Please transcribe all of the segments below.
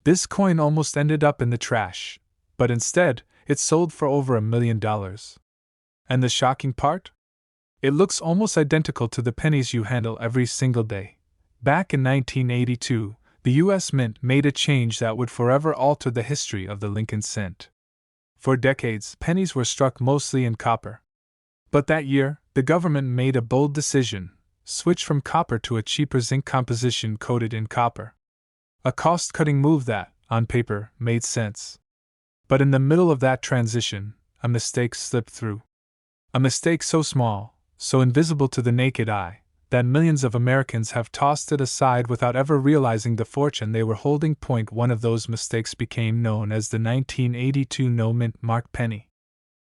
This coin almost ended up in the trash, but instead, it sold for over $1 million. And the shocking part? It looks almost identical to the pennies you handle every single day. Back in 1982, the U.S. Mint made a change that would forever alter the history of the Lincoln cent. For decades, pennies were struck mostly in copper. But that year, the government made a bold decision: switch from copper to a cheaper zinc composition coated in copper. A cost-cutting move that, on paper, made sense. But in the middle of that transition, a mistake slipped through. A mistake so small, so invisible to the naked eye, that millions of Americans have tossed it aside without ever realizing the fortune they were holding. One of those mistakes became known as the 1982 no-mint mark penny.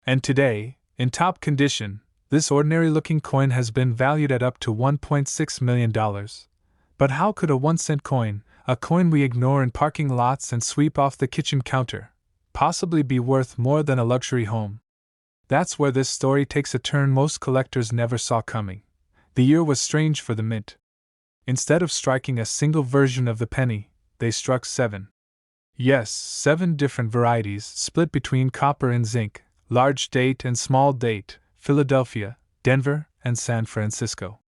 And today, in top condition, this ordinary-looking coin has been valued at up to $1.6 million. But how could a 1-cent coin, a coin we ignore in parking lots and sweep off the kitchen counter, possibly be worth more than a luxury home? That's where this story takes a turn most collectors never saw coming. The year was strange for the mint. Instead of striking a single version of the penny, they struck 7. Yes, 7 different varieties split between copper and zinc, large date and small date, Philadelphia, Denver, and San Francisco.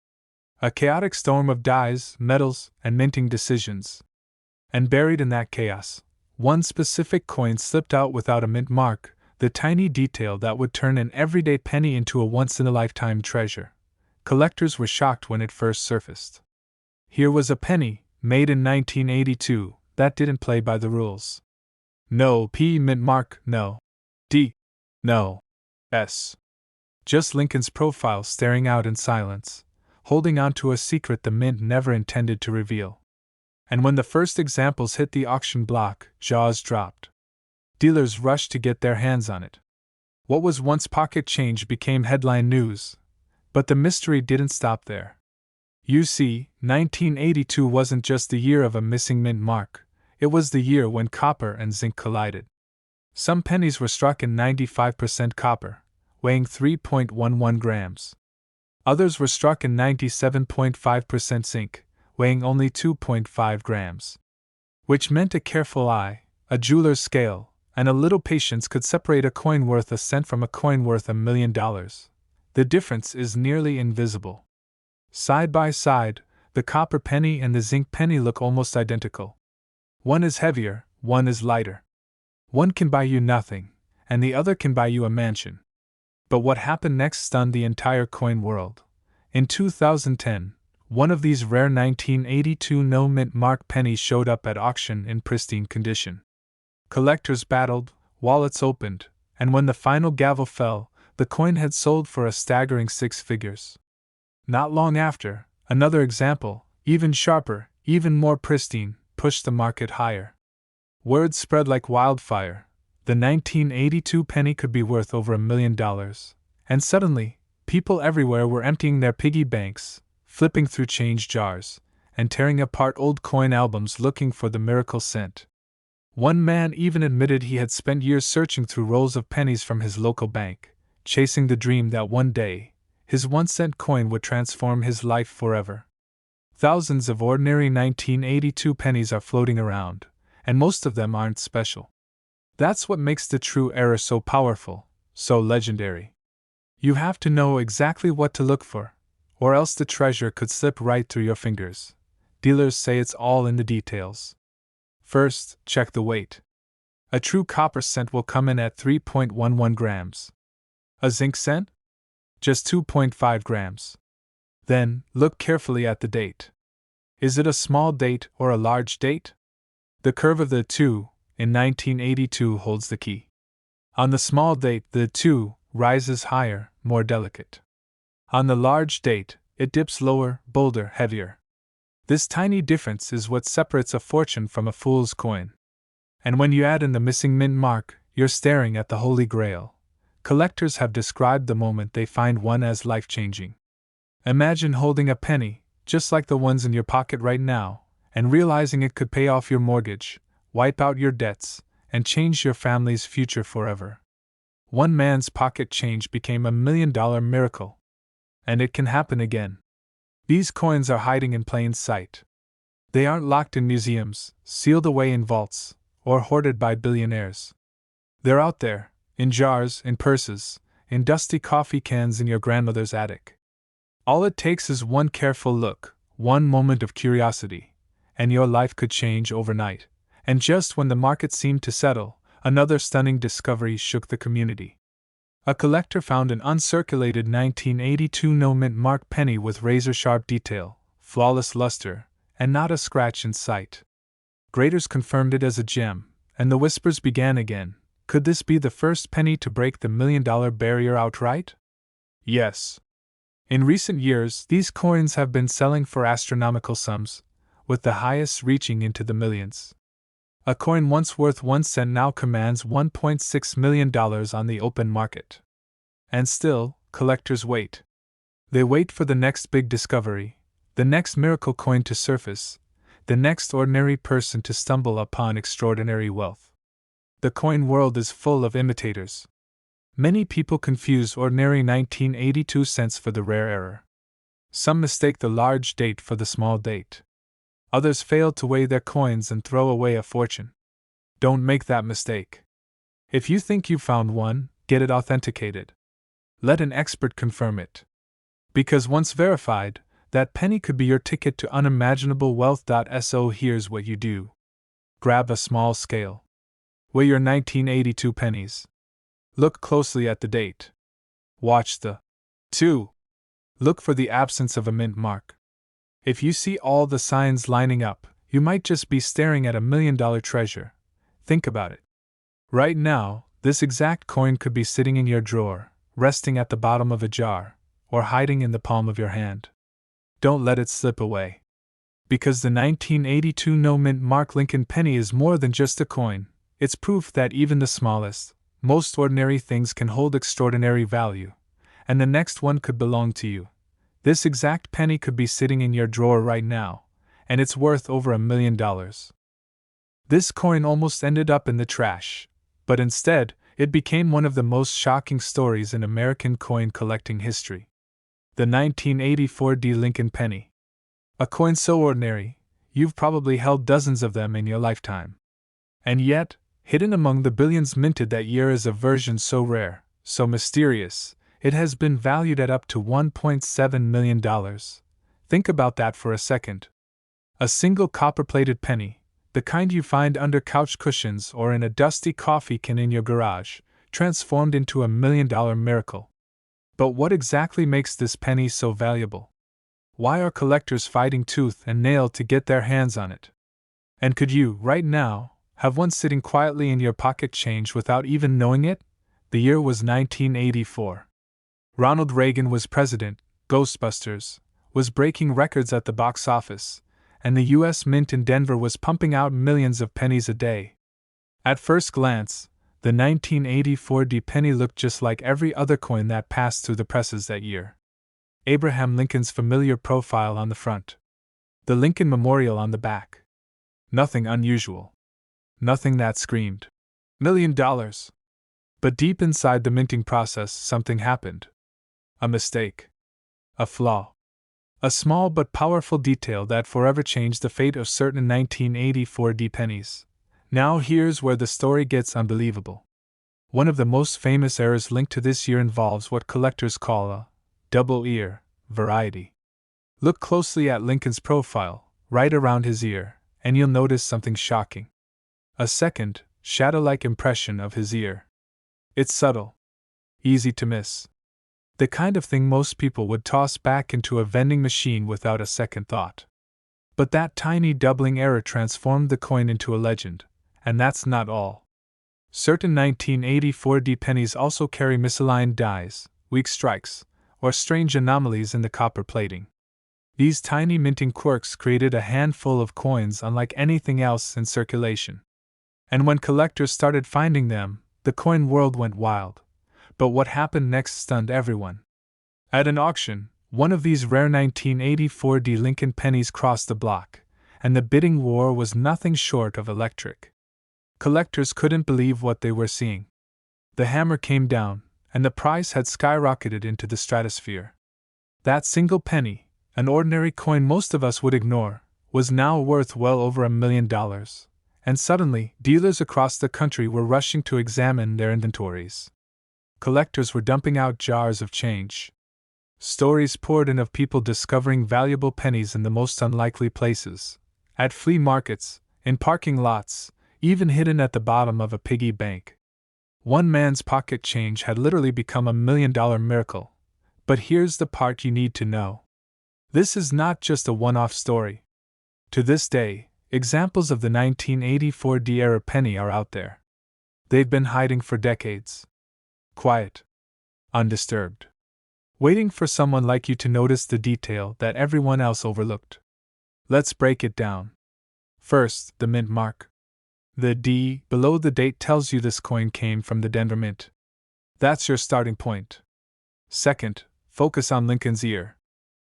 A chaotic storm of dyes, metals, and minting decisions. And buried in that chaos, one specific coin slipped out without a mint mark, the tiny detail that would turn an everyday penny into a once-in-a-lifetime treasure. Collectors were shocked when it first surfaced. Here was a penny, made in 1982, that didn't play by the rules. No P mint mark, no D, no S. Just Lincoln's profile staring out in silence, holding on to a secret the mint never intended to reveal. And when the first examples hit the auction block, jaws dropped. Dealers rushed to get their hands on it. What was once pocket change became headline news. But the mystery didn't stop there. You see, 1982 wasn't just the year of a missing mint mark, it was the year when copper and zinc collided. Some pennies were struck in 95% copper, weighing 3.11 grams. Others were struck in 97.5% zinc, weighing only 2.5 grams. Which meant a careful eye, a jeweler's scale, and a little patience could separate a coin worth a cent from a coin worth $1 million. The difference is nearly invisible. Side by side, the copper penny and the zinc penny look almost identical. One is heavier, one is lighter. One can buy you nothing, and the other can buy you a mansion. But what happened next stunned the entire coin world. In 2010, one of these rare 1982 no-mint mark pennies showed up at auction in pristine condition. Collectors battled, wallets opened, and when the final gavel fell, the coin had sold for a staggering 6 figures. Not long after, another example, even sharper, even more pristine, pushed the market higher. Word spread like wildfire. The 1982 penny could be worth over $1 million. And suddenly, people everywhere were emptying their piggy banks, flipping through change jars, and tearing apart old coin albums looking for the miracle cent. One man even admitted he had spent years searching through rolls of pennies from his local bank, chasing the dream that one day, his 1-cent coin would transform his life forever. Thousands of ordinary 1982 pennies are floating around, and most of them aren't special. That's what makes the true era so powerful, so legendary. You have to know exactly what to look for, or else the treasure could slip right through your fingers. Dealers say it's all in the details. First, check the weight. A true copper cent will come in at 3.11 grams. A zinc cent? Just 2.5 grams. Then, look carefully at the date. Is it a small date or a large date? The curve of the 2, in 1982, holds the key. On the small date, the 2 rises higher, more delicate. On the large date, it dips lower, bolder, heavier. This tiny difference is what separates a fortune from a fool's coin. And when you add in the missing mint mark, you're staring at the Holy Grail. Collectors have described the moment they find one as life-changing. Imagine holding a penny, just like the ones in your pocket right now, and realizing it could pay off your mortgage, wipe out your debts, and change your family's future forever. One man's pocket change became $1 million miracle. And it can happen again. These coins are hiding in plain sight. They aren't locked in museums, sealed away in vaults, or hoarded by billionaires. They're out there, in jars, in purses, in dusty coffee cans in your grandmother's attic. All it takes is one careful look, one moment of curiosity, and your life could change overnight. And just when the market seemed to settle, another stunning discovery shook the community. A collector found an uncirculated 1982 no-mint mark penny with razor-sharp detail, flawless luster, and not a scratch in sight. Graders confirmed it as a gem, and the whispers began again. Could this be the first penny to break the $1 million barrier outright? Yes. In recent years, these coins have been selling for astronomical sums, with the highest reaching into the millions. A coin once worth 1 cent now commands $1.6 million on the open market. And still, collectors wait. They wait for the next big discovery, the next miracle coin to surface, the next ordinary person to stumble upon extraordinary wealth. The coin world is full of imitators. Many people confuse ordinary 1982 cents for the rare error. Some mistake the large date for the small date. Others fail to weigh their coins and throw away a fortune. Don't make that mistake. If you think you found one, get it authenticated. Let an expert confirm it. Because once verified, that penny could be your ticket to unimaginable wealth. So here's what you do. Grab a small scale. Weigh your 1982 pennies. Look closely at the date. Watch the 2. Look for the absence of a mint mark. If you see all the signs lining up, you might just be staring at $1 million treasure. Think about it. Right now, this exact coin could be sitting in your drawer, resting at the bottom of a jar, or hiding in the palm of your hand. Don't let it slip away. Because the 1982 no-mint mark Lincoln penny is more than just a coin, it's proof that even the smallest, most ordinary things can hold extraordinary value, and the next one could belong to you. This exact penny could be sitting in your drawer right now, and it's worth over $1 million. This coin almost ended up in the trash, but instead, it became one of the most shocking stories in American coin collecting history. The 1984 Lincoln penny. A coin so ordinary, you've probably held dozens of them in your lifetime. And yet, hidden among the billions minted that year is a version so rare, so mysterious, it has been valued at up to $1.7 million. Think about that for a second. A single copper-plated penny, the kind you find under couch cushions or in a dusty coffee can in your garage, transformed into $1 million miracle. But what exactly makes this penny so valuable? Why are collectors fighting tooth and nail to get their hands on it? And could you, right now, have one sitting quietly in your pocket change without even knowing it? The year was 1984. Ronald Reagan was president, Ghostbusters was breaking records at the box office, and the U.S. Mint in Denver was pumping out millions of pennies a day. At first glance, the 1984 penny looked just like every other coin that passed through the presses that year. Abraham Lincoln's familiar profile on the front. The Lincoln Memorial on the back. Nothing unusual. Nothing that screamed $1 million. But deep inside the minting process, something happened. A mistake. A flaw. A small but powerful detail that forever changed the fate of certain 1984 pennies. Now here's where the story gets unbelievable. One of the most famous errors linked to this year involves what collectors call a double ear variety. Look closely at Lincoln's profile, right around his ear, and you'll notice something shocking. A second, shadow-like impression of his ear. It's subtle. Easy to miss. The kind of thing most people would toss back into a vending machine without a second thought. But that tiny doubling error transformed the coin into a legend, and that's not all. Certain 1984 pennies also carry misaligned dies, weak strikes, or strange anomalies in the copper plating. These tiny minting quirks created a handful of coins unlike anything else in circulation. And when collectors started finding them, the coin world went wild. But what happened next stunned everyone. At an auction, one of these rare 1984 Lincoln pennies crossed the block, and the bidding war was nothing short of electric. Collectors couldn't believe what they were seeing. The hammer came down, and the price had skyrocketed into the stratosphere. That single penny, an ordinary coin most of us would ignore, was now worth well over $1 million, and suddenly, dealers across the country were rushing to examine their inventories. Collectors were dumping out jars of change. Stories poured in of people discovering valuable pennies in the most unlikely places: at flea markets, in parking lots, even hidden at the bottom of a piggy bank. One man's pocket change had literally become a $1 million miracle. But here's the part you need to know. This is not just a one-off story. To this day, examples of the 1984 D-era penny are out there. They've been hiding for decades. Quiet. Undisturbed. Waiting for someone like you to notice the detail that everyone else overlooked. Let's break it down. First, the mint mark. The D below the date tells you this coin came from the Denver Mint. That's your starting point. Second, focus on Lincoln's ear.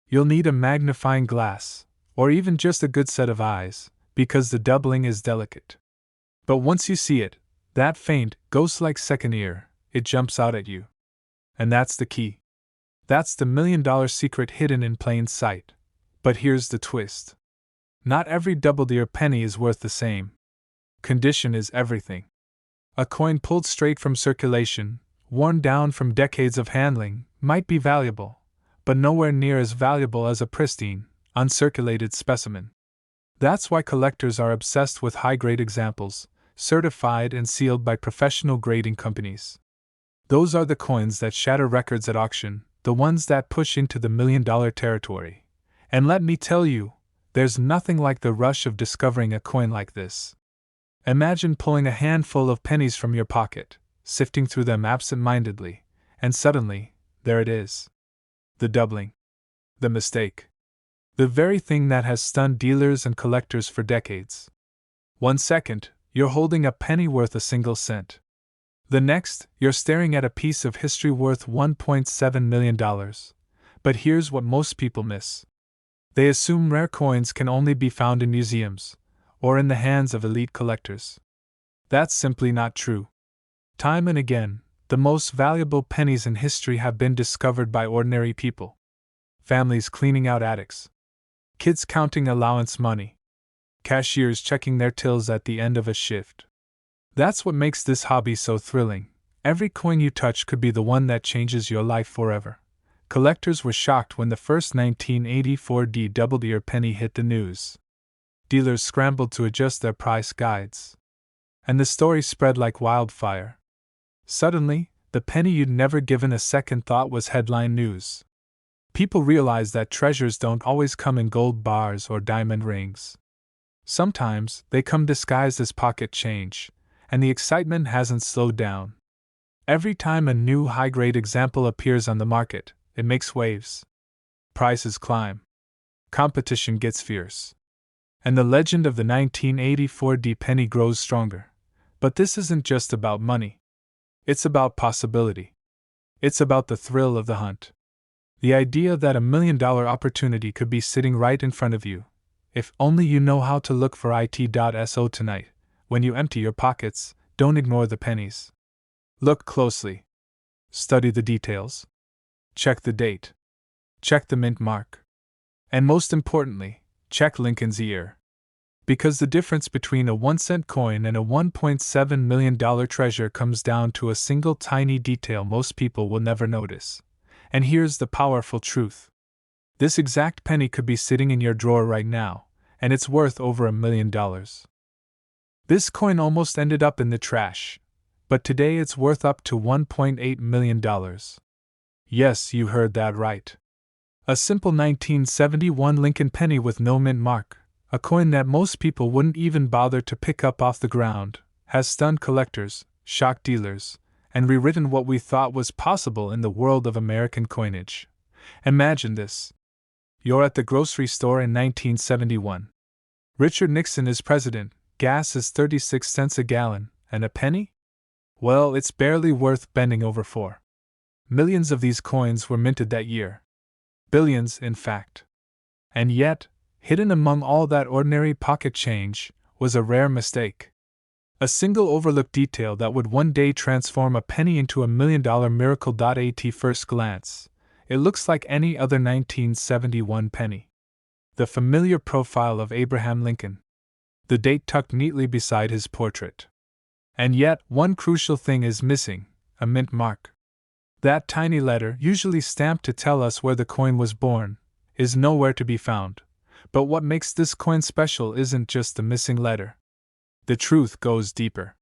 You'll need a magnifying glass, or even just a good set of eyes, because the doubling is delicate. But once you see it, that faint, ghost-like second ear, it jumps out at you. And that's the key. That's the $1 million secret hidden in plain sight. But here's the twist. Not every double-ear penny is worth the same. Condition is everything. A coin pulled straight from circulation, worn down from decades of handling, might be valuable, but nowhere near as valuable as a pristine, uncirculated specimen. That's why collectors are obsessed with high-grade examples, certified and sealed by professional grading companies. Those are the coins that shatter records at auction, the ones that push into the $1 million territory. And let me tell you, there's nothing like the rush of discovering a coin like this. Imagine pulling a handful of pennies from your pocket, sifting through them absent-mindedly, and suddenly, there it is. The doubling. The mistake. The very thing that has stunned dealers and collectors for decades. 1 second, you're holding a penny worth a single cent. The next, you're staring at a piece of history worth $1.7 million. But here's what most people miss. They assume rare coins can only be found in museums, or in the hands of elite collectors. That's simply not true. Time and again, the most valuable pennies in history have been discovered by ordinary people. Families cleaning out attics. Kids counting allowance money. Cashiers checking their tills at the end of a shift. That's what makes this hobby so thrilling. Every coin you touch could be the one that changes your life forever. Collectors were shocked when the first 1984 D double-ear penny hit the news. Dealers scrambled to adjust their price guides. And the story spread like wildfire. Suddenly, the penny you'd never given a second thought was headline news. People realized that treasures don't always come in gold bars or diamond rings. Sometimes, they come disguised as pocket change, and the excitement hasn't slowed down. Every time a new high-grade example appears on the market, it makes waves. Prices climb. Competition gets fierce. And the legend of the 1984 D penny grows stronger. But this isn't just about money. It's about possibility. It's about the thrill of the hunt. The idea that a $1 million opportunity could be sitting right in front of you, if only you know how to look for it.so tonight. When you empty your pockets, don't ignore the pennies. Look closely. Study the details. Check the date. Check the mint mark. And most importantly, check Lincoln's ear. Because the difference between a 1-cent coin and a $1.7 million treasure comes down to a single tiny detail most people will never notice. And here's the powerful truth. This exact penny could be sitting in your drawer right now, and it's worth over $1 million. This coin almost ended up in the trash, but today it's worth up to $1.8 million. Yes, you heard that right. A simple 1971 Lincoln penny with no mint mark, a coin that most people wouldn't even bother to pick up off the ground, has stunned collectors, shocked dealers, and rewritten what we thought was possible in the world of American coinage. Imagine this. You're at the grocery store in 1971. Richard Nixon is president, gas is 36 cents a gallon, and a penny? Well, it's barely worth bending over for. Millions of these coins were minted that year. Billions, in fact. And yet, hidden among all that ordinary pocket change, was a rare mistake. A single overlooked detail that would one day transform a penny into $1 million miracle. At first glance, it looks like any other 1971 penny. The familiar profile of Abraham Lincoln. the date tucked neatly beside his portrait. And yet, one crucial thing is missing: a mint mark. That tiny letter, usually stamped to tell us where the coin was born, is nowhere to be found. But what makes this coin special isn't just the missing letter. The truth goes deeper.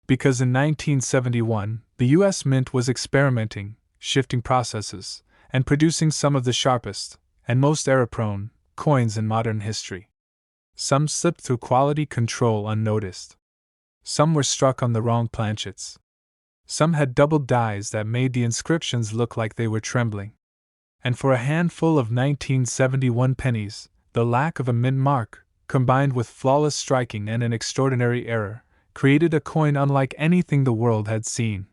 Because in 1971, the US Mint was experimenting, shifting processes, and producing some of the sharpest, and most error-prone, coins in modern history. Some slipped through quality control unnoticed. Some were struck on the wrong planchets. Some had doubled dies that made the inscriptions look like they were trembling. And for a handful of 1971 pennies, the lack of a mint mark, combined with flawless striking and an extraordinary error, created a coin unlike anything the world had seen.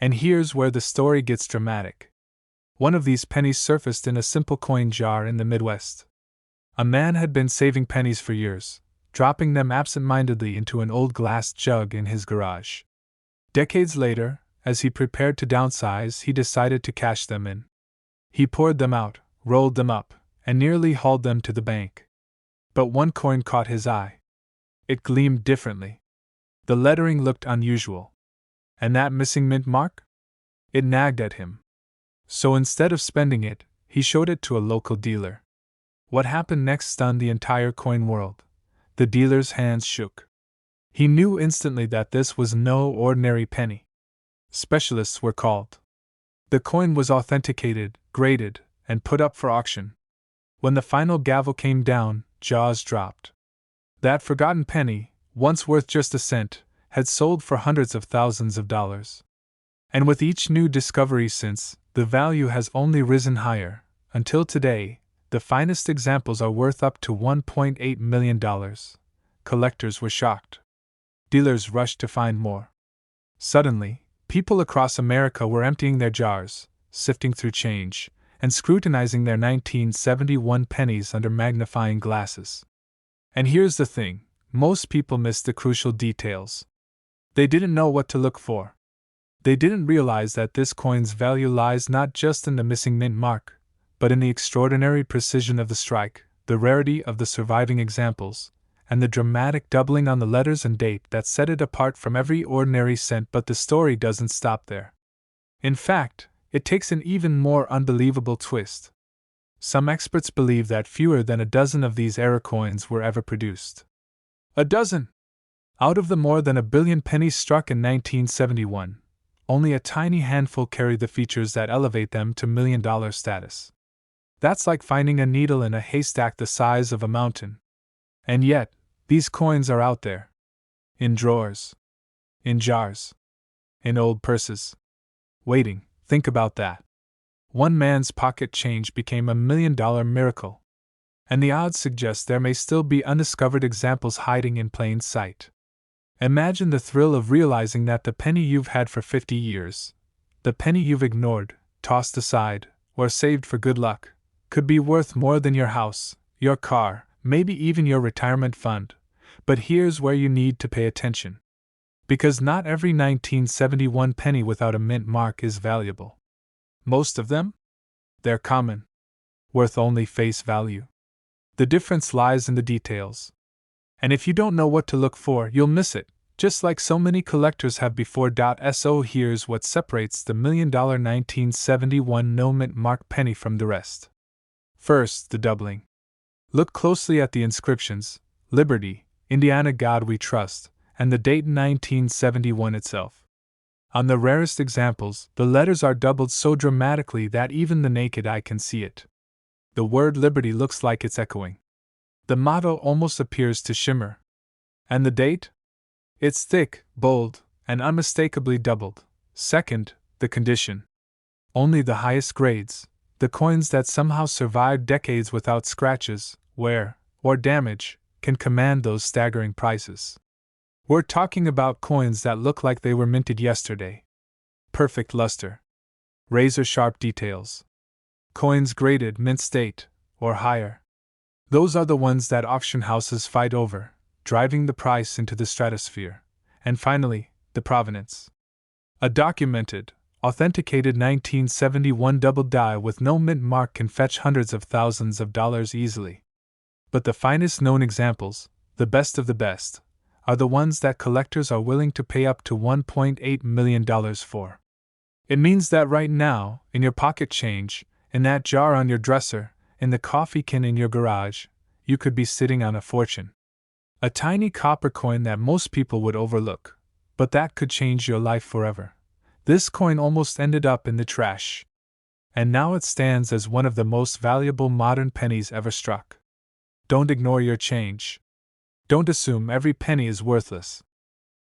And here's where the story gets dramatic. One of these pennies surfaced in a simple coin jar in the Midwest. A man had been saving pennies for years, dropping them absent-mindedly into an old glass jug in his garage. Decades later, as he prepared to downsize, he decided to cash them in. He poured them out, rolled them up, and nearly hauled them to the bank. But one coin caught his eye. It gleamed differently. The lettering looked unusual. And that missing mint mark? It nagged at him. So instead of spending it, he showed it to a local dealer. What happened next stunned the entire coin world. The dealer's hands shook. He knew instantly that this was no ordinary penny. Specialists were called. The coin was authenticated, graded, and put up for auction. When the final gavel came down, jaws dropped. That forgotten penny, once worth just a cent, had sold for hundreds of thousands of dollars. And with each new discovery since, the value has only risen higher, until today, the finest examples are worth up to $1.8 million. Collectors were shocked. Dealers rushed to find more. Suddenly, people across America were emptying their jars, sifting through change, and scrutinizing their 1971 pennies under magnifying glasses. And here's the thing: most people missed the crucial details. They didn't know what to look for. They didn't realize that this coin's value lies not just in the missing mint mark, but in the extraordinary precision of the strike, the rarity of the surviving examples, and the dramatic doubling on the letters and date that set it apart from every ordinary cent. But the story doesn't stop there. In fact, it takes an even more unbelievable twist. Some experts believe that fewer than a dozen of these error coins were ever produced. A dozen! Out of the more than 1 billion pennies struck in 1971, only a tiny handful carry the features that elevate them to million-dollar status. That's like finding a needle in a haystack the size of a mountain. And yet, these coins are out there. In drawers. In jars. In old purses. Waiting. Think about that. One man's pocket change became $1 million miracle. And the odds suggest there may still be undiscovered examples hiding in plain sight. Imagine the thrill of realizing that the penny you've had for 50 years, the penny you've ignored, tossed aside, or saved for good luck, could be worth more than your house, your car, maybe even your retirement fund. But here's where you need to pay attention. Because not every 1971 penny without a mint mark is valuable. Most of them? They're common. Worth only face value. The difference lies in the details. And if you don't know what to look for, you'll miss it, just like so many collectors have before. So here's what separates the $1 million 1971 no mint mark penny from the rest. First, the doubling. Look closely at the inscriptions: Liberty, Indiana God We Trust, and the date 1971 itself. On the rarest examples, the letters are doubled so dramatically that even the naked eye can see it. The word Liberty looks like it's echoing. The motto almost appears to shimmer. And the date? It's thick, bold, and unmistakably doubled. Second, the condition. Only the highest grades, the coins that somehow survived decades without scratches, wear, or damage, can command those staggering prices. We're talking about coins that look like they were minted yesterday. Perfect luster. Razor-sharp details. Coins graded mint state, or higher. Those are the ones that auction houses fight over, driving the price into the stratosphere. And finally, the provenance. A documented, authenticated 1971 double die with no mint mark can fetch hundreds of thousands of dollars easily. But the finest known examples, the best of the best, are the ones that collectors are willing to pay up to $1.8 million for. It means that right now, in your pocket change, in that jar on your dresser, in the coffee can in your garage, you could be sitting on a fortune. A tiny copper coin that most people would overlook, but that could change your life forever. This coin almost ended up in the trash. And now it stands as one of the most valuable modern pennies ever struck. Don't ignore your change. Don't assume every penny is worthless.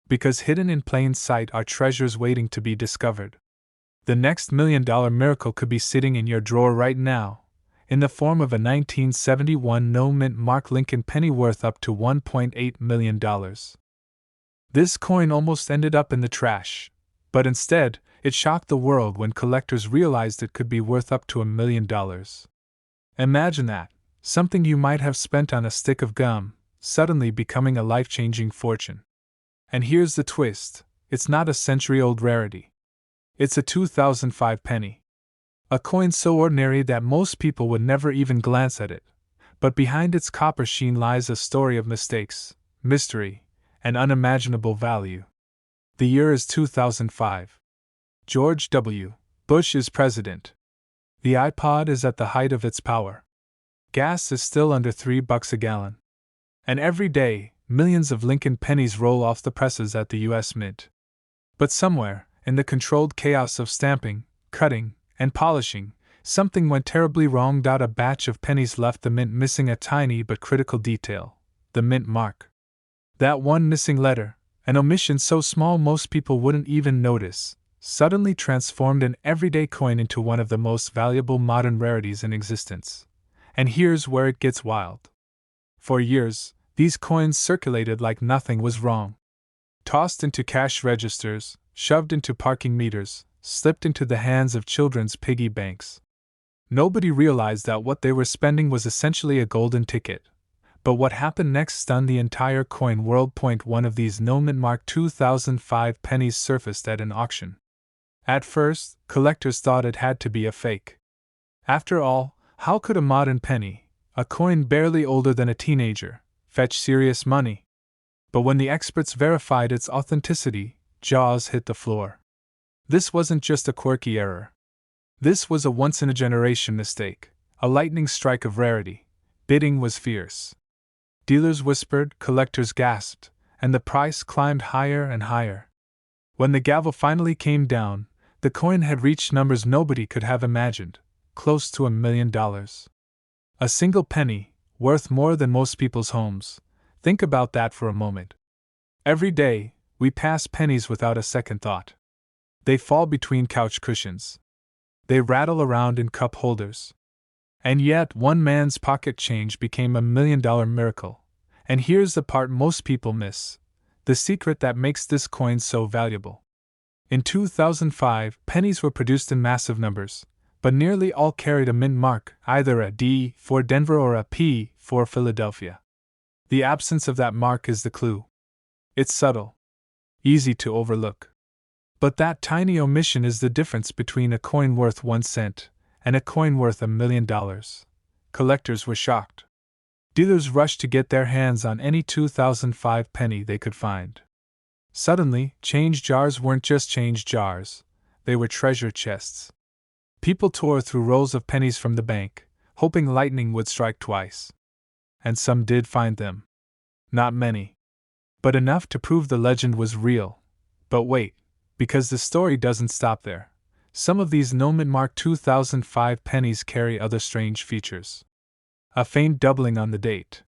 Because hidden in plain sight are treasures waiting to be discovered. The next $1 million miracle could be sitting in your drawer right now, in the form of a 1971 no-mint Mark Lincoln penny worth up to $1.8 million. This coin almost ended up in the trash, but instead, it shocked the world when collectors realized it could be worth up to $1 million. Imagine that, something you might have spent on a stick of gum, suddenly becoming a life-changing fortune. And here's the twist, it's not a century-old rarity. It's a 2005 penny. A coin so ordinary that most people would never even glance at it, but behind its copper sheen lies a story of mistakes, mystery, and unimaginable value. The year is 2005. George W. Bush is president. The iPod is at the height of its power. Gas is still under $3 a gallon. And every day, millions of Lincoln pennies roll off the presses at the U.S. Mint. But somewhere, in the controlled chaos of stamping, cutting, and polishing, something went terribly wrong. A batch of pennies left the mint missing a tiny but critical detail: the mint mark. That one missing letter, an omission so small most people wouldn't even notice, suddenly transformed an everyday coin into one of the most valuable modern rarities in existence. And here's where it gets wild. For years, these coins circulated like nothing was wrong. Tossed into cash registers, shoved into parking meters, slipped into the hands of children's piggy banks. Nobody realized that what they were spending was essentially a golden ticket. But what happened next stunned the entire coin world. One of these no-mint Mark 2005 pennies surfaced at an auction. At first, collectors thought it had to be a fake. After all, how could a modern penny, a coin barely older than a teenager, fetch serious money? But when the experts verified its authenticity, jaws hit the floor. This wasn't just a quirky error. This was a once-in-a-generation mistake, a lightning strike of rarity. Bidding was fierce. Dealers whispered, collectors gasped, and the price climbed higher and higher. When the gavel finally came down, the coin had reached numbers nobody could have imagined, close to $1 million. A single penny, worth more than most people's homes. Think about that for a moment. Every day, we pass pennies without a second thought. They fall between couch cushions. They rattle around in cup holders. And yet, one man's pocket change became $1 million miracle. And here's the part most people miss: the secret that makes this coin so valuable. In 2005, pennies were produced in massive numbers, but nearly all carried a mint mark, either a D for Denver or a P for Philadelphia. The absence of that mark is the clue. It's subtle, easy to overlook. But that tiny omission is the difference between a coin worth 1 cent and a coin worth $1 million. Collectors were shocked. Dealers rushed to get their hands on any 2005 penny they could find. Suddenly, change jars weren't just change jars, they were treasure chests. People tore through rolls of pennies from the bank, hoping lightning would strike twice. And some did find them. Not many. But enough to prove the legend was real. But wait, because the story doesn't stop there. Some of these no-mint Mark 2005 pennies carry other strange features. A faint doubling on the date.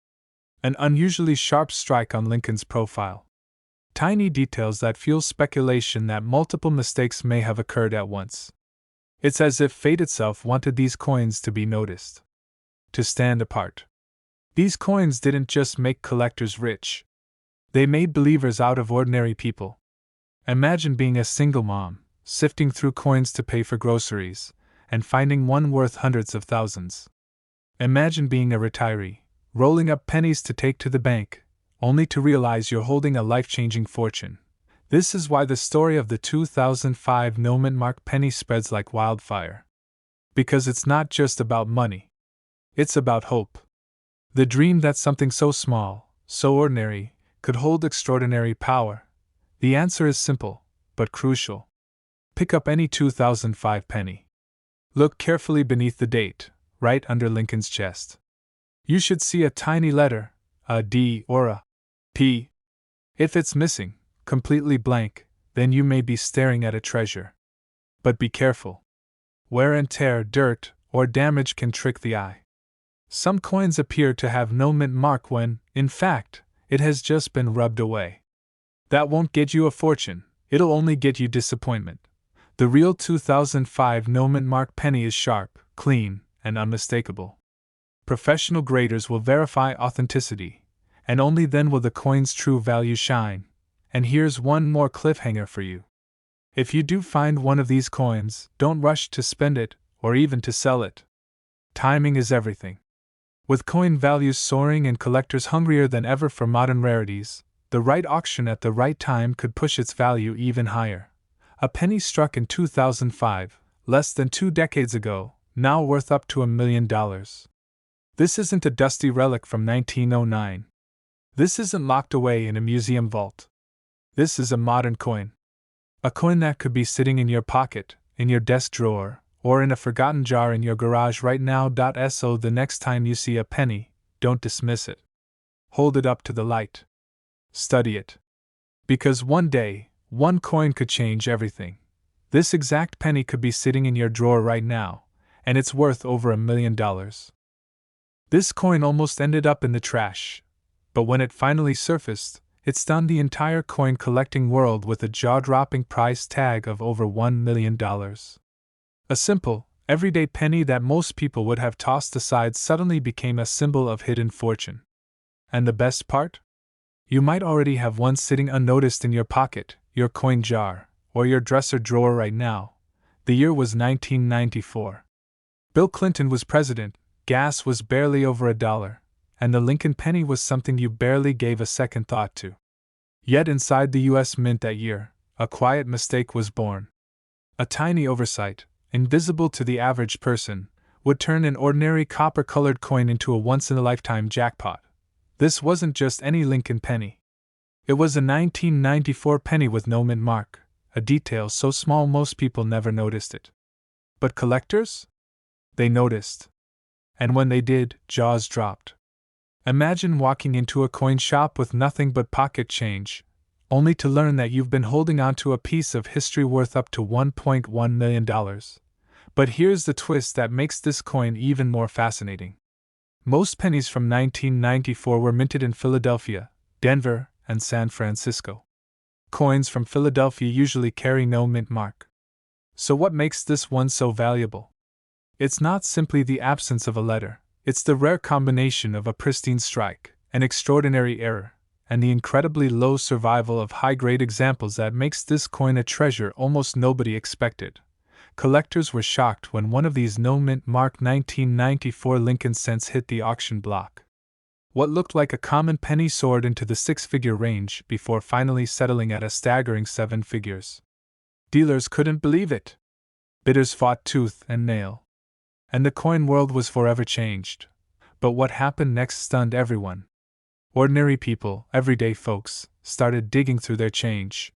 An unusually sharp strike on Lincoln's profile. Tiny details that fuel speculation that multiple mistakes may have occurred at once. It's as if fate itself wanted these coins to be noticed. To stand apart. These coins didn't just make collectors rich. They made believers out of ordinary people. Imagine being a single mom, sifting through coins to pay for groceries, and finding one worth hundreds of thousands. Imagine being a retiree, rolling up pennies to take to the bank, only to realize you're holding a life-changing fortune. This is why the story of the 2005 no-mint Mark penny spreads like wildfire. Because it's not just about money. It's about hope. The dream that something so small, so ordinary, could hold extraordinary power? The answer is simple, but crucial. Pick up any 2005 penny. Look carefully beneath the date, right under Lincoln's chest. You should see a tiny letter, a D or a P. If it's missing, completely blank, then you may be staring at a treasure. But be careful. Wear and tear, dirt, or damage can trick the eye. Some coins appear to have no mint mark when, in fact, it has just been rubbed away. That won't get you a fortune, it'll only get you disappointment. The real 2005 no mint mark penny is sharp, clean, and unmistakable. Professional graders will verify authenticity, and only then will the coin's true value shine. And here's one more cliffhanger for you. If you do find one of these coins, don't rush to spend it, or even to sell it. Timing is everything. With coin values soaring and collectors hungrier than ever for modern rarities, the right auction at the right time could push its value even higher. A penny struck in 2005, less than 2 decades ago, now worth up to $1 million. This isn't a dusty relic from 1909. This isn't locked away in a museum vault. This is a modern coin. A coin that could be sitting in your pocket, in your desk drawer, or in a forgotten jar in your garage right now. So the next time you see a penny, don't dismiss it. Hold it up to the light. Study it. Because one day, one coin could change everything. This exact penny could be sitting in your drawer right now, and it's worth over $1 million. This coin almost ended up in the trash, but when it finally surfaced, it stunned the entire coin collecting world with a jaw-dropping price tag of over $1 million. A simple, everyday penny that most people would have tossed aside suddenly became a symbol of hidden fortune. And the best part? You might already have one sitting unnoticed in your pocket, your coin jar, or your dresser drawer right now. The year was 1994. Bill Clinton was president, gas was barely over $1, and the Lincoln penny was something you barely gave a second thought to. Yet inside the U.S. Mint that year, a quiet mistake was born. A tiny oversight, invisible to the average person, would turn an ordinary copper-colored coin into a once-in-a-lifetime jackpot. This wasn't just any Lincoln penny. It was a 1994 penny with no mint mark, a detail so small most people never noticed it. But collectors? They noticed. And when they did, jaws dropped. Imagine walking into a coin shop with nothing but pocket change, only to learn that you've been holding onto a piece of history worth up to $1.1 million. But here's the twist that makes this coin even more fascinating. Most pennies from 1994 were minted in Philadelphia, Denver, and San Francisco. Coins from Philadelphia usually carry no mint mark. So what makes this one so valuable? It's not simply the absence of a letter, it's the rare combination of a pristine strike, an extraordinary error, and the incredibly low survival of high-grade examples that makes this coin a treasure almost nobody expected. Collectors were shocked when one of these no-mint mark 1994 Lincoln cents hit the auction block. What looked like a common penny soared into the 6-figure range before finally settling at a staggering 7 figures. Dealers couldn't believe it. Bidders fought tooth and nail. And the coin world was forever changed. But what happened next stunned everyone. Ordinary people, everyday folks, started digging through their change.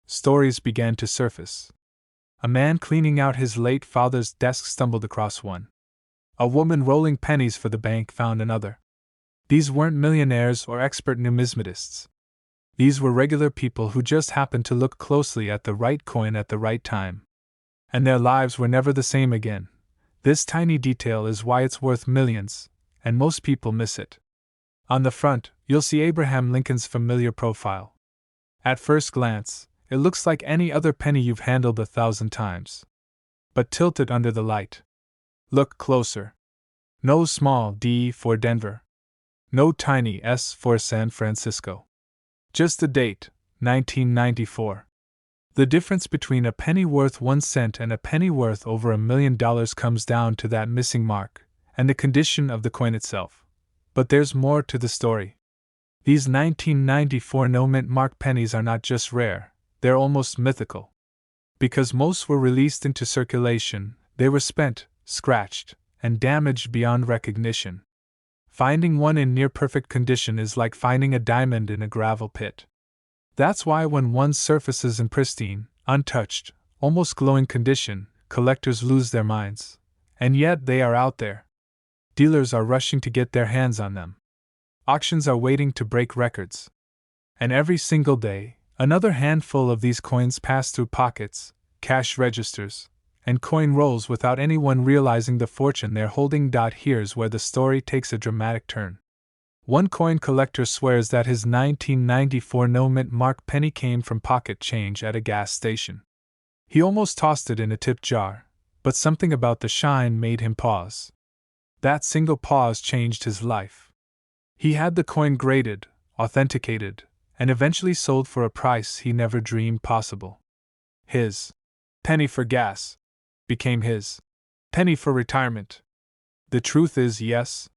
Stories began to surface. A man cleaning out his late father's desk stumbled across one. A woman rolling pennies for the bank found another. These weren't millionaires or expert numismatists. These were regular people who just happened to look closely at the right coin at the right time. And their lives were never the same again. This tiny detail is why it's worth millions, and most people miss it. On the front, you'll see Abraham Lincoln's familiar profile. At first glance, it looks like any other penny you've handled 1,000 times. But tilt it under the light. Look closer. No small D for Denver. No tiny S for San Francisco. Just the date, 1994. The difference between a penny worth 1 cent and a penny worth over $1 million comes down to that missing mark, and the condition of the coin itself. But there's more to the story. These 1994 no-mint mark pennies are not just rare, they're almost mythical. Because most were released into circulation, they were spent, scratched, and damaged beyond recognition. Finding one in near-perfect condition is like finding a diamond in a gravel pit. That's why when one surfaces in pristine, untouched, almost glowing condition, collectors lose their minds. And yet they are out there. Dealers are rushing to get their hands on them. Auctions are waiting to break records. And every single day, another handful of these coins pass through pockets, cash registers, and coin rolls without anyone realizing the fortune they're holding. Here's where the story takes a dramatic turn. One coin collector swears that his 1994 no-mint mark penny came from pocket change at a gas station. He almost tossed it in a tip jar, but something about the shine made him pause. That single pause changed his life. He had the coin graded, authenticated, and eventually sold for a price he never dreamed possible. His penny for gas became his penny for retirement. The truth is, yes.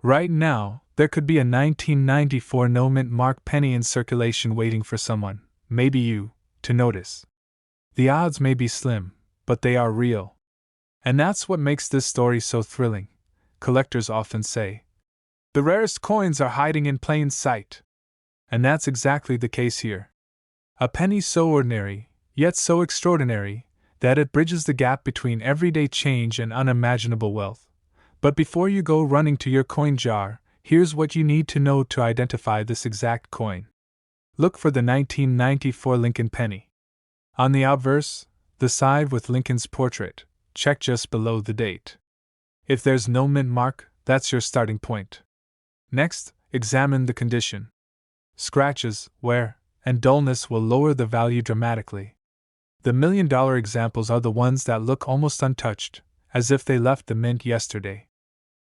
Right now, there could be a 1994 no-mint mark penny in circulation waiting for someone, maybe you, to notice. The odds may be slim, but they are real. And that's what makes this story so thrilling. Collectors often say, the rarest coins are hiding in plain sight. And that's exactly the case here. A penny so ordinary, yet so extraordinary, that it bridges the gap between everyday change and unimaginable wealth. But before you go running to your coin jar, here's what you need to know to identify this exact coin. Look for the 1994 Lincoln penny. On the obverse, the side with Lincoln's portrait, check just below the date. If there's no mint mark, that's your starting point. Next, examine the condition. Scratches, wear, and dullness will lower the value dramatically. The $1 million examples are the ones that look almost untouched, as if they left the mint yesterday.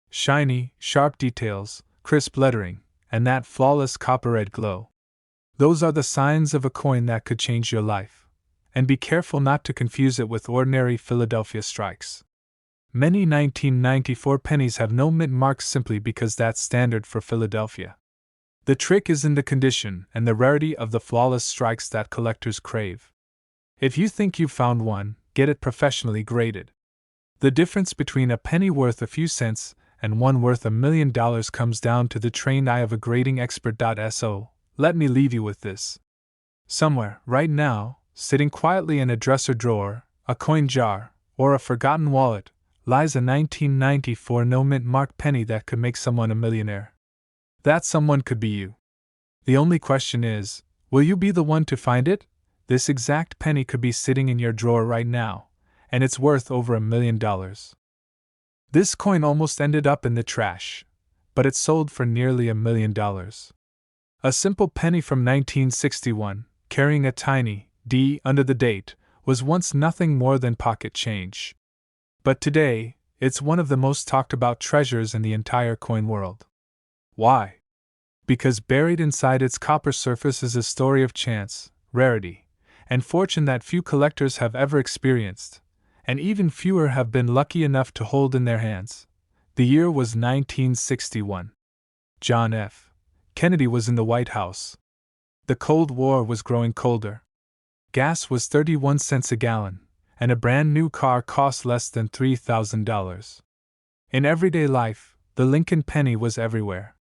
Shiny, sharp details, crisp lettering, and that flawless copper-red glow. Those are the signs of a coin that could change your life. And be careful not to confuse it with ordinary Philadelphia strikes. Many 1994 pennies have no mint marks simply because that's standard for Philadelphia. The trick is in the condition and the rarity of the flawless strikes that collectors crave. If you think you've found one, get it professionally graded. The difference between a penny worth a few cents and one worth $1 million comes down to the trained eye of a grading expert. So, let me leave you with this. Somewhere, right now, sitting quietly in a dresser drawer, a coin jar, or a forgotten wallet, lies a 1994 no-mint mark penny that could make someone a millionaire. That someone could be you. The only question is, will you be the one to find it? This exact penny could be sitting in your drawer right now, and it's worth over $1 million. This coin almost ended up in the trash, but it sold for nearly $1 million. A simple penny from 1961, carrying a tiny D under the date, was once nothing more than pocket change. But today, it's one of the most talked about treasures in the entire coin world. Why? Because buried inside its copper surface is a story of chance, rarity, and fortune that few collectors have ever experienced, and even fewer have been lucky enough to hold in their hands. The year was 1961. John F. Kennedy was in the White House. The Cold War was growing colder. Gas was 31 cents a gallon, and a brand new car cost less than $3,000. In everyday life, the Lincoln penny was everywhere.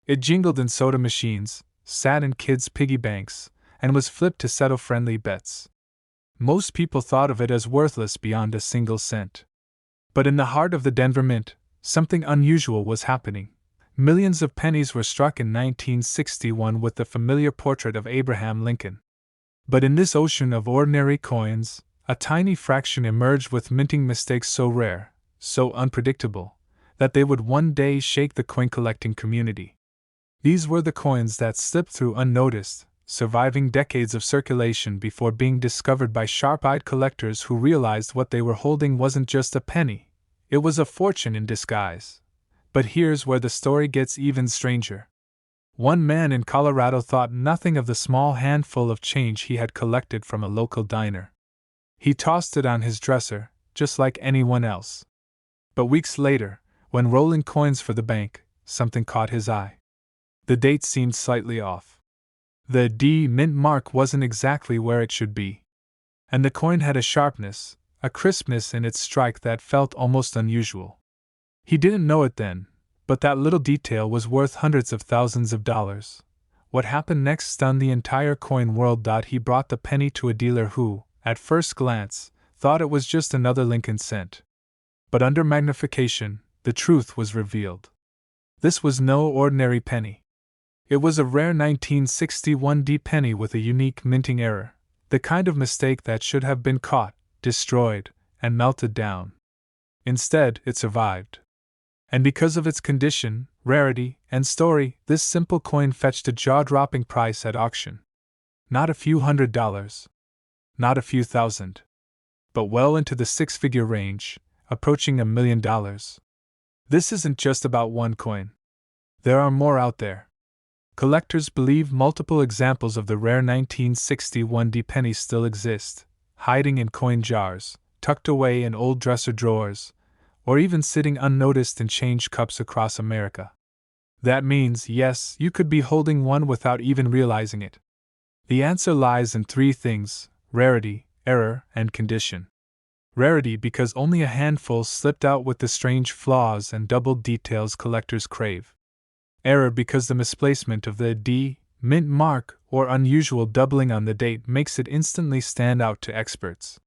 It jingled in soda machines, sat in kids' piggy banks, and was flipped to settle friendly bets. Most people thought of it as worthless beyond a single cent. But in the heart of the Denver Mint, something unusual was happening. Millions of pennies were struck in 1961 with the familiar portrait of Abraham Lincoln. But in this ocean of ordinary coins, a tiny fraction emerged with minting mistakes so rare, so unpredictable, that they would one day shake the coin-collecting community. These were the coins that slipped through unnoticed, surviving decades of circulation before being discovered by sharp-eyed collectors who realized what they were holding wasn't just a penny, it was a fortune in disguise. But here's where the story gets even stranger. One man in Colorado thought nothing of the small handful of change he had collected from a local diner. He tossed it on his dresser, just like anyone else. But weeks later, when rolling coins for the bank, something caught his eye. The date seemed slightly off. The D mint mark wasn't exactly where it should be. And the coin had a sharpness, a crispness in its strike that felt almost unusual. He didn't know it then, But that little detail was worth hundreds of thousands of dollars. What happened next stunned the entire coin world. He brought the penny to a dealer who, at first glance, thought it was just another Lincoln cent. But under magnification, the truth was revealed. This was no ordinary penny. It was a rare 1961 penny with a unique minting error, the kind of mistake that should have been caught, destroyed, and melted down. Instead, it survived. And because of its condition, rarity, and story, this simple coin fetched a jaw-dropping price at auction. Not a few $100s. Not a few thousand. But well into the six-figure range, approaching $1 million. This isn't just about one coin. There are more out there. Collectors believe multiple examples of the rare 1961 penny still exist, hiding in coin jars, tucked away in old dresser drawers, or even sitting unnoticed in change cups across America. That means, yes, you could be holding one without even realizing it. The answer lies in three things: rarity, error, and condition. Rarity because only a handful slipped out with the strange flaws and doubled details collectors crave. Error because the misplacement of the D mint mark or unusual doubling on the date makes it instantly stand out to experts.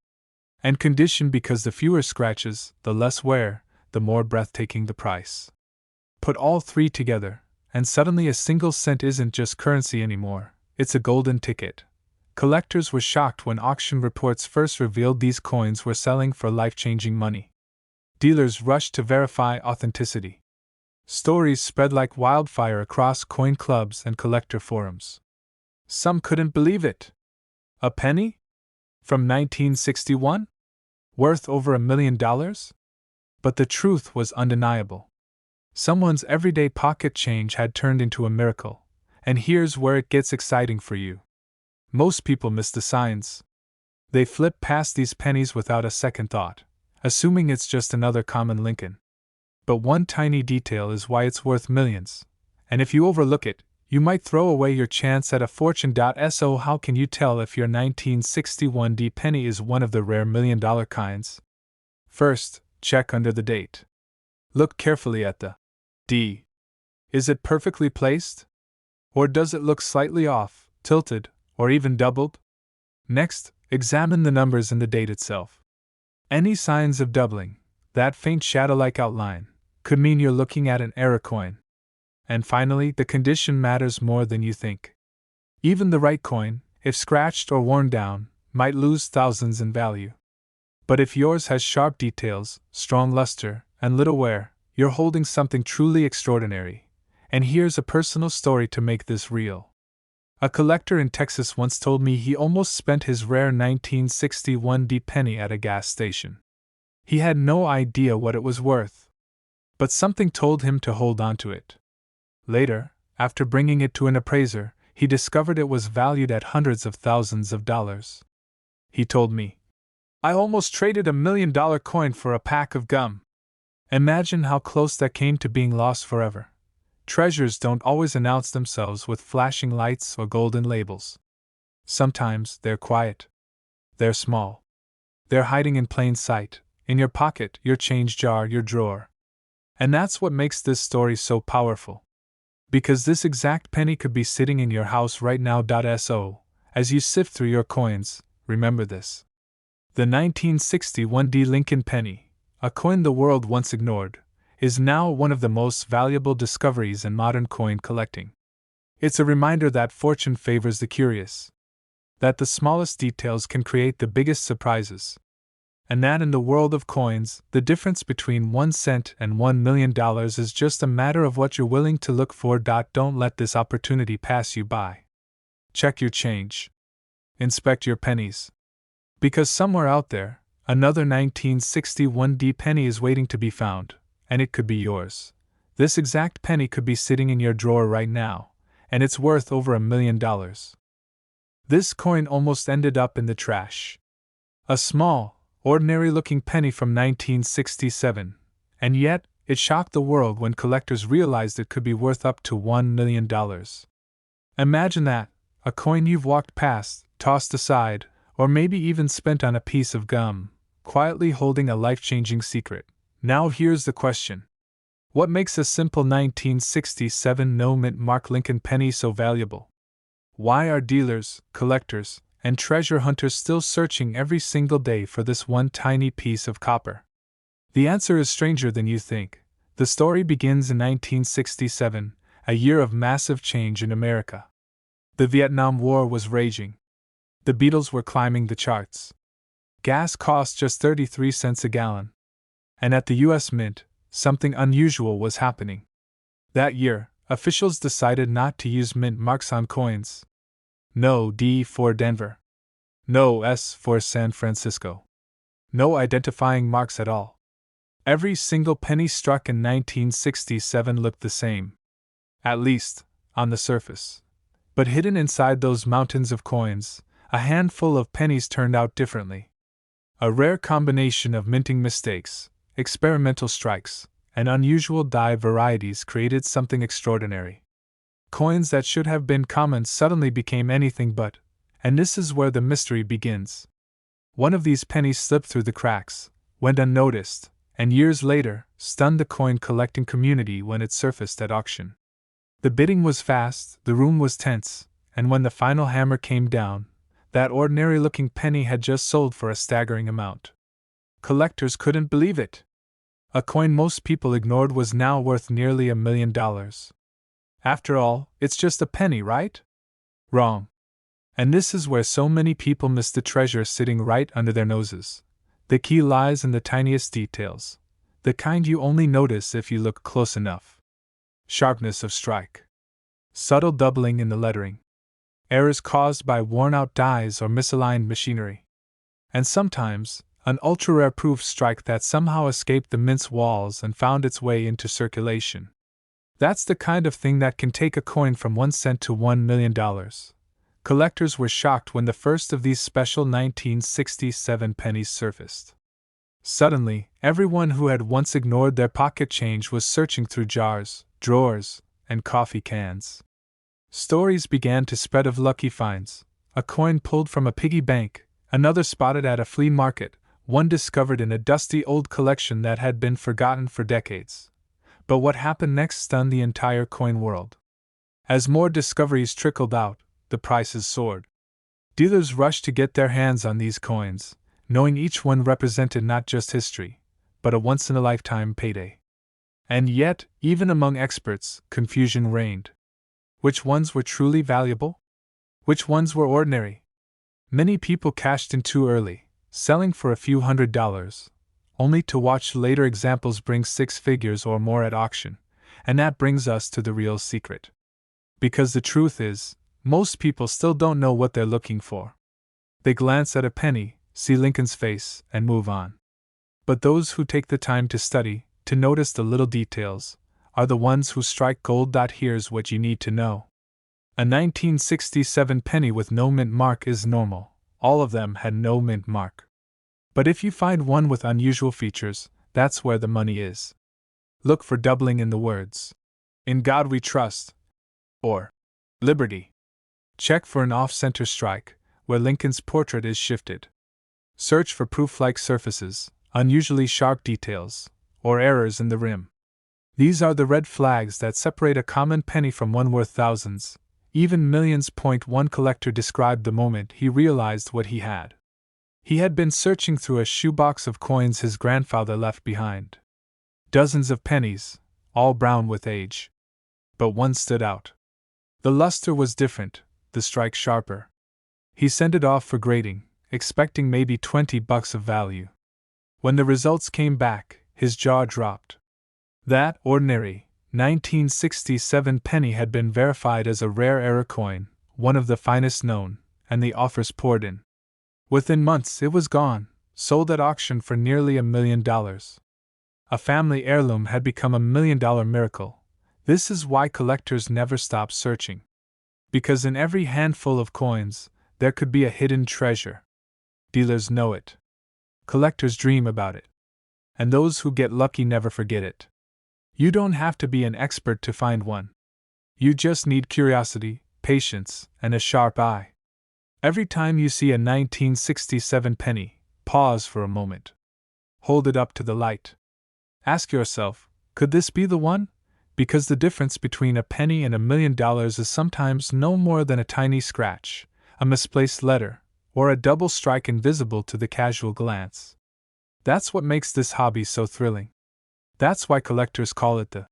And condition because the fewer scratches, the less wear, the more breathtaking the price. Put all three together, and suddenly a single cent isn't just currency anymore, it's a golden ticket. Collectors were shocked when auction reports first revealed these coins were selling for life-changing money. Dealers rushed to verify authenticity. Stories spread like wildfire across coin clubs and collector forums. Some couldn't believe it. A penny? From 1961? Worth over $1 million? But the truth was undeniable. Someone's everyday pocket change had turned into a miracle, and here's where it gets exciting for you. Most people miss the signs. They flip past these pennies without a second thought, assuming it's just another common Lincoln. But one tiny detail is why it's worth millions, and if you overlook it, you might throw away your chance at a fortune. So how can you tell if your 1961 penny is one of the rare $1 million kinds? First, check under the date. Look carefully at the D. Is it perfectly placed? Or does it look slightly off, tilted, or even doubled? Next, examine the numbers in the date itself. Any signs of doubling, that faint shadow-like outline, could mean you're looking at an error coin. And finally, the condition matters more than you think. Even the right coin, if scratched or worn down, might lose thousands in value. But if yours has sharp details, strong luster, and little wear, you're holding something truly extraordinary. And here's a personal story to make this real. A collector in Texas once told me he almost spent his rare 1961 penny at a gas station. He had no idea what it was worth. But something told him to hold on to it. Later, after bringing it to an appraiser, he discovered it was valued at hundreds of thousands of dollars. He told me, "I almost traded $1 million coin for a pack of gum." Imagine how close that came to being lost forever. Treasures don't always announce themselves with flashing lights or golden labels. Sometimes they're quiet. They're small. They're hiding in plain sight, in your pocket, your change jar, your drawer. And that's what makes this story so powerful. Because this exact penny could be sitting in your house right now. So, as you sift through your coins, remember this. The 1961 Lincoln penny, a coin the world once ignored, is now one of the most valuable discoveries in modern coin collecting. It's a reminder that fortune favors the curious, that the smallest details can create the biggest surprises, and that in the world of coins, the difference between 1 cent and $1 million is just a matter of what you're willing to look for. Don't let this opportunity pass you by. Check your change. Inspect your pennies. Because somewhere out there, another 1961 penny is waiting to be found, and it could be yours. This exact penny could be sitting in your drawer right now, and it's worth over $1 million. This coin almost ended up in the trash. A small, ordinary-looking penny from 1967, and yet, it shocked the world when collectors realized it could be worth up to $1 million. Imagine that, a coin you've walked past, tossed aside, or maybe even spent on a piece of gum, quietly holding a life-changing secret. Now here's the question. What makes a simple 1967 no-mint mark Lincoln penny so valuable? Why are dealers, collectors, and treasure hunters still searching every single day for this one tiny piece of copper? The answer is stranger than you think. The story begins in 1967, a year of massive change in America. The Vietnam War was raging. The Beatles were climbing the charts. Gas cost just 33 cents a gallon. And at the U.S. Mint, something unusual was happening. That year, officials decided not to use mint marks on coins. No D for Denver. No S for San Francisco. No identifying marks at all. Every single penny struck in 1967 looked the same. At least, on the surface. But hidden inside those mountains of coins, a handful of pennies turned out differently. A rare combination of minting mistakes, experimental strikes, and unusual die varieties created something extraordinary. Coins that should have been common suddenly became anything but, and this is where the mystery begins. One of these pennies slipped through the cracks, went unnoticed, and years later, stunned the coin collecting community when it surfaced at auction. The bidding was fast, the room was tense, and when the final hammer came down, that ordinary-looking penny had just sold for a staggering amount. Collectors couldn't believe it. A coin most people ignored was now worth nearly $1 million. After all, it's just a penny, right? Wrong. And this is where so many people miss the treasure sitting right under their noses. The key lies in the tiniest details, the kind you only notice if you look close enough. Sharpness of strike. Subtle doubling in the lettering. Errors caused by worn-out dies or misaligned machinery. And sometimes, an ultra-rare proof strike that somehow escaped the mint's walls and found its way into circulation. That's the kind of thing that can take a coin from 1 cent to $1 million. Collectors were shocked when the first of these special 1967 pennies surfaced. Suddenly, everyone who had once ignored their pocket change was searching through jars, drawers, and coffee cans. Stories began to spread of lucky finds: a coin pulled from a piggy bank, another spotted at a flea market, one discovered in a dusty old collection that had been forgotten for decades. But what happened next stunned the entire coin world. As more discoveries trickled out, the prices soared. Dealers rushed to get their hands on these coins, knowing each one represented not just history, but a once-in-a-lifetime payday. And yet, even among experts, confusion reigned. Which ones were truly valuable? Which ones were ordinary? Many people cashed in too early, selling for a few $100s, only to watch later examples bring 6 figures or more at auction, and that brings us to the real secret. Because the truth is, most people still don't know what they're looking for. They glance at a penny, see Lincoln's face, and move on. But those who take the time to study, to notice the little details, are the ones who strike gold. Here's what you need to know. A 1967 penny with no mint mark is normal. All of them had no mint mark. But if you find one with unusual features, that's where the money is. Look for doubling in the words, "In God We Trust," or "Liberty." Check for an off-center strike, where Lincoln's portrait is shifted. Search for proof-like surfaces, unusually sharp details, or errors in the rim. These are the red flags that separate a common penny from one worth thousands, even millions. One collector described the moment he realized what he had. He had been searching through a shoebox of coins his grandfather left behind. Dozens of pennies, all brown with age. But one stood out. The luster was different, the strike sharper. He sent it off for grading, expecting maybe $20 of value. When the results came back, his jaw dropped. That ordinary 1967 penny had been verified as a rare error coin, one of the finest known, and the offers poured in. Within months it was gone, sold at auction for nearly $1 million. A family heirloom had become $1 million miracle. This is why collectors never stop searching. Because in every handful of coins, there could be a hidden treasure. Dealers know it. Collectors dream about it. And those who get lucky never forget it. You don't have to be an expert to find one. You just need curiosity, patience, and a sharp eye. Every time you see a 1967 penny, pause for a moment. Hold it up to the light. Ask yourself, Could this be the one? Because the difference between a penny and $1,000,000 is sometimes no more than a tiny scratch, a misplaced letter, or a double strike invisible to the casual glance. That's what makes this hobby so thrilling. That's why collectors call it the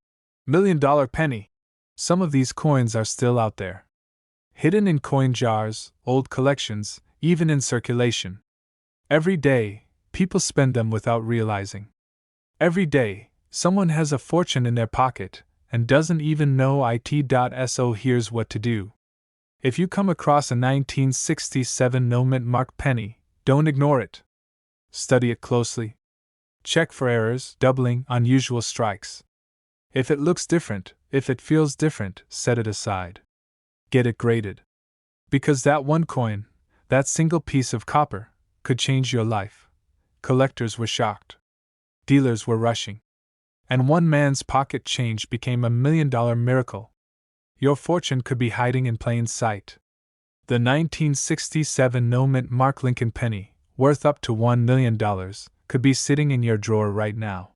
$1,000,000 penny. Some of these coins are still out there, hidden in coin jars, old collections, even in circulation. Every day, people spend them without realizing. Every day, someone has a fortune in their pocket and doesn't even know it.so. Here's what to do. If you come across a 1967 no mint mark penny, don't ignore it. Study it closely. Check for errors, doubling, unusual strikes. If it looks different, if it feels different, set it aside. Get it graded. Because that one coin, that single piece of copper, could change your life. Collectors were shocked. Dealers were rushing. And one man's pocket change became a $1,000,000 miracle. Your fortune could be hiding in plain sight. The 1967 no mint mark Lincoln penny, worth up to $1,000,000, could be sitting in your drawer right now.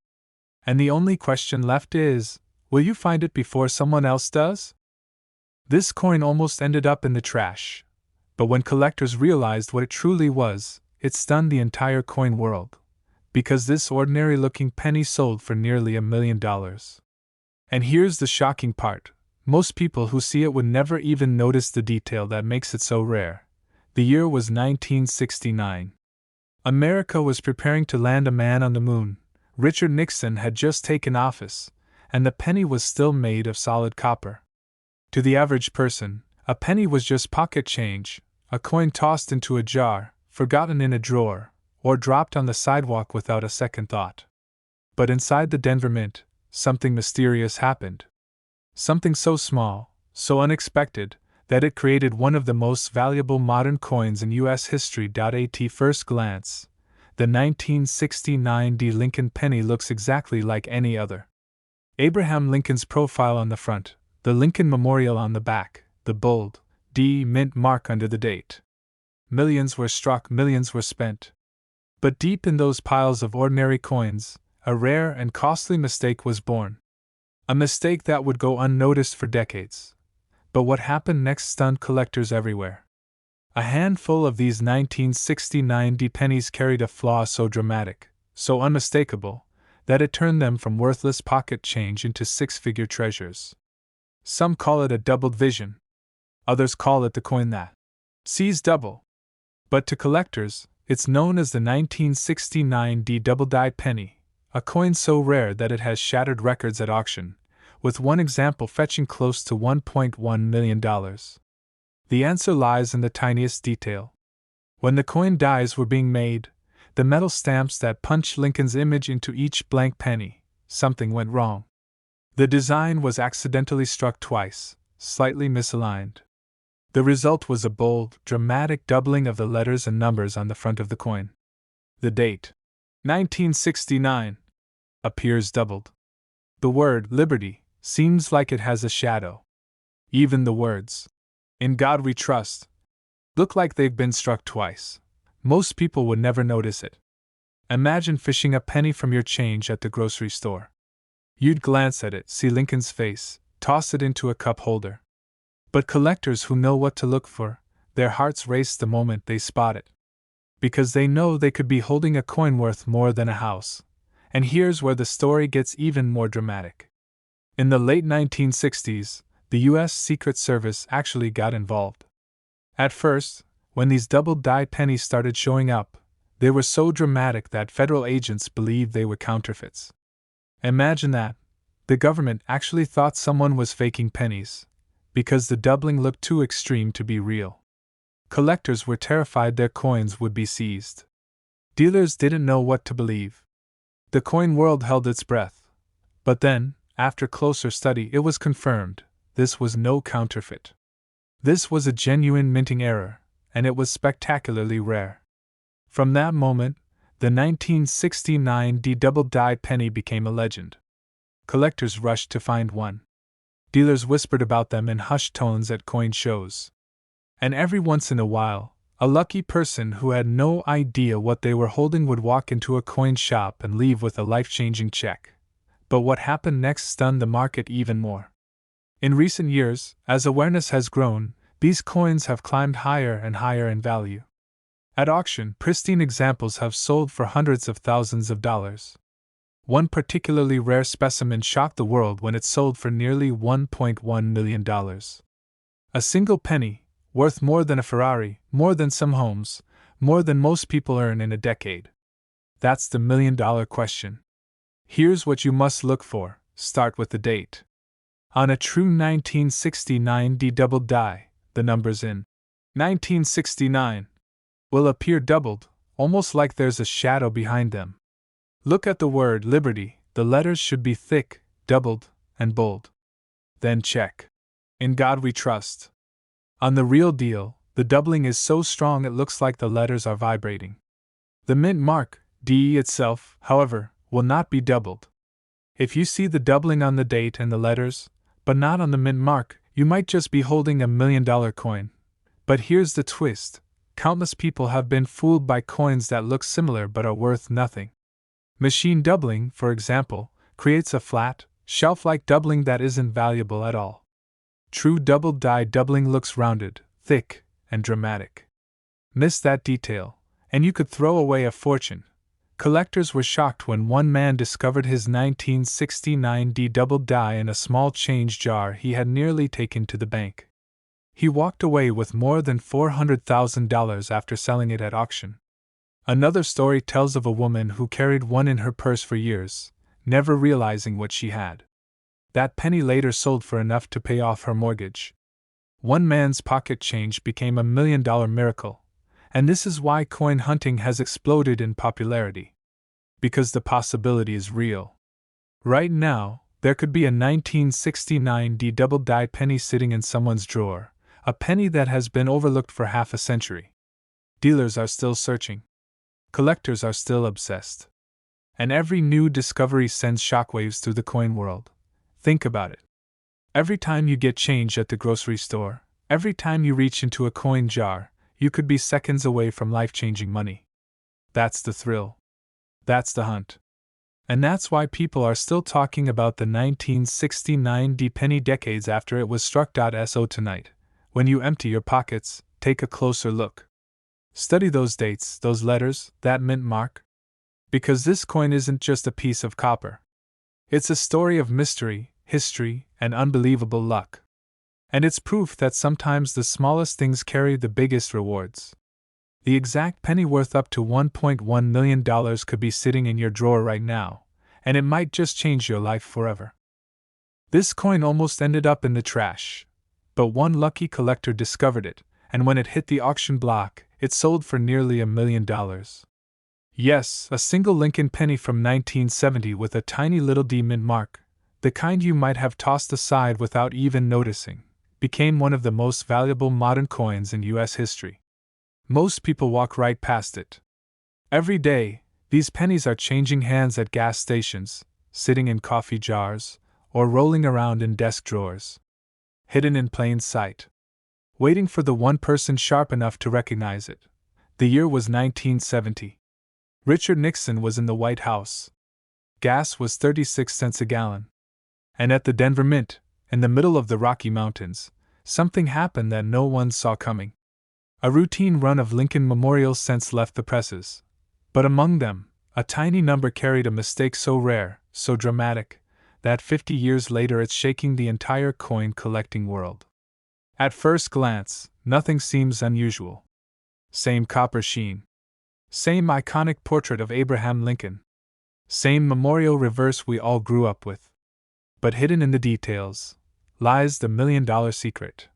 And the only question left is, will you find it before someone else does? This coin almost ended up in the trash. But when collectors realized what it truly was, it stunned the entire coin world. Because this ordinary-looking penny sold for nearly $1,000,000. And here's the shocking part. Most people who see it would never even notice the detail that makes it so rare. The year was 1969. America was preparing to land a man on the moon. Richard Nixon had just taken office, and the penny was still made of solid copper. To the average person, a penny was just pocket change, a coin tossed into a jar, forgotten in a drawer, or dropped on the sidewalk without a second thought. But inside the Denver Mint, something mysterious happened. Something so small, so unexpected, that it created one of the most valuable modern coins in U.S. history. At first glance, the 1969 D. Lincoln penny looks exactly like any other. Abraham Lincoln's profile on the front, the Lincoln Memorial on the back, the bold D. mint mark under the date. Millions were struck, millions were spent. But deep in those piles of ordinary coins, a rare and costly mistake was born. A mistake that would go unnoticed for decades. But what happened next stunned collectors everywhere. A handful of these 1969 D pennies carried a flaw so dramatic, so unmistakable, that it turned them from worthless pocket change into six-figure treasures. Some call it a doubled vision. Others call it the coin that sees double. But to collectors, it's known as the 1969 D double-die penny, a coin so rare that it has shattered records at auction, with one example fetching close to $1.1 million. The answer lies in the tiniest detail. When the coin dies were being made, the metal stamps that punched Lincoln's image into each blank penny, something went wrong. The design was accidentally struck twice, slightly misaligned. The result was a bold, dramatic doubling of the letters and numbers on the front of the coin. The date, 1969, appears doubled. The word liberty seems like it has a shadow. Even the words, "In God We Trust," look like they've been struck twice. Most people would never notice it. Imagine fishing a penny from your change at the grocery store. You'd glance at it, see Lincoln's face, toss it into a cup holder. But collectors who know what to look for, their hearts race the moment they spot it. Because they know they could be holding a coin worth more than a house. And here's where the story gets even more dramatic. In the late 1960s, the U.S. Secret Service actually got involved. At first, when these double-die pennies started showing up, they were so dramatic that federal agents believed they were counterfeits. Imagine that. The government actually thought someone was faking pennies, because the doubling looked too extreme to be real. Collectors were terrified their coins would be seized. Dealers didn't know what to believe. The coin world held its breath. But then, after closer study, it was confirmed this was no counterfeit. This was a genuine minting error, and it was spectacularly rare. From that moment, the 1969 D double-die penny became a legend. Collectors rushed to find one. Dealers whispered about them in hushed tones at coin shows. And every once in a while, a lucky person who had no idea what they were holding would walk into a coin shop and leave with a life-changing check. But what happened next stunned the market even more. In recent years, as awareness has grown, these coins have climbed higher and higher in value. At auction, pristine examples have sold for hundreds of thousands of dollars. One particularly rare specimen shocked the world when it sold for nearly $1.1 million. A single penny, worth more than a Ferrari, more than some homes, more than most people earn in a decade. That's the million-dollar question. Here's what you must look for. Start with the date. On a true 1969 double die, the numbers in 1969 will appear doubled, almost like there's a shadow behind them. Look at the word Liberty, the letters should be thick, doubled, and bold. Then check. In God we trust. On the real deal, the doubling is so strong it looks like the letters are vibrating. The mint mark, DE itself, however, will not be doubled. If you see the doubling on the date and the letters, but not on the mint mark, you might just be holding a $1 million coin. But here's the twist. Countless people have been fooled by coins that look similar but are worth nothing. Machine doubling, for example, creates a flat, shelf-like doubling that isn't valuable at all. True double die doubling looks rounded, thick, and dramatic. Miss that detail, and you could throw away a fortune. Collectors were shocked when one man discovered his 1969 double die in a small change jar he had nearly taken to the bank. He walked away with more than $400,000 after selling it at auction. Another story tells of a woman who carried one in her purse for years, never realizing what she had. That penny later sold for enough to pay off her mortgage. One man's pocket change became a $1 million miracle, and this is why coin hunting has exploded in popularity. Because the possibility is real. Right now, there could be a 1969 double die penny sitting in someone's drawer, a penny that has been overlooked for half a century. Dealers are still searching. Collectors are still obsessed. And every new discovery sends shockwaves through the coin world. Think about it. Every time you get change at the grocery store, every time you reach into a coin jar, you could be seconds away from life-changing money. That's the thrill. That's the hunt. And that's why people are still talking about the 1969 penny decades after it was struck. So tonight, when you empty your pockets, take a closer look. Study those dates, those letters, that mint mark. Because this coin isn't just a piece of copper. It's a story of mystery, history, and unbelievable luck. And it's proof that sometimes the smallest things carry the biggest rewards. The exact penny worth up to $1.1 million could be sitting in your drawer right now, and it might just change your life forever. This coin almost ended up in the trash, but one lucky collector discovered it, and when it hit the auction block, it sold for nearly $1 million. Yes, a single Lincoln penny from 1970 with a tiny little D mint mark, the kind you might have tossed aside without even noticing, became one of the most valuable modern coins in U.S. history. Most people walk right past it. Every day, these pennies are changing hands at gas stations, sitting in coffee jars, or rolling around in desk drawers. Hidden in plain sight. Waiting for the one person sharp enough to recognize it. The year was 1970. Richard Nixon was in the White House. Gas was 36 cents a gallon. And at the Denver Mint, in the middle of the Rocky Mountains, something happened that no one saw coming. A routine run of Lincoln Memorial cents left the presses. But among them, a tiny number carried a mistake so rare, so dramatic, that 50 years later it's shaking the entire coin collecting world. At first glance, nothing seems unusual. Same copper sheen. Same iconic portrait of Abraham Lincoln. Same memorial reverse we all grew up with. But hidden in the details lies the $1 million secret.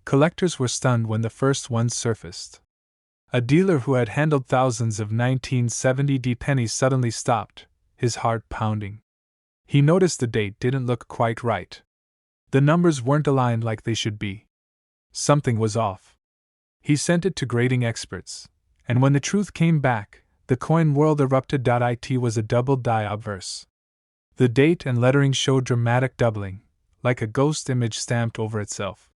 Collectors were stunned when the first one surfaced. A dealer who had handled thousands of 1970 pennies suddenly stopped, his heart pounding. He noticed the date didn't look quite right. The numbers weren't aligned like they should be. Something was off. He sent it to grading experts, and when the truth came back, the coin world erupted. It was a double die obverse. The date and lettering showed dramatic doubling, like a ghost image stamped over itself.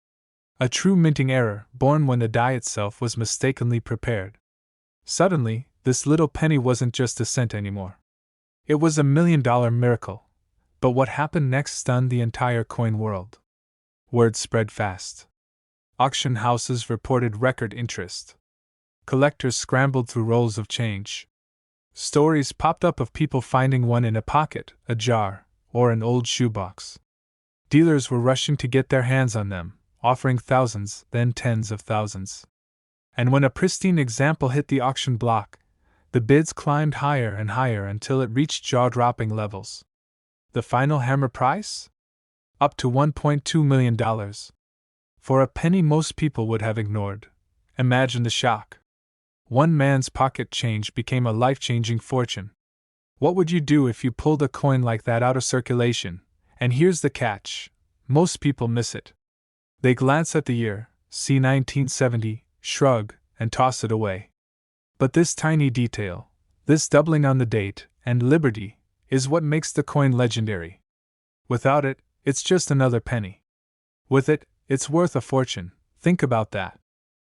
A true minting error, born when the die itself was mistakenly prepared. Suddenly, this little penny wasn't just a cent anymore. It was $1 million miracle. But what happened next stunned the entire coin world. Word spread fast. Auction houses reported record interest. Collectors scrambled through rolls of change. Stories popped up of people finding one in a pocket, a jar, or an old shoebox. Dealers were rushing to get their hands on them, offering thousands, then tens of thousands. And when a pristine example hit the auction block, the bids climbed higher and higher until it reached jaw-dropping levels. The final hammer price? Up to $1.2 million. For a penny most people would have ignored. Imagine the shock. One man's pocket change became a life-changing fortune. What would you do if you pulled a coin like that out of circulation? And here's the catch. Most people miss it. They glance at the year, see 1970, shrug, and toss it away. But this tiny detail, this doubling on the date, and liberty, is what makes the coin legendary. Without it, it's just another penny. With it, it's worth a fortune. Think about that.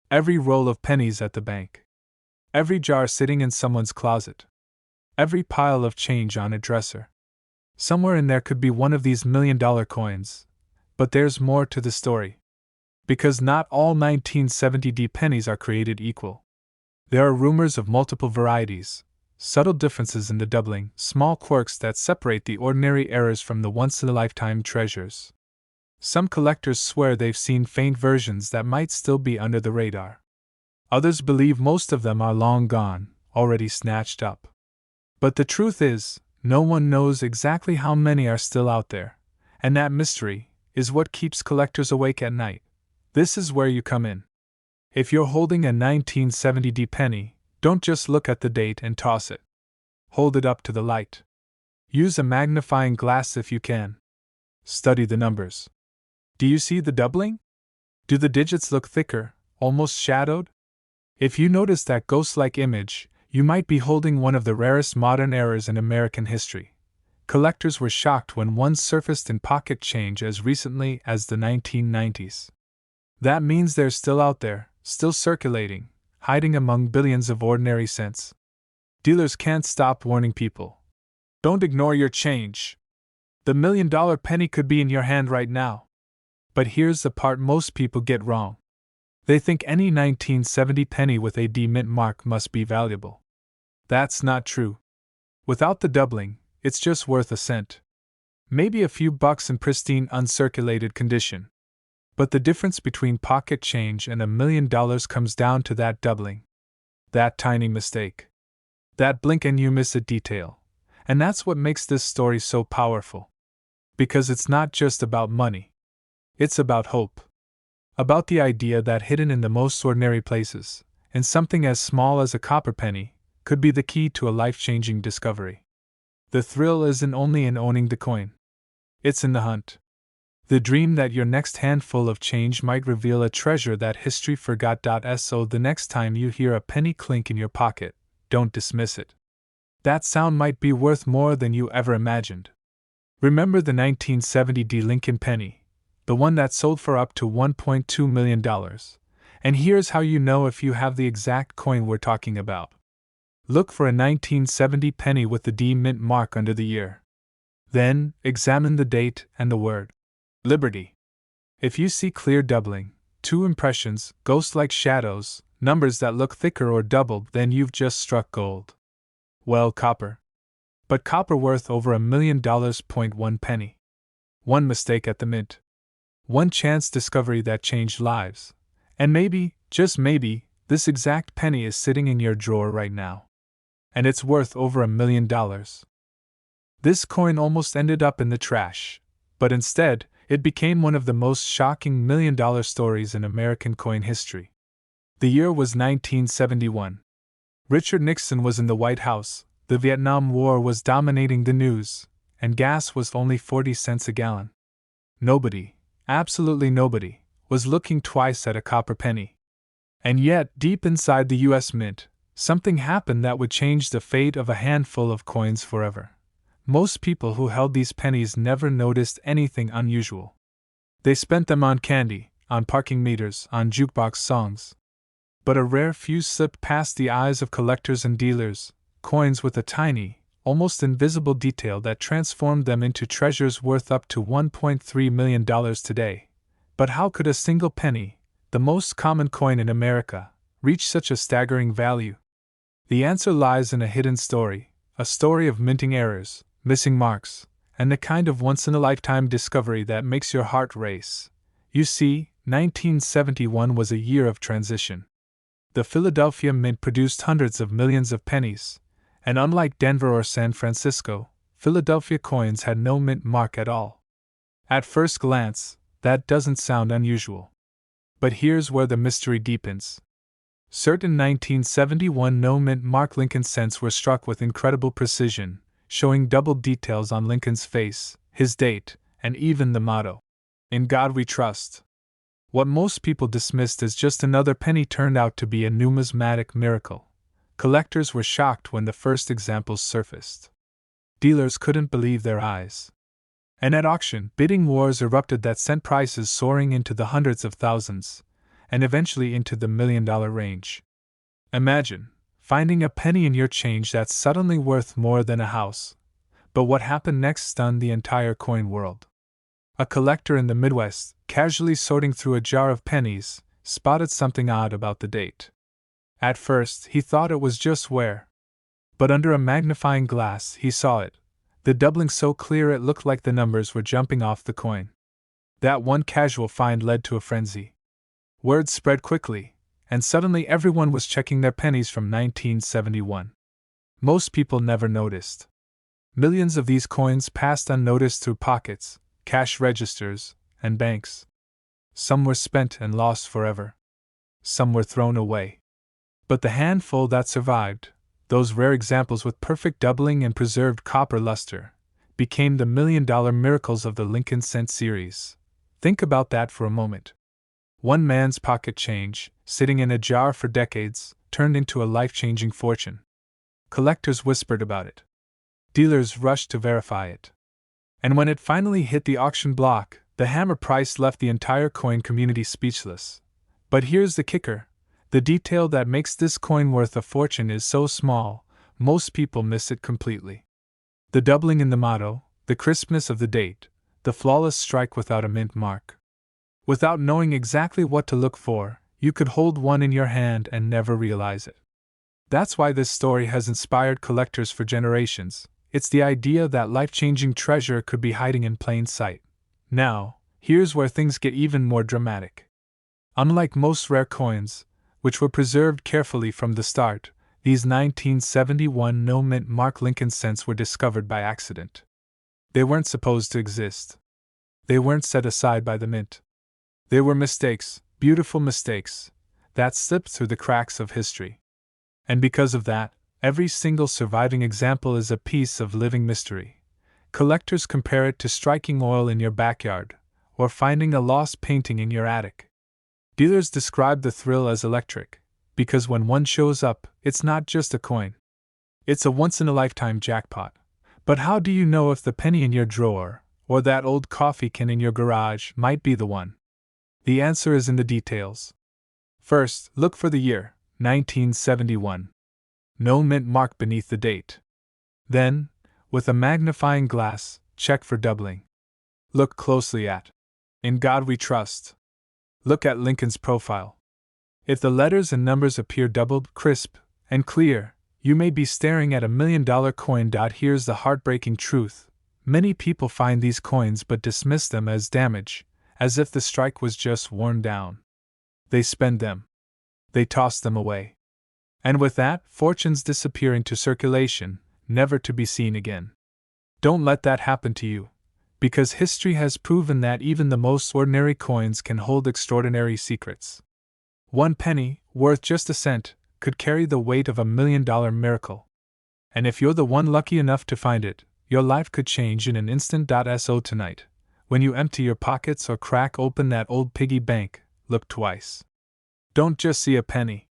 Every roll of pennies at the bank. Every jar sitting in someone's closet. Every pile of change on a dresser. Somewhere in there could be one of these million-dollar coins. But there's more to the story. Because not all 1970 pennies are created equal. There are rumors of multiple varieties, subtle differences in the doubling, small quirks that separate the ordinary errors from the once-in-a-lifetime treasures. Some collectors swear they've seen faint versions that might still be under the radar. Others believe most of them are long gone, already snatched up. But the truth is, no one knows exactly how many are still out there, and that mystery is what keeps collectors awake at night. This is where you come in. If you're holding a 1970 penny, don't just look at the date and toss it. Hold it up to the light. Use a magnifying glass if you can. Study the numbers. Do you see the doubling? Do the digits look thicker, almost shadowed? If you notice that ghost-like image, you might be holding one of the rarest modern errors in American history. Collectors were shocked when one surfaced in pocket change as recently as the 1990s. That means they're still out there, still circulating, hiding among billions of ordinary cents. Dealers can't stop warning people. Don't ignore your change. The million-dollar penny could be in your hand right now. But here's the part most people get wrong. They think any 1970 penny with a D mint mark must be valuable. That's not true. Without the doubling, it's just worth a cent. Maybe a few bucks in pristine, uncirculated condition. But the difference between pocket change and $1 million comes down to that doubling. That tiny mistake. That blink and you miss it detail. And that's what makes this story so powerful. Because it's not just about money. It's about hope. About the idea that hidden in the most ordinary places, in something as small as a copper penny, could be the key to a life-changing discovery. The thrill isn't only in owning the coin. It's in the hunt. The dream that your next handful of change might reveal a treasure that history forgot. So the next time you hear a penny clink in your pocket, don't dismiss it. That sound might be worth more than you ever imagined. Remember the 1970 Lincoln penny, the one that sold for up to $1.2 million. And here's how you know if you have the exact coin we're talking about. Look for a 1970 penny with the D mint mark under the year. Then, examine the date and the word. Liberty. If you see clear doubling, two impressions, ghost-like shadows, numbers that look thicker or doubled, then you've just struck gold. Well, copper. But copper worth over $1 million. One penny. One mistake at the mint. One chance discovery that changed lives. And maybe, just maybe, this exact penny is sitting in your drawer right now. And it's worth over $1 million. This coin almost ended up in the trash, but instead, it became one of the most shocking million-dollar stories in American coin history. The year was 1971. Richard Nixon was in the White House, the Vietnam War was dominating the news, and gas was only 40 cents a gallon. Nobody, absolutely nobody, was looking twice at a copper penny. And yet, deep inside the U.S. Mint, something happened that would change the fate of a handful of coins forever. Most people who held these pennies never noticed anything unusual. They spent them on candy, on parking meters, on jukebox songs. But a rare few slipped past the eyes of collectors and dealers, coins with a tiny, almost invisible detail that transformed them into treasures worth up to $1.3 million today. But how could a single penny, the most common coin in America, reach such a staggering value? The answer lies in a hidden story, a story of minting errors, missing marks, and the kind of once-in-a-lifetime discovery that makes your heart race. You see, 1971 was a year of transition. The Philadelphia Mint produced hundreds of millions of pennies, and unlike Denver or San Francisco, Philadelphia coins had no mint mark at all. At first glance, that doesn't sound unusual. But here's where the mystery deepens. Certain 1971 no mint mark Lincoln cents were struck with incredible precision, showing double details on Lincoln's face, his date, and even the motto, "In God We Trust." What most people dismissed as just another penny turned out to be a numismatic miracle. Collectors were shocked when the first examples surfaced. Dealers couldn't believe their eyes. And at auction, bidding wars erupted that sent prices soaring into the hundreds of thousands, and eventually into the $1 million range. Imagine finding a penny in your change that's suddenly worth more than a house. But what happened next stunned the entire coin world. A collector in the Midwest, casually sorting through a jar of pennies, spotted something odd about the date. At first, he thought it was just wear. But under a magnifying glass, he saw it, the doubling so clear it looked like the numbers were jumping off the coin. That one casual find led to a frenzy. Word spread quickly, and suddenly everyone was checking their pennies from 1971. Most people never noticed. Millions of these coins passed unnoticed through pockets, cash registers, and banks. Some were spent and lost forever. Some were thrown away. But the handful that survived, those rare examples with perfect doubling and preserved copper luster, became the $1 million miracles of the Lincoln cent series. Think about that for a moment. One man's pocket change, sitting in a jar for decades, turned into a life-changing fortune. Collectors whispered about it. Dealers rushed to verify it. And when it finally hit the auction block, the hammer price left the entire coin community speechless. But here's the kicker. The detail that makes this coin worth a fortune is so small, most people miss it completely. The doubling in the motto, the crispness of the date, the flawless strike without a mint mark. Without knowing exactly what to look for, you could hold one in your hand and never realize it. That's why this story has inspired collectors for generations. It's the idea that life-changing treasure could be hiding in plain sight. Now, here's where things get even more dramatic. Unlike most rare coins, which were preserved carefully from the start, these 1971 no mint mark Lincoln cents were discovered by accident. They weren't supposed to exist. They weren't set aside by the mint. They were mistakes, beautiful mistakes, that slipped through the cracks of history. And because of that, every single surviving example is a piece of living mystery. Collectors compare it to striking oil in your backyard, or finding a lost painting in your attic. Dealers describe the thrill as electric, because when one shows up, it's not just a coin. It's a once-in-a-lifetime jackpot. But how do you know if the penny in your drawer, or that old coffee can in your garage, might be the one? The answer is in the details. First, look for the year, 1971. No mint mark beneath the date. Then, with a magnifying glass, check for doubling. Look closely at "In God We Trust." Look at Lincoln's profile. If the letters and numbers appear doubled, crisp, and clear, you may be staring at a $1 million coin. Here's the heartbreaking truth. Many people find these coins but dismiss them as damage, as if the strike was just worn down. They spend them. They toss them away. And with that, fortunes disappear into circulation, never to be seen again. Don't let that happen to you, because history has proven that even the most ordinary coins can hold extraordinary secrets. One penny, worth just a cent, could carry the weight of $1 million miracle. And if you're the one lucky enough to find it, your life could change in an instant. So tonight, when you empty your pockets or crack open that old piggy bank, look twice. Don't just see a penny.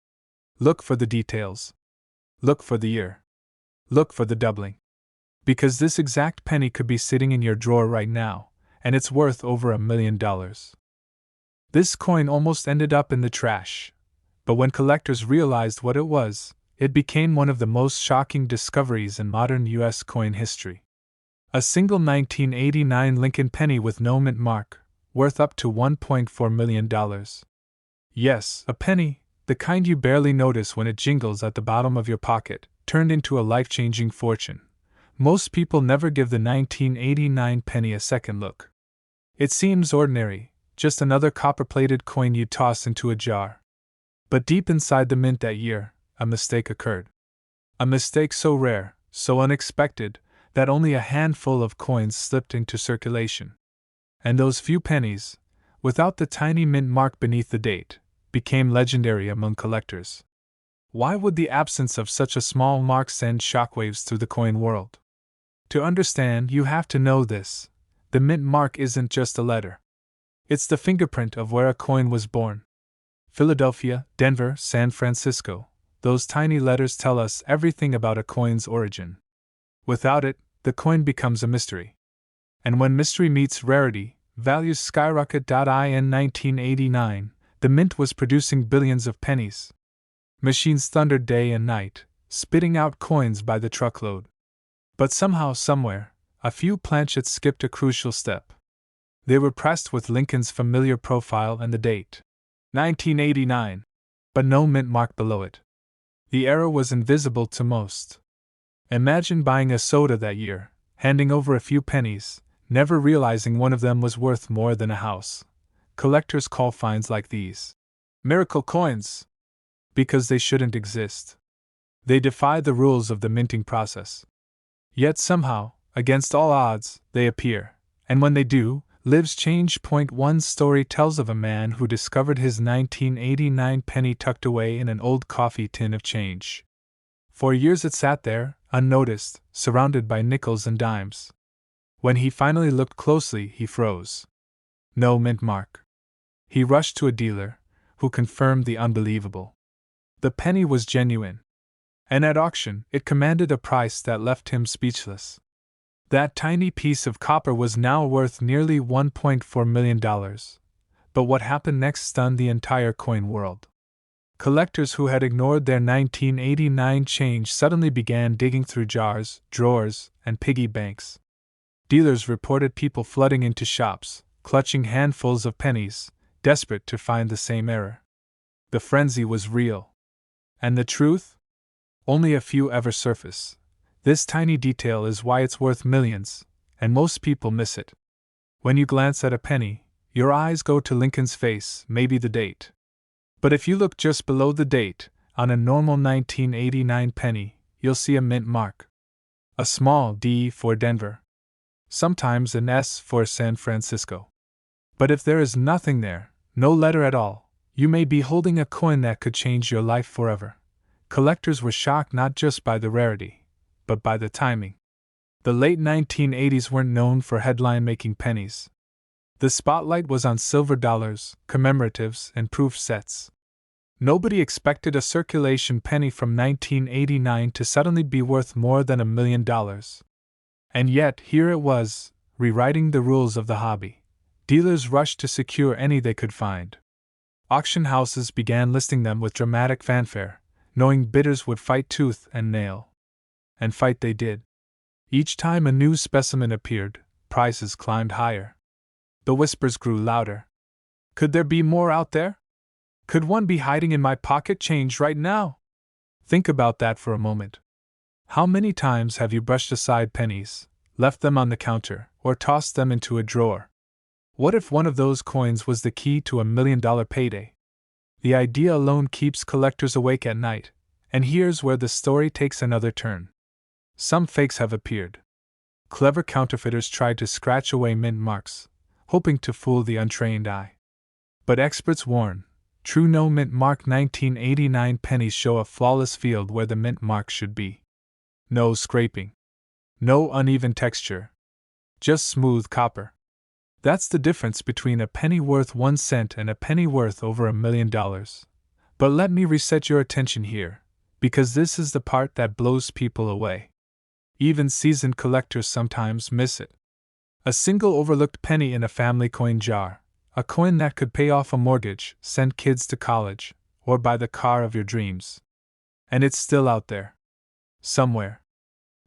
Look for the details. Look for the year. Look for the doubling. Because this exact penny could be sitting in your drawer right now, and it's worth over $1 million. This coin almost ended up in the trash, but when collectors realized what it was it became one of the most shocking discoveries in modern U.S. coin history. A single 1989 Lincoln penny with no mint mark, worth up to $1.4 million. Yes, a penny, the kind you barely notice when it jingles at the bottom of your pocket, turned into a life-changing fortune. Most people never give the 1989 penny a second look. It seems ordinary, just another copper-plated coin you toss into a jar. But deep inside the mint that year, a mistake occurred. A mistake so rare, so unexpected, that only a handful of coins slipped into circulation. And those few pennies, without the tiny mint mark beneath the date, became legendary among collectors. Why would the absence of such a small mark send shockwaves through the coin world? To understand, you have to know this. The mint mark isn't just a letter. It's the fingerprint of where a coin was born. Philadelphia, Denver, San Francisco. Those tiny letters tell us everything about a coin's origin. Without it, the coin becomes a mystery. And when mystery meets rarity, values skyrocket. In 1989, the mint was producing billions of pennies. Machines thundered day and night, spitting out coins by the truckload. But somehow, somewhere, a few planchets skipped a crucial step. They were pressed with Lincoln's familiar profile and the date, 1989, but no mint mark below it. The error was invisible to most. Imagine buying a soda that year, handing over a few pennies, never realizing one of them was worth more than a house. Collectors call finds like these miracle coins, because they shouldn't exist. They defy the rules of the minting process. Yet somehow, against all odds, they appear, and when they do, lives change. One story tells of a man who discovered his 1989 penny tucked away in an old coffee tin of change. For years it sat there, unnoticed, surrounded by nickels and dimes. When he finally looked closely, he froze. No mint mark. He rushed to a dealer, who confirmed the unbelievable. The penny was genuine. And at auction, it commanded a price that left him speechless. That tiny piece of copper was now worth nearly $1.4 million. But what happened next stunned the entire coin world. Collectors who had ignored their 1989 change suddenly began digging through jars, drawers, and piggy banks. Dealers reported people flooding into shops, clutching handfuls of pennies, desperate to find the same error. The frenzy was real. And the truth? Only a few ever surface. This tiny detail is why it's worth millions, and most people miss it. When you glance at a penny, your eyes go to Lincoln's face, maybe the date. But if you look just below the date, on a normal 1989 penny, you'll see a mint mark. A small D for Denver. Sometimes an S for San Francisco. But if there is nothing there, no letter at all, you may be holding a coin that could change your life forever. Collectors were shocked not just by the rarity, but by the timing. The late 1980s weren't known for headline-making pennies. The spotlight was on silver dollars, commemoratives, and proof sets. Nobody expected a circulation penny from 1989 to suddenly be worth more than $1 million. And yet, here it was, rewriting the rules of the hobby. Dealers rushed to secure any they could find. Auction houses began listing them with dramatic fanfare, knowing bidders would fight tooth and nail. And fight they did. Each time a new specimen appeared, prices climbed higher. The whispers grew louder. Could there be more out there? Could one be hiding in my pocket change right now? Think about that for a moment. How many times have you brushed aside pennies, left them on the counter, or tossed them into a drawer? What if one of those coins was the key to $1 million payday? The idea alone keeps collectors awake at night, and here's where the story takes another turn. Some fakes have appeared. Clever counterfeiters tried to scratch away mint marks, hoping to fool the untrained eye. But experts warn, true no mint mark 1989 pennies show a flawless field where the mint mark should be. No scraping. No uneven texture. Just smooth copper. That's the difference between a penny worth 1 cent and a penny worth over $1 million. But let me reset your attention here, because this is the part that blows people away. Even seasoned collectors sometimes miss it. A single overlooked penny in a family coin jar, a coin that could pay off a mortgage, send kids to college, or buy the car of your dreams. And it's still out there. Somewhere.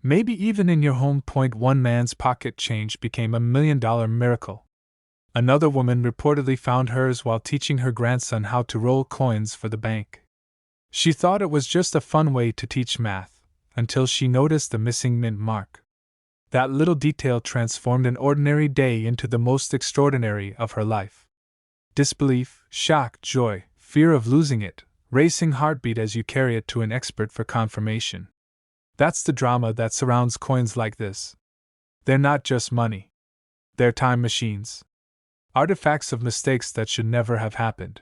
Maybe even in your home. One man's pocket change became $1 million miracle. Another woman reportedly found hers while teaching her grandson how to roll coins for the bank. She thought it was just a fun way to teach math, until she noticed the missing mint mark. That little detail transformed an ordinary day into the most extraordinary of her life. Disbelief, shock, joy, fear of losing it, racing heartbeat as you carry it to an expert for confirmation. That's the drama that surrounds coins like this. They're not just money. They're time machines. Artifacts of mistakes that should never have happened.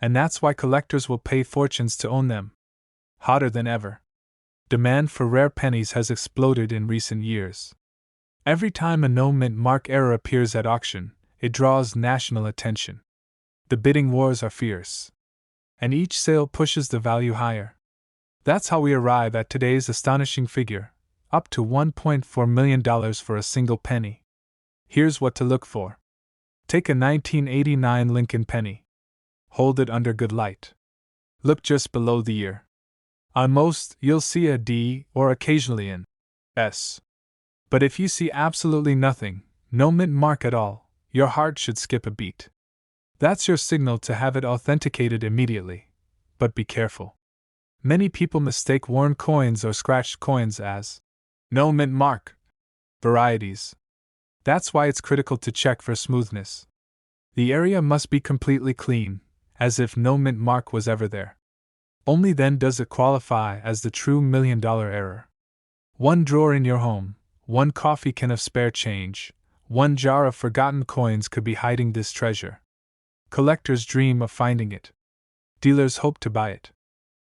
And that's why collectors will pay fortunes to own them. Hotter than ever. Demand for rare pennies has exploded in recent years. Every time a no-mint mark error appears at auction, it draws national attention. The bidding wars are fierce. And each sale pushes the value higher. That's how we arrive at today's astonishing figure, up to $1.4 million for a single penny. Here's what to look for. Take a 1989 Lincoln penny. Hold it under good light. Look just below the year. On most, you'll see a D or occasionally an S. But if you see absolutely nothing, no mint mark at all, your heart should skip a beat. That's your signal to have it authenticated immediately. But be careful. Many people mistake worn coins or scratched coins as no mint mark varieties. That's why it's critical to check for smoothness. The area must be completely clean, as if no mint mark was ever there. Only then does it qualify as the true $1 million error. One drawer in your home, one coffee can of spare change, one jar of forgotten coins could be hiding this treasure. Collectors dream of finding it. Dealers hope to buy it.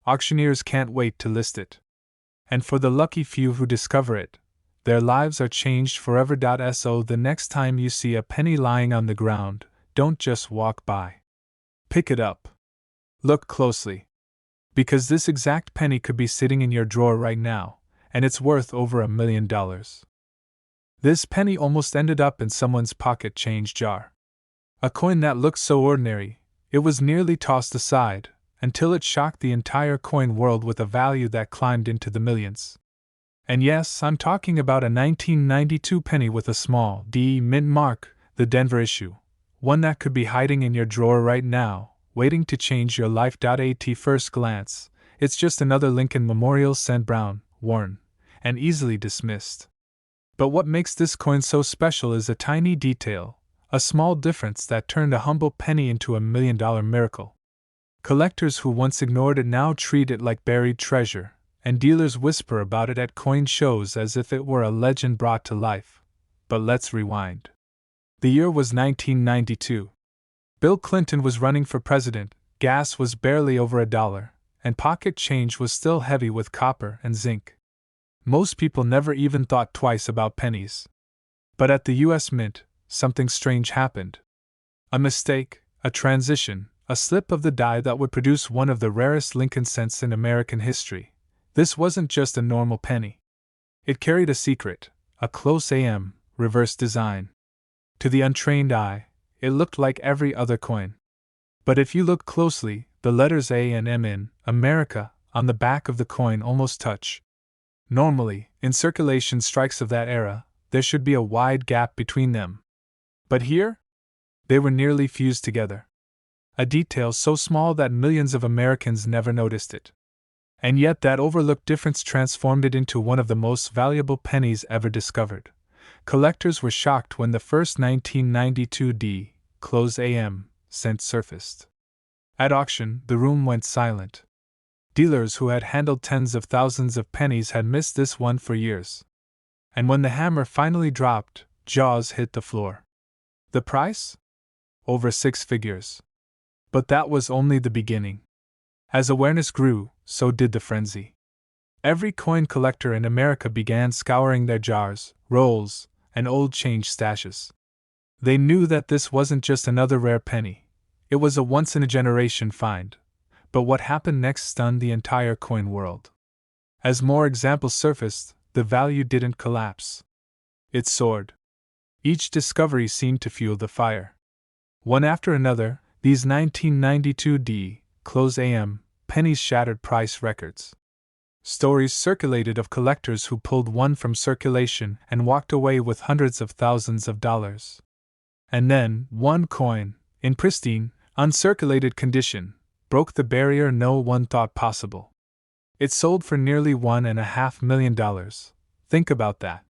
Auctioneers can't wait to list it. And for the lucky few who discover it, their lives are changed forever. So the next time you see a penny lying on the ground, don't just walk by. Pick it up. Look closely. Because this exact penny could be sitting in your drawer right now, and it's worth over $1 million. This penny almost ended up in someone's pocket change jar. A coin that looked so ordinary, it was nearly tossed aside, until it shocked the entire coin world with a value that climbed into the millions. And yes, I'm talking about a 1992 penny with a small D mint mark, the Denver issue, one that could be hiding in your drawer right now, waiting to change your life. At first glance, it's just another Lincoln Memorial cent brown, worn, and easily dismissed. But what makes this coin so special is a tiny detail, a small difference that turned a humble penny into $1 million miracle. Collectors who once ignored it now treat it like buried treasure, and dealers whisper about it at coin shows as if it were a legend brought to life. But let's rewind. The year was 1992. Bill Clinton was running for president, gas was barely over $1, and pocket change was still heavy with copper and zinc. Most people never even thought twice about pennies. But at the US Mint, something strange happened. A mistake, a transition, a slip of the die that would produce one of the rarest Lincoln cents in American history. This wasn't just a normal penny. It carried a secret, a close AM, reverse design. To the untrained eye, it looked like every other coin. But if you look closely, the letters A and M in America on the back of the coin almost touch. Normally, in circulation strikes of that era, there should be a wide gap between them. But here? They were nearly fused together. A detail so small that millions of Americans never noticed it. And yet that overlooked difference transformed it into one of the most valuable pennies ever discovered. Collectors were shocked when the first 1992 D, close AM, cent surfaced. At auction, the room went silent. Dealers who had handled tens of thousands of pennies had missed this one for years. And when the hammer finally dropped, jaws hit the floor. The price? Over 6 figures. But that was only the beginning. As awareness grew, so did the frenzy. Every coin collector in America began scouring their jars, rolls, and old change stashes. They knew that this wasn't just another rare penny. It was a once-in-a-generation find. But what happened next stunned the entire coin world. As more examples surfaced, the value didn't collapse. It soared. Each discovery seemed to fuel the fire. One after another, these 1992 D, close AM, pennies shattered price records. Stories circulated of collectors who pulled one from circulation and walked away with hundreds of thousands of dollars. And then, one coin, in pristine, uncirculated condition, broke the barrier no one thought possible. It sold for nearly $1.5 million. Think about that.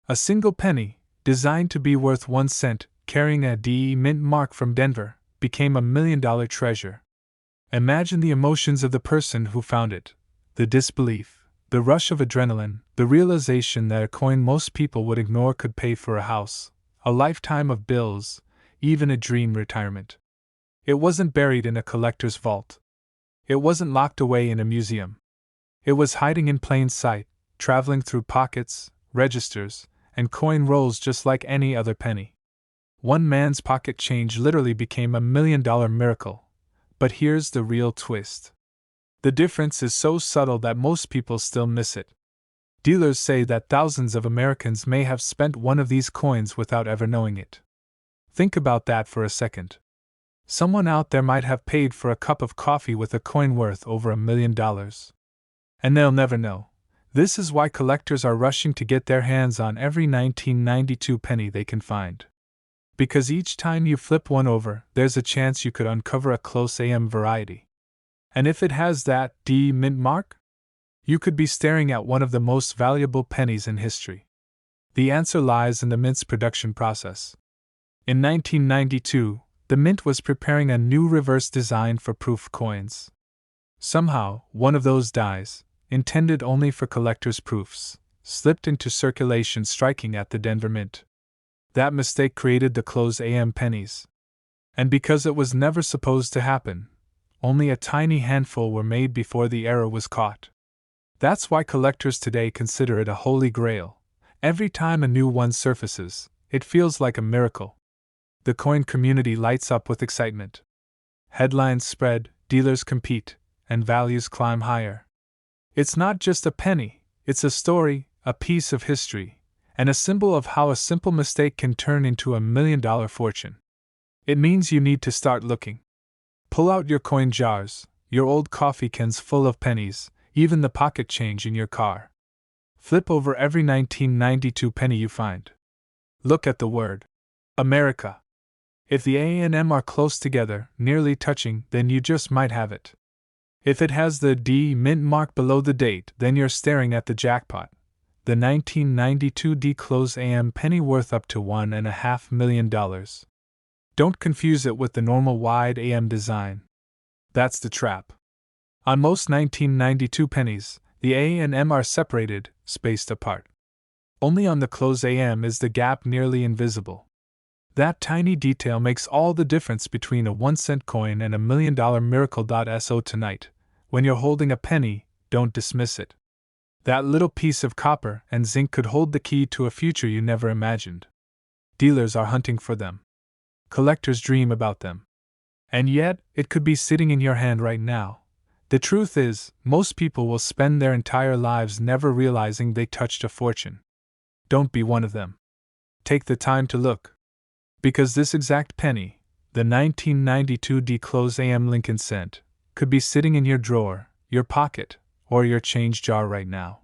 A single penny, designed to be worth 1 cent, carrying a DE mint mark from Denver, became a $1 million treasure. Imagine the emotions of the person who found it. The disbelief, the rush of adrenaline, the realization that a coin most people would ignore could pay for a house, a lifetime of bills, even a dream retirement. It wasn't buried in a collector's vault. It wasn't locked away in a museum. It was hiding in plain sight, traveling through pockets, registers, and coin rolls just like any other penny. One man's pocket change literally became a $1 million miracle. But here's the real twist. The difference is so subtle that most people still miss it. Dealers say that thousands of Americans may have spent one of these coins without ever knowing it. Think about that for a second. Someone out there might have paid for a cup of coffee with a coin worth over $1 million. And they'll never know. This is why collectors are rushing to get their hands on every 1992 penny they can find. Because each time you flip one over, there's a chance you could uncover a close AM variety. And if it has that DE mint mark, you could be staring at one of the most valuable pennies in history. The answer lies in the mint's production process. In 1992, the mint was preparing a new reverse design for proof coins. Somehow, one of those dies, intended only for collectors' proofs, slipped into circulation, striking at the Denver Mint. That mistake created the closed AM pennies. And because it was never supposed to happen, only a tiny handful were made before the error was caught. That's why collectors today consider it a holy grail. Every time a new one surfaces, it feels like a miracle. The coin community lights up with excitement. Headlines spread, dealers compete, and values climb higher. It's not just a penny, it's a story, a piece of history, and a symbol of how a simple mistake can turn into a $1 million fortune. It means you need to start looking. Pull out your coin jars, your old coffee cans full of pennies, even the pocket change in your car. Flip over every 1992 penny you find. Look at the word America. If the A and M are close together, nearly touching, then you just might have it. If it has the D mint mark below the date, then you're staring at the jackpot. The 1992 D close AM penny worth up to $1.5 million. Don't confuse it with the normal wide AM design. That's the trap. On most 1992 pennies, the A and M are separated, spaced apart. Only on the close AM is the gap nearly invisible. That tiny detail makes all the difference between a 1-cent coin and a $1 million miracle. So tonight, when you're holding a penny, don't dismiss it. That little piece of copper and zinc could hold the key to a future you never imagined. Dealers are hunting for them. Collectors dream about them. And yet, it could be sitting in your hand right now. The truth is, most people will spend their entire lives never realizing they touched a fortune. Don't be one of them. Take the time to look. Because this exact penny, the 1992 D close AM Lincoln cent, could be sitting in your drawer, your pocket, or your change jar right now.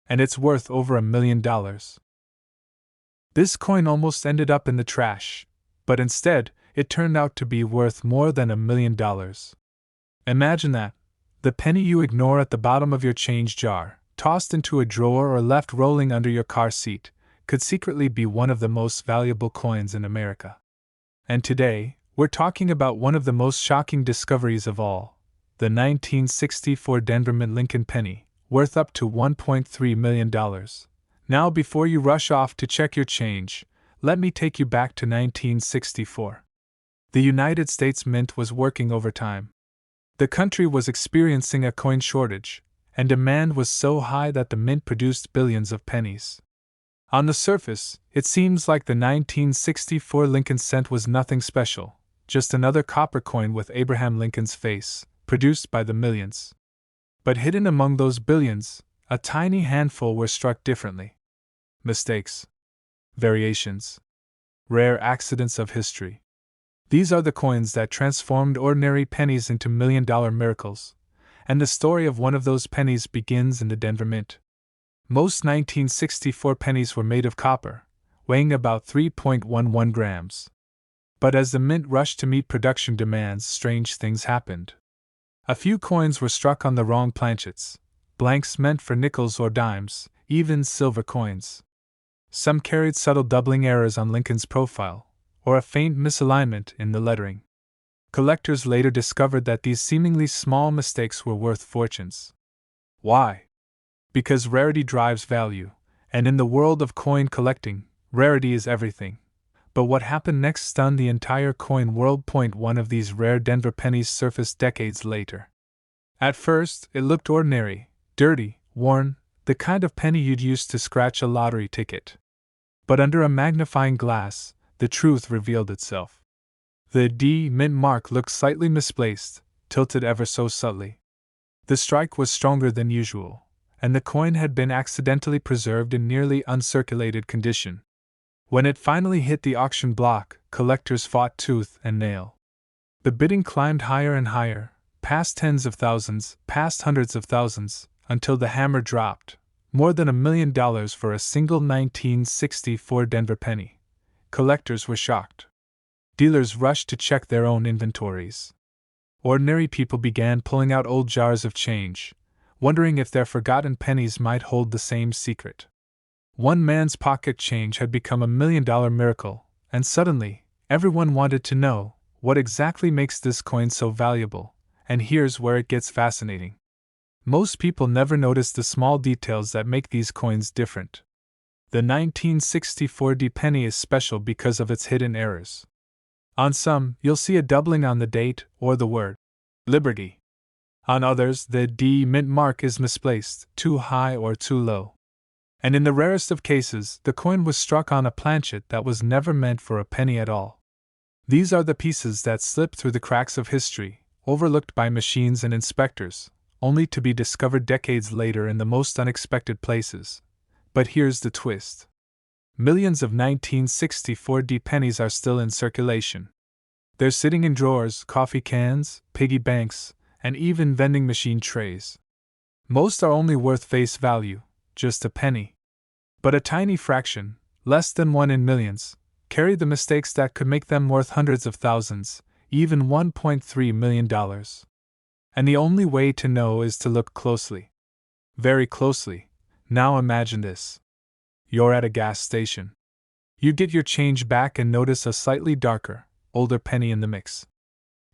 And it's worth over $1 million. This coin almost ended up in the trash, but instead, it turned out to be worth more than $1 million. Imagine that. The penny you ignore at the bottom of your change jar, tossed into a drawer or left rolling under your car seat, could secretly be one of the most valuable coins in America. And today, we're talking about one of the most shocking discoveries of all. The 1964 Denver Mint Lincoln penny, worth up to $1.3 million. Now, before you rush off to check your change, let me take you back to 1964. The United States Mint was working overtime. The country was experiencing a coin shortage, and demand was so high that the mint produced billions of pennies. On the surface, it seems like the 1964 Lincoln cent was nothing special, just another copper coin with Abraham Lincoln's face, produced by the millions. But hidden among those billions, a tiny handful were struck differently. Mistakes. Variations. Rare accidents of history. These are the coins that transformed ordinary pennies into $1 million miracles. And the story of one of those pennies begins in the Denver Mint. Most 1964 pennies were made of copper, weighing about 3.11 grams. But as the mint rushed to meet production demands, strange things happened. A few coins were struck on the wrong planchets, blanks meant for nickels or dimes, even silver coins. Some carried subtle doubling errors on Lincoln's profile, or a faint misalignment in the lettering. Collectors later discovered that these seemingly small mistakes were worth fortunes. Why? Because rarity drives value, and in the world of coin collecting, rarity is everything. But what happened next stunned the entire coin world. One of these rare Denver pennies surfaced decades later. At first, it looked ordinary, dirty, worn, the kind of penny you'd use to scratch a lottery ticket. But under a magnifying glass, the truth revealed itself. The D mint mark looked slightly misplaced, tilted ever so subtly. The strike was stronger than usual, and the coin had been accidentally preserved in nearly uncirculated condition. When it finally hit the auction block, collectors fought tooth and nail. The bidding climbed higher and higher, past tens of thousands, past hundreds of thousands, until the hammer dropped. More than $1 million for a single 1964 Denver penny. Collectors were shocked. Dealers rushed to check their own inventories. Ordinary people began pulling out old jars of change, wondering if their forgotten pennies might hold the same secret. One man's pocket change had become $1 million miracle, and suddenly, everyone wanted to know what exactly makes this coin so valuable, and here's where it gets fascinating. Most people never notice the small details that make these coins different. The 1964 D penny is special because of its hidden errors. On some, you'll see a doubling on the date or the word Liberty. On others, the D mint mark is misplaced, too high or too low. And in the rarest of cases, the coin was struck on a planchet that was never meant for a penny at all. These are the pieces that slip through the cracks of history, overlooked by machines and inspectors, only to be discovered decades later in the most unexpected places. But here's the twist. Millions of 1964 D pennies are still in circulation. They're sitting in drawers, coffee cans, piggy banks, and even vending machine trays. Most are only worth face value, just a penny. But a tiny fraction, less than 1 in millions, carry the mistakes that could make them worth hundreds of thousands, even $1.3 million. And the only way to know is to look closely. Very closely. Now imagine this. You're at a gas station. You get your change back and notice a slightly darker, older penny in the mix.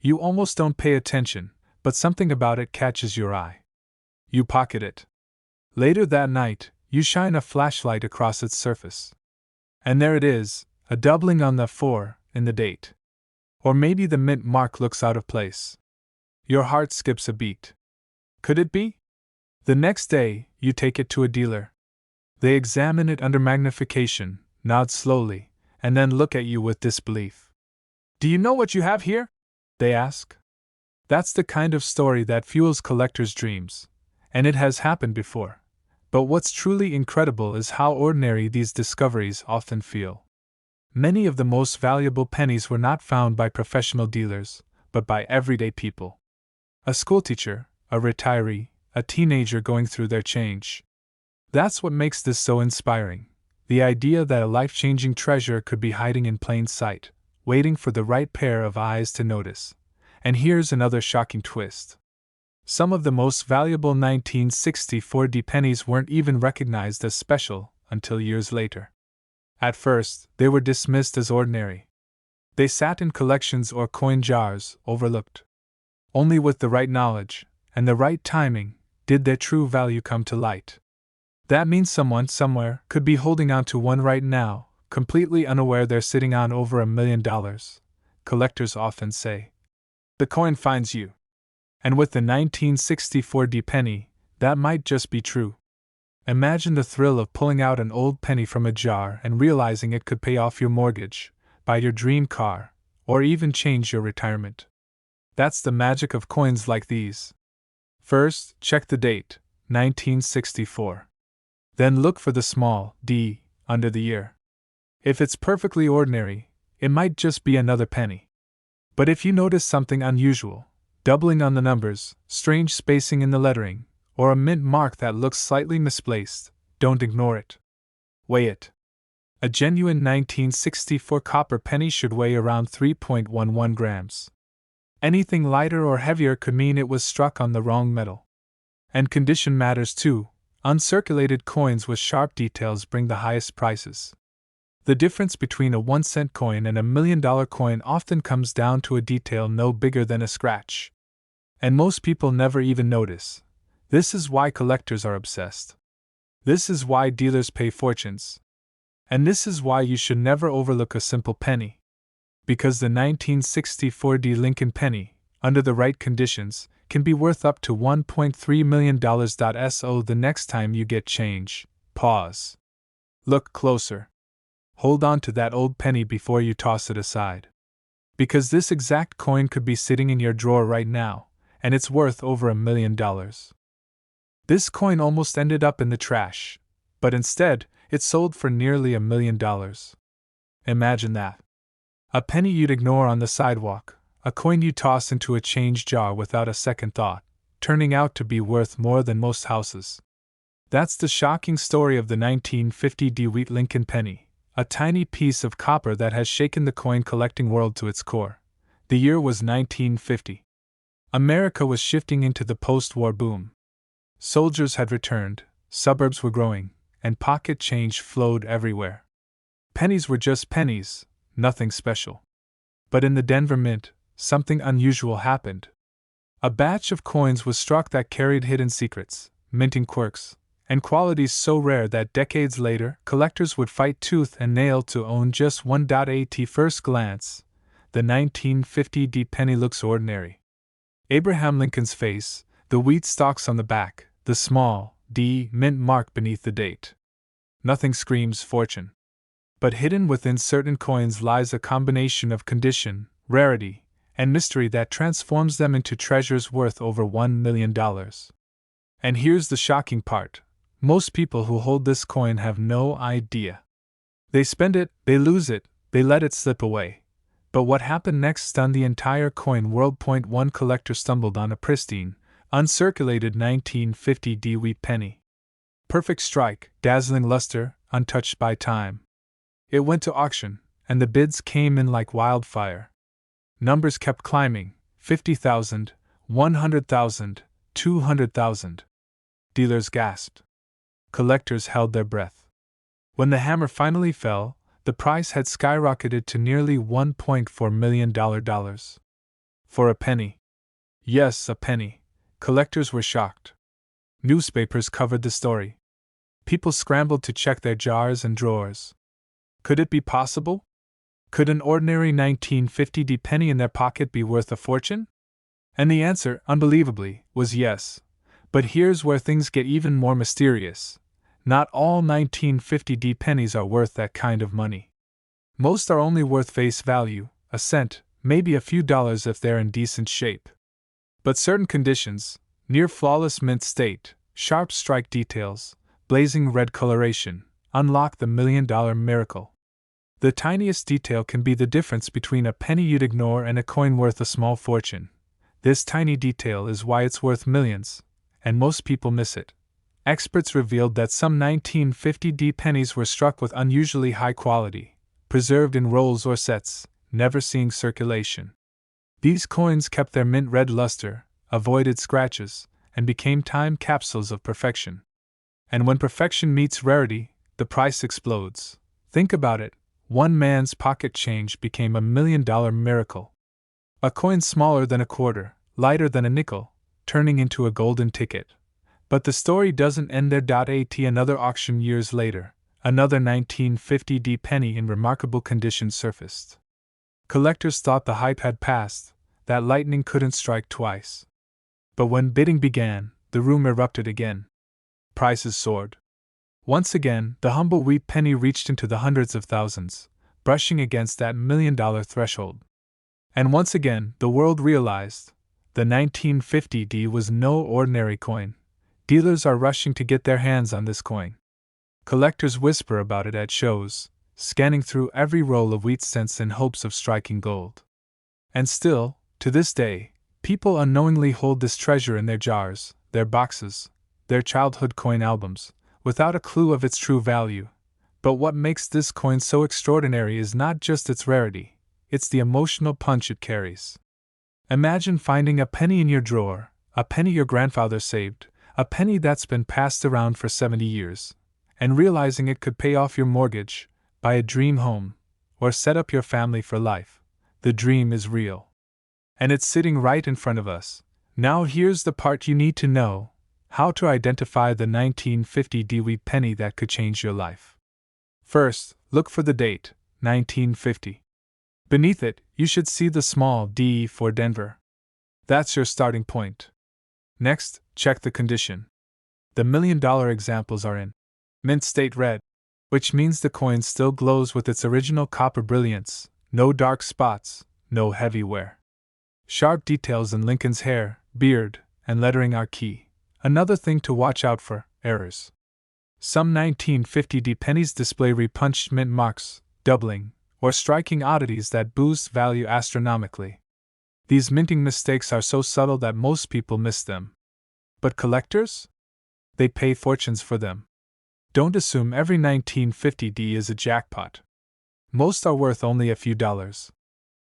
You almost don't pay attention, but something about it catches your eye. You pocket it. Later that night, you shine a flashlight across its surface. And there it is, a doubling on the 4 in the date. Or maybe the mint mark looks out of place. Your heart skips a beat. Could it be? The next day, you take it to a dealer. They examine it under magnification, nod slowly, and then look at you with disbelief. Do you know what you have here? They ask. That's the kind of story that fuels collectors' dreams, and it has happened before. But what's truly incredible is how ordinary these discoveries often feel. Many of the most valuable pennies were not found by professional dealers, but by everyday people. A schoolteacher, a retiree, a teenager going through their change. That's what makes this so inspiring. The idea that a life-changing treasure could be hiding in plain sight, waiting for the right pair of eyes to notice. And here's another shocking twist. Some of the most valuable 1964 D pennies weren't even recognized as special until years later. At first, they were dismissed as ordinary. They sat in collections or coin jars, overlooked. Only with the right knowledge, and the right timing, did their true value come to light. That means someone somewhere could be holding on to one right now, completely unaware they're sitting on over $1 million. Collectors often say, "The coin finds you." And with the 1964 D penny, that might just be true. Imagine the thrill of pulling out an old penny from a jar and realizing it could pay off your mortgage, buy your dream car, or even change your retirement. That's the magic of coins like these. First, check the date, 1964. Then look for the small d under the year. If it's perfectly ordinary, it might just be another penny. But if you notice something unusual, doubling on the numbers, strange spacing in the lettering, or a mint mark that looks slightly misplaced, don't ignore it. Weigh it. A genuine 1964 copper penny should weigh around 3.11 grams. Anything lighter or heavier could mean it was struck on the wrong metal. And condition matters too. Uncirculated coins with sharp details bring the highest prices. The difference between a 1-cent coin and a $1 million coin often comes down to a detail no bigger than a scratch. And most people never even notice. This is why collectors are obsessed. This is why dealers pay fortunes. And this is why you should never overlook a simple penny. Because the 1964 Lincoln penny, under the right conditions, can be worth up to $1.3 million. So the next time you get change, pause. Look closer. Hold on to that old penny before you toss it aside. Because this exact coin could be sitting in your drawer right now, and it's worth over $1 million. This coin almost ended up in the trash, but instead, it sold for nearly $1 million. Imagine that. A penny you'd ignore on the sidewalk, a coin you toss into a change jar without a second thought, turning out to be worth more than most houses. That's the shocking story of the 1950 DeWitt Lincoln penny, a tiny piece of copper that has shaken the coin collecting world to its core. The year was 1950. America was shifting into the post-war boom. Soldiers had returned, suburbs were growing, and pocket change flowed everywhere. Pennies were just pennies, nothing special. But in the Denver Mint, something unusual happened. A batch of coins was struck that carried hidden secrets, minting quirks, and qualities so rare that decades later, collectors would fight tooth and nail to own just one. At first glance, the 1950 D penny looks ordinary. Abraham Lincoln's face, the wheat stalks on the back, the small D mint mark beneath the date. Nothing screams fortune. But hidden within certain coins lies a combination of condition, rarity, and mystery that transforms them into treasures worth over $1 million. And here's the shocking part. Most people who hold this coin have no idea. They spend it, they lose it, they let it slip away. But what happened next stunned the entire coin world. One collector stumbled on a pristine, uncirculated 1950 DeWitt penny. Perfect strike, dazzling luster, untouched by time. It went to auction, and the bids came in like wildfire. Numbers kept climbing: 50,000, 100,000, 200,000. Dealers gasped. Collectors held their breath. When the hammer finally fell, the price had skyrocketed to nearly $1.4 million. For a penny. Yes, a penny. Collectors were shocked. Newspapers covered the story. People scrambled to check their jars and drawers. Could it be possible? Could an ordinary 1950 D penny in their pocket be worth a fortune? And the answer, unbelievably, was yes. But here's where things get even more mysterious. Not all 1950 D pennies are worth that kind of money. Most are only worth face value, a cent, maybe a few dollars if they're in decent shape. But certain conditions, near flawless mint state, sharp strike details, blazing red coloration, unlock the $1 million miracle. The tiniest detail can be the difference between a penny you'd ignore and a coin worth a small fortune. This tiny detail is why it's worth millions, and most people miss it. Experts revealed that some 1950 D pennies were struck with unusually high quality, preserved in rolls or sets, never seeing circulation. These coins kept their mint red luster, avoided scratches, and became time capsules of perfection. And when perfection meets rarity, the price explodes. Think about it. One man's pocket change became $1 million miracle. A coin smaller than a quarter, lighter than a nickel, turning into a golden ticket. But the story doesn't end there. At another auction years later, another 1950 D penny in remarkable condition surfaced. Collectors thought the hype had passed, that lightning couldn't strike twice. But when bidding began, the room erupted again. Prices soared. Once again, the humble wheat penny reached into the hundreds of thousands, brushing against that $1 million threshold. And once again, the world realized the 1950 D was no ordinary coin. Dealers are rushing to get their hands on this coin. Collectors whisper about it at shows, scanning through every roll of wheat cents in hopes of striking gold. And still, to this day, People unknowingly hold this treasure in their jars, their boxes, their childhood coin albums, without a clue of its true value. But what makes this coin so extraordinary is not just its rarity, it's the emotional punch it carries. Imagine finding a penny in your drawer, a penny your grandfather saved, a penny that's been passed around for 70 years, and realizing it could pay off your mortgage, buy a dream home, or set up your family for life. The dream is real. And it's sitting right in front of us. Now here's the part you need to know: how to identify the 1950 Dewey penny that could change your life. First, look for the date, 1950. Beneath it, you should see the small D for Denver. That's your starting point. Next, check the condition. The $1 million examples are in mint state red, which means the coin still glows with its original copper brilliance, no dark spots, no heavy wear. Sharp details in Lincoln's hair, beard, and lettering are key. Another thing to watch out for: errors. Some 1950 pennies display repunched mint marks, doubling, or striking oddities that boost value astronomically. These minting mistakes are so subtle that most people miss them. But collectors? They pay fortunes for them. Don't assume every 1950 is a jackpot. Most are worth only a few dollars.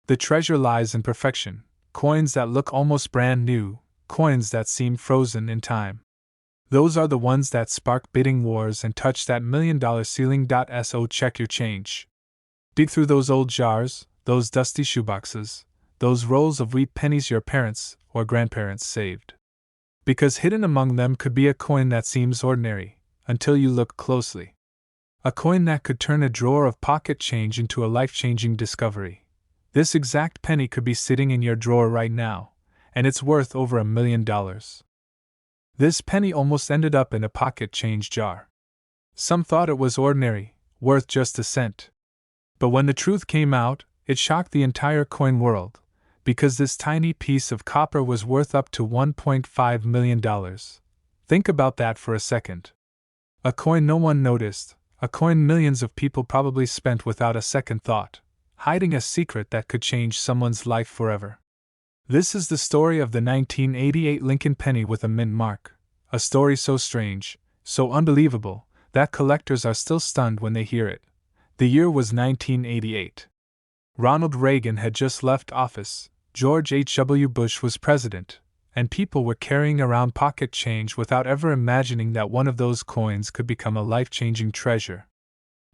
The treasure lies in perfection: coins that look almost brand new, coins that seem frozen in time. Those are the ones that spark bidding wars and touch that $1 million ceiling. So check your change. Dig through those old jars, those dusty shoeboxes, those rolls of wheat pennies your parents or grandparents saved. Because hidden among them could be a coin that seems ordinary, until you look closely. A coin that could turn a drawer of pocket change into a life-changing discovery. This exact penny could be sitting in your drawer right now, and it's worth over $1 million. This penny almost ended up in a pocket change jar. Some thought it was ordinary, worth just a cent. But when the truth came out, it shocked the entire coin world, because this tiny piece of copper was worth up to $1.5 million. Think about that for a second. A coin no one noticed, a coin millions of people probably spent without a second thought, hiding a secret that could change someone's life forever. This is the story of the 1988 Lincoln penny with a mint mark, a story so strange, so unbelievable, that collectors are still stunned when they hear it. The year was 1988. Ronald Reagan had just left office, George H.W. Bush was president, and people were carrying around pocket change without ever imagining that one of those coins could become a life-changing treasure.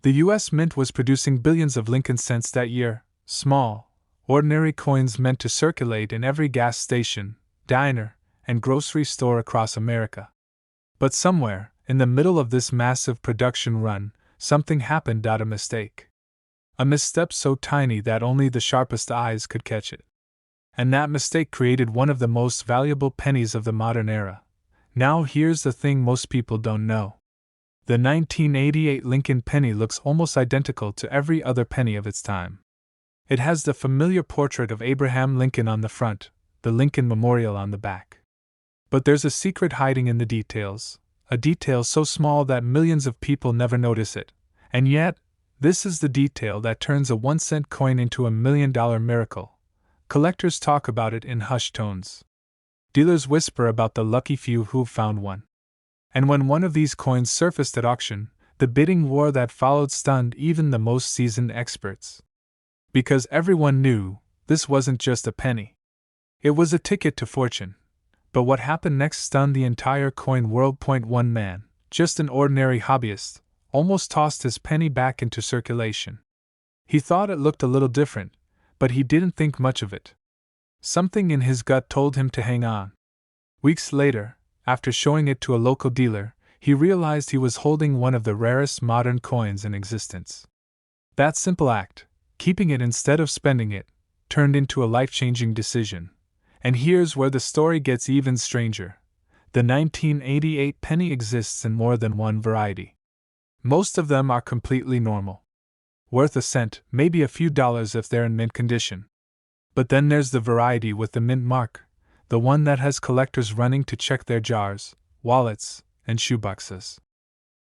The U.S. Mint was producing billions of Lincoln cents that year, small, ordinary coins meant to circulate in every gas station, diner, and grocery store across America. But somewhere, in the middle of this massive production run, something happened. A mistake. A misstep so tiny that only the sharpest eyes could catch it. And that mistake created one of the most valuable pennies of the modern era. Now here's the thing most people don't know. The 1988 Lincoln penny looks almost identical to every other penny of its time. It has the familiar portrait of Abraham Lincoln on the front, the Lincoln Memorial on the back. But there's a secret hiding in the details, a detail so small that millions of people never notice it. And yet, this is the detail that turns a 1-cent coin into a $1 million miracle. Collectors talk about it in hushed tones. Dealers whisper about the lucky few who've found one. And when one of these coins surfaced at auction, the bidding war that followed stunned even the most seasoned experts. Because everyone knew, this wasn't just a penny. It was a ticket to fortune. But what happened next stunned the entire coin world. One man, just an ordinary hobbyist, almost tossed his penny back into circulation. He thought it looked a little different, but he didn't think much of it. Something in his gut told him to hang on. Weeks later, after showing it to a local dealer, he realized he was holding one of the rarest modern coins in existence. That simple act, keeping it instead of spending it, turned into a life-changing decision. And here's where the story gets even stranger. The 1988 penny exists in more than one variety. Most of them are completely normal. Worth a cent, maybe a few dollars if they're in mint condition. But then there's the variety with the mint mark, the one that has collectors running to check their jars, wallets, and shoeboxes.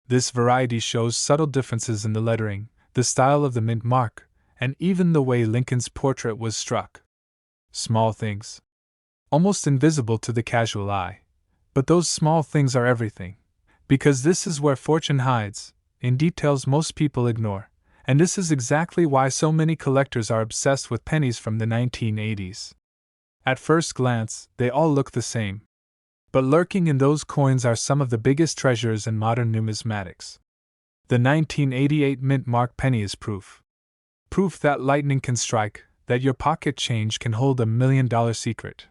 This variety shows subtle differences in the lettering, the style of the mint mark, and even the way Lincoln's portrait was struck. Small things. almost invisible to the casual eye. But those small things are everything. Because this is where fortune hides, in details most people ignore. And this is exactly why so many collectors are obsessed with pennies from the 1980s. At first glance, they all look the same. But lurking in those coins are some of the biggest treasures in modern numismatics. The 1988 mint mark penny is proof. Proof that lightning can strike, that your pocket change can hold $1 million secret.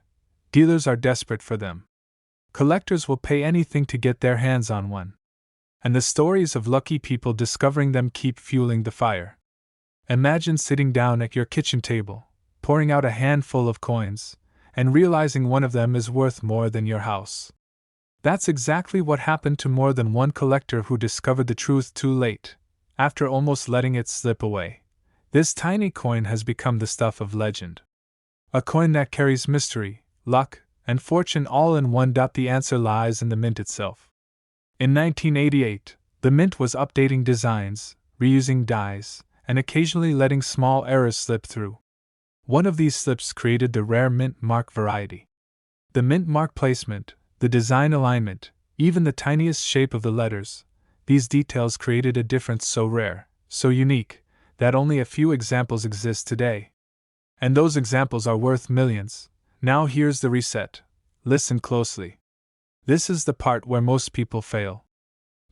Dealers are desperate for them. Collectors will pay anything to get their hands on one. And the stories of lucky people discovering them keep fueling the fire. Imagine sitting down at your kitchen table, pouring out a handful of coins, and realizing one of them is worth more than your house. That's exactly what happened to more than one collector who discovered the truth too late, after almost letting it slip away. This tiny coin has become the stuff of legend. A coin that carries mystery, luck, and fortune all in one. The answer lies in the mint itself. In 1988, the mint was updating designs, reusing dies, and occasionally letting small errors slip through. One of these slips created the rare mint mark variety. The mint mark placement, the design alignment, even the tiniest shape of the letters, these details created a difference so rare, so unique, that only a few examples exist today. And those examples are worth millions. Now here's the reset. Listen closely. This is the part where most people fail.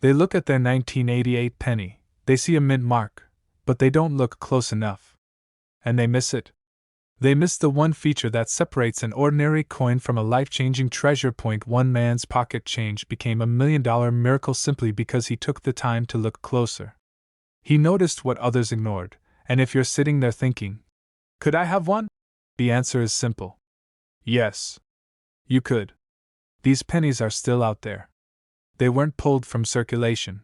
They look at their 1988 penny, they see a mint mark, but they don't look close enough. And they miss it. They miss the one feature that separates an ordinary coin from a life-changing treasure. One man's pocket change became $1 million miracle simply because he took the time to look closer. He noticed what others ignored, and if you're sitting there thinking, could I have one? The answer is simple. Yes. You could. These pennies are still out there. They weren't pulled from circulation.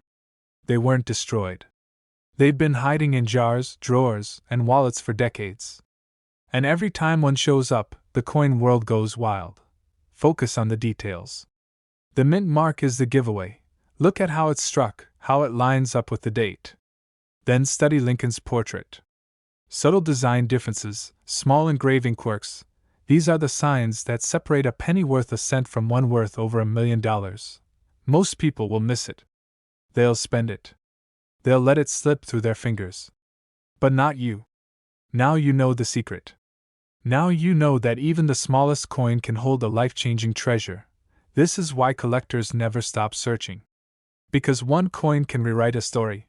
They weren't destroyed. They've been hiding in jars, drawers, and wallets for decades. And every time one shows up, the coin world goes wild. Focus on the details. The mint mark is the giveaway. Look at how it's struck, how it lines up with the date. Then study Lincoln's portrait. Subtle design differences, small engraving quirks, these are the signs that separate a penny worth a cent from one worth over $1 million. Most people will miss it. They'll spend it. They'll let it slip through their fingers. But not you. Now you know the secret. Now you know that even the smallest coin can hold a life-changing treasure. This is why collectors never stop searching. Because one coin can rewrite a story.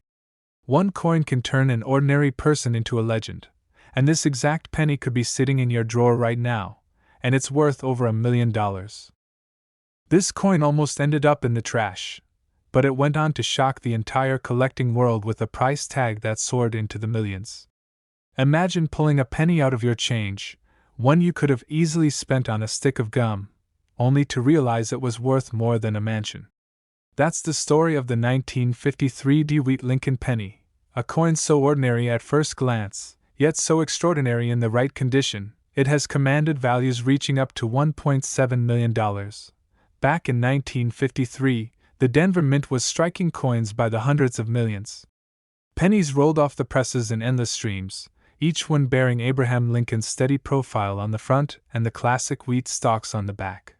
One coin can turn an ordinary person into a legend. And this exact penny could be sitting in your drawer right now, and it's worth over $1 million. This coin almost ended up in the trash, but it went on to shock the entire collecting world with a price tag that soared into the millions. Imagine pulling a penny out of your change, one you could have easily spent on a stick of gum, only to realize it was worth more than a mansion. That's the story of the 1953 DeWitt Lincoln penny, a coin so ordinary at first glance, yet so extraordinary in the right condition, it has commanded values reaching up to $1.7 million. Back in 1953, the Denver Mint was striking coins by the hundreds of millions. Pennies rolled off the presses in endless streams, each one bearing Abraham Lincoln's steady profile on the front and the classic wheat stalks on the back.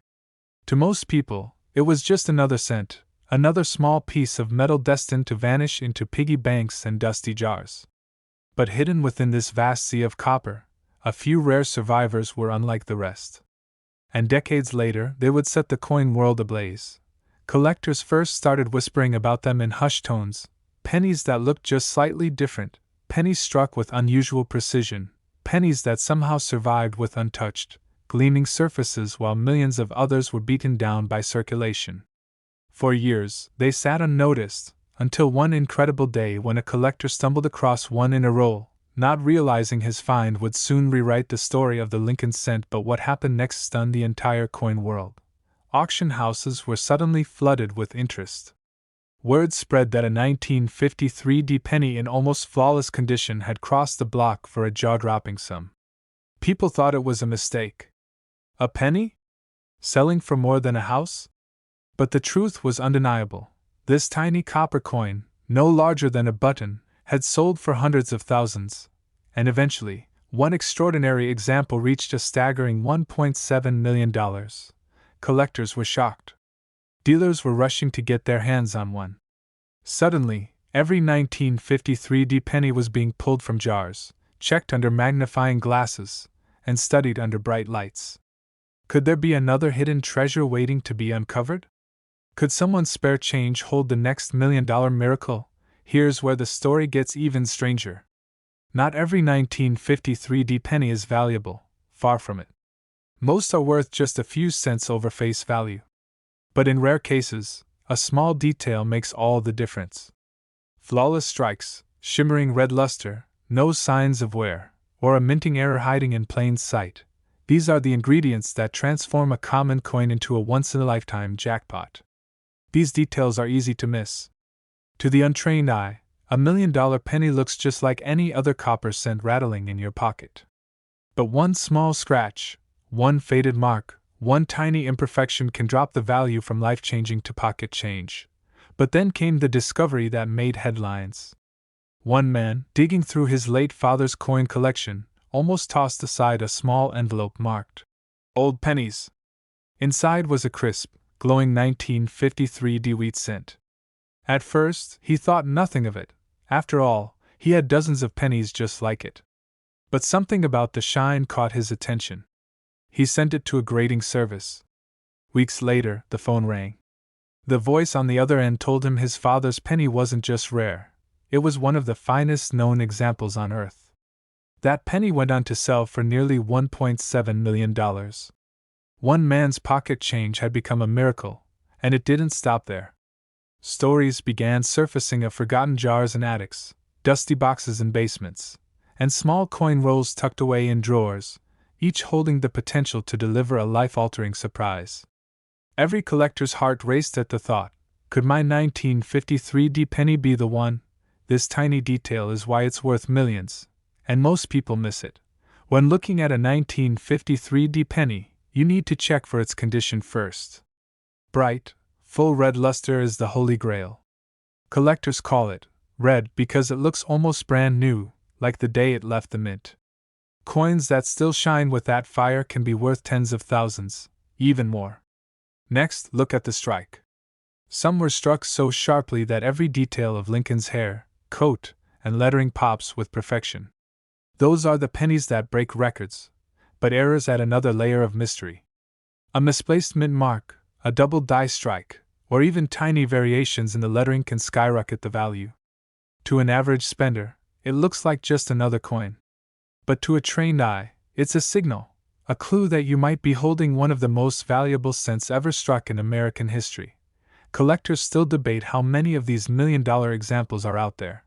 To most people, it was just another cent, another small piece of metal destined to vanish into piggy banks and dusty jars. But hidden within this vast sea of copper, a few rare survivors were unlike the rest. And decades later, they would set the coin world ablaze. Collectors first started whispering about them in hushed tones, pennies that looked just slightly different, pennies struck with unusual precision, pennies that somehow survived with untouched, gleaming surfaces while millions of others were beaten down by circulation. For years, they sat unnoticed, until one incredible day when a collector stumbled across one in a roll, not realizing his find would soon rewrite the story of the Lincoln cent. But what happened next stunned the entire coin world. Auction houses were suddenly flooded with interest. Word spread that a 1953 D penny in almost flawless condition had crossed the block for a jaw-dropping sum. People thought it was a mistake. A penny? Selling for more than a house? But the truth was undeniable. This tiny copper coin, no larger than a button, had sold for hundreds of thousands, and eventually, One extraordinary example reached a staggering $1.7 million. Collectors were shocked. Dealers were rushing to get their hands on one. Suddenly, every 1953 penny was being pulled from jars, checked under magnifying glasses, and studied under bright lights. Could there be another hidden treasure waiting to be uncovered? Could someone's spare change hold the next $1 million miracle? Here's where the story gets even stranger. Not every 1953 penny is valuable, far from it. Most are worth just a few cents over face value. But in rare cases, a small detail makes all the difference. Flawless strikes, shimmering red luster, no signs of wear, or a minting error hiding in plain sight. These are the ingredients that transform a common coin into a once-in-a-lifetime jackpot. These details are easy to miss. To the untrained eye, a $1 million penny looks just like any other copper cent rattling in your pocket. But one small scratch, one faded mark, one tiny imperfection can drop the value from life-changing to pocket change. But then came the discovery that made headlines. One man, digging through his late father's coin collection, almost tossed aside a small envelope marked "Old Pennies." Inside was a crisp, glowing 1953 wheat cent. At first, he thought nothing of it. After all, he had dozens of pennies just like it. But something about the shine caught his attention. He sent it to a grading service. Weeks later, the phone rang. The voice on the other end told him his father's penny wasn't just rare, it was one of the finest known examples on Earth. That penny went on to sell for nearly $1.7 million. One man's pocket change had become a miracle, and it didn't stop there. Stories began surfacing of forgotten jars in attics, dusty boxes in basements, and small coin rolls tucked away in drawers, each holding the potential to deliver a life-altering surprise. Every collector's heart raced at the thought, could my 1953 penny be the one? This tiny detail is why it's worth millions, and most people miss it. When looking at a 1953 penny, you need to check for its condition first. Bright, full red luster is the holy grail. Collectors call it red because it looks almost brand new, like the day it left the mint. Coins that still shine with that fire can be worth tens of thousands, even more. Next, look at the strike. Some were struck so sharply that every detail of Lincoln's hair, coat, and lettering pops with perfection. Those are the pennies that break records, but errors add another layer of mystery. A misplaced mint mark, a double die strike, or even tiny variations in the lettering can skyrocket the value. To an average spender, it looks like just another coin. But to a trained eye, it's a signal, a clue that you might be holding one of the most valuable cents ever struck in American history. Collectors still debate how many of these $1 million examples are out there.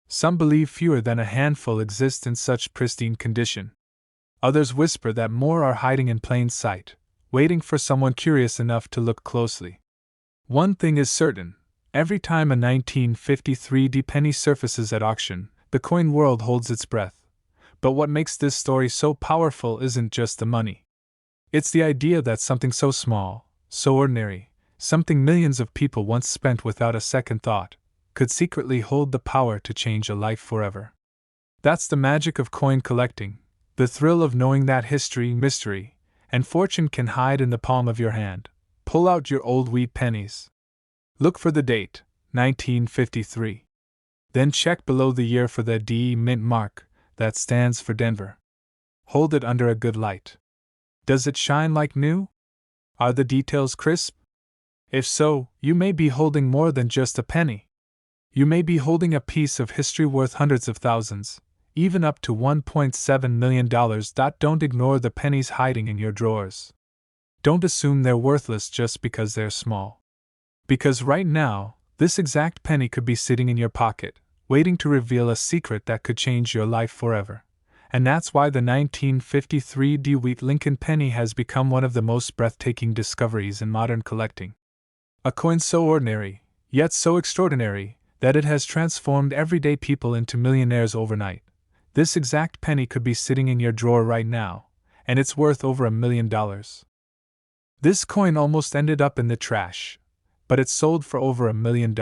Some believe fewer than a handful exist in such pristine condition. Others whisper that more are hiding in plain sight, waiting for someone curious enough to look closely. One thing is certain, every time a 1953 penny surfaces at auction, the coin world holds its breath. But what makes this story so powerful isn't just the money. It's the idea that something so small, so ordinary, something millions of people once spent without a second thought, could secretly hold the power to change a life forever. That's the magic of coin collecting, the thrill of knowing that history, mystery, and fortune can hide in the palm of your hand. Pull out your old wheat pennies. Look for the date, 1953. Then check below the year for the D mint mark, that stands for Denver. Hold it under a good light. Does it shine like new? Are the details crisp? If so, you may be holding more than just a penny. You may be holding a piece of history worth hundreds of thousands, even up to $1.7 million. Don't ignore the pennies hiding in your drawers. Don't assume they're worthless just because they're small. Because right now, this exact penny could be sitting in your pocket, waiting to reveal a secret that could change your life forever. And that's why the 1953 DeWitt Lincoln penny has become one of the most breathtaking discoveries in modern collecting. A coin so ordinary, yet so extraordinary, that it has transformed everyday people into millionaires overnight. This exact penny could be sitting in your drawer right now, and it's worth over $1 million. This coin almost ended up in the trash, but it sold for over $1 million.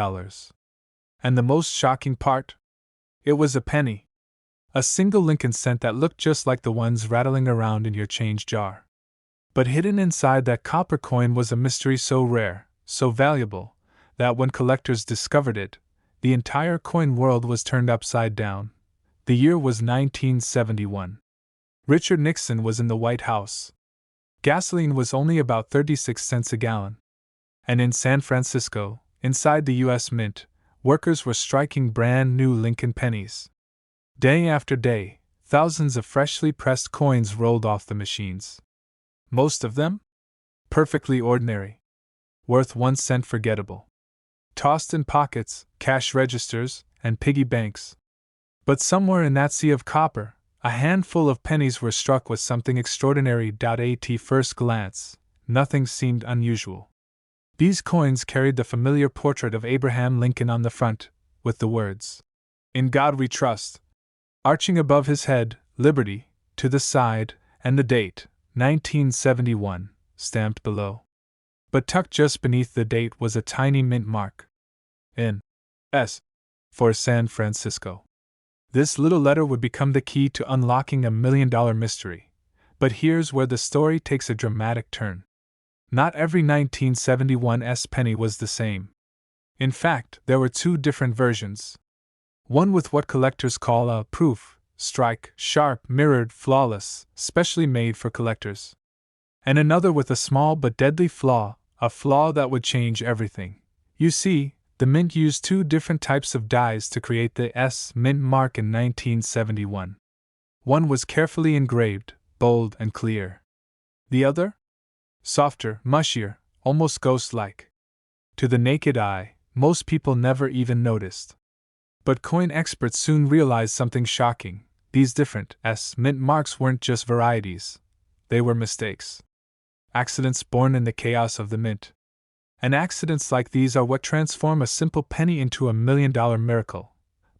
And the most shocking part? It was a penny. A single Lincoln cent that looked just like the ones rattling around in your change jar. But hidden inside that copper coin was a mystery so rare, so valuable, that when collectors discovered it, the entire coin world was turned upside down. The year was 1971. Richard Nixon was in the White House. Gasoline was only about 36 cents a gallon. And in San Francisco, inside the U.S. Mint, workers were striking brand new Lincoln pennies. Day after day, thousands of freshly pressed coins rolled off the machines. Most of them? Perfectly ordinary. Worth 1 cent forgettable. Tossed in pockets, cash registers, and piggy banks. But somewhere in that sea of copper, a handful of pennies were struck with something extraordinary. At first glance, nothing seemed unusual. These coins carried the familiar portrait of Abraham Lincoln on the front, with the words, "In God We Trust," arching above his head, "Liberty," to the side, and the date, 1971, stamped below. But tucked just beneath the date was a tiny mint mark. In S. for San Francisco. This little letter would become the key to unlocking a $1 million mystery. But here's where the story takes a dramatic turn. Not every 1971's penny was the same. In fact, there were two different versions. One with what collectors call a proof strike, sharp, mirrored, flawless, specially made for collectors. And another with a small but deadly flaw, a flaw that would change everything. You see, the mint used two different types of dies to create the S mint mark in 1971. One was carefully engraved, bold and clear. The other? Softer, mushier, almost ghost-like. To the naked eye, most people never even noticed. But coin experts soon realized something shocking. These different S mint marks weren't just varieties. They were mistakes. Accidents born in the chaos of the mint. And accidents like these are what transform a simple penny into a $1 million miracle.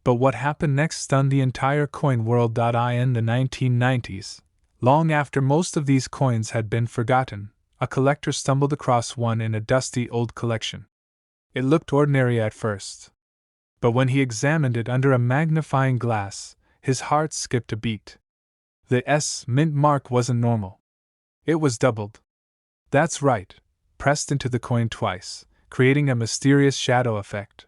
But what happened next stunned the entire coin world. In the 1990s, long after most of these coins had been forgotten, a collector stumbled across one in a dusty old collection. It looked ordinary at first. But when he examined it under a magnifying glass, his heart skipped a beat. The S mint mark wasn't normal. It was doubled. That's right, pressed into the coin twice, creating a mysterious shadow effect.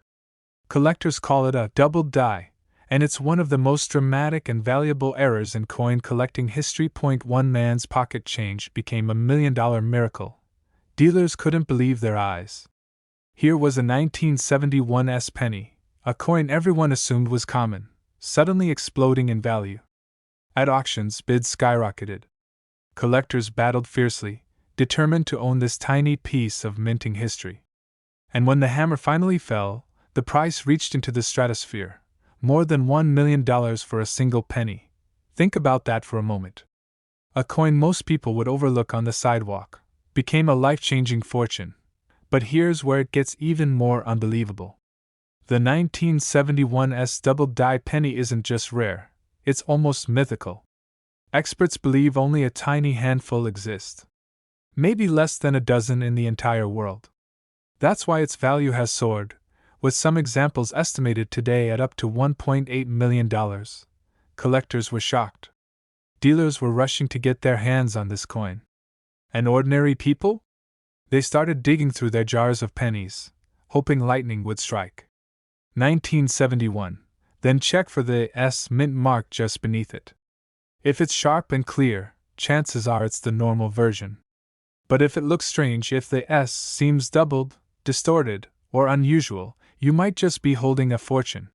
Collectors call it a doubled die, and it's one of the most dramatic and valuable errors in coin collecting history. One man's pocket change became a $1 million miracle. Dealers couldn't believe their eyes. Here was a 1971's penny, a coin everyone assumed was common, suddenly exploding in value. At auctions, bids skyrocketed. Collectors battled fiercely, determined to own this tiny piece of minting history. And when the hammer finally fell, the price reached into the stratosphere. More than $1 million for a single penny. Think about that for a moment. A coin most people would overlook on the sidewalk became a life-changing fortune. But here's where it gets even more unbelievable. The 1971's double die penny isn't just rare, it's almost mythical. Experts believe only a tiny handful exist. Maybe less than a dozen in the entire world. That's why its value has soared, with some examples estimated today at up to $1.8 million. Collectors were shocked. Dealers were rushing to get their hands on this coin. And ordinary people? They started digging through their jars of pennies, hoping lightning would strike. 1971. Then check for the S mint mark just beneath it. If it's sharp and clear, chances are it's the normal version. But if it looks strange, if the S seems doubled, distorted, or unusual, you might just be holding a fortune.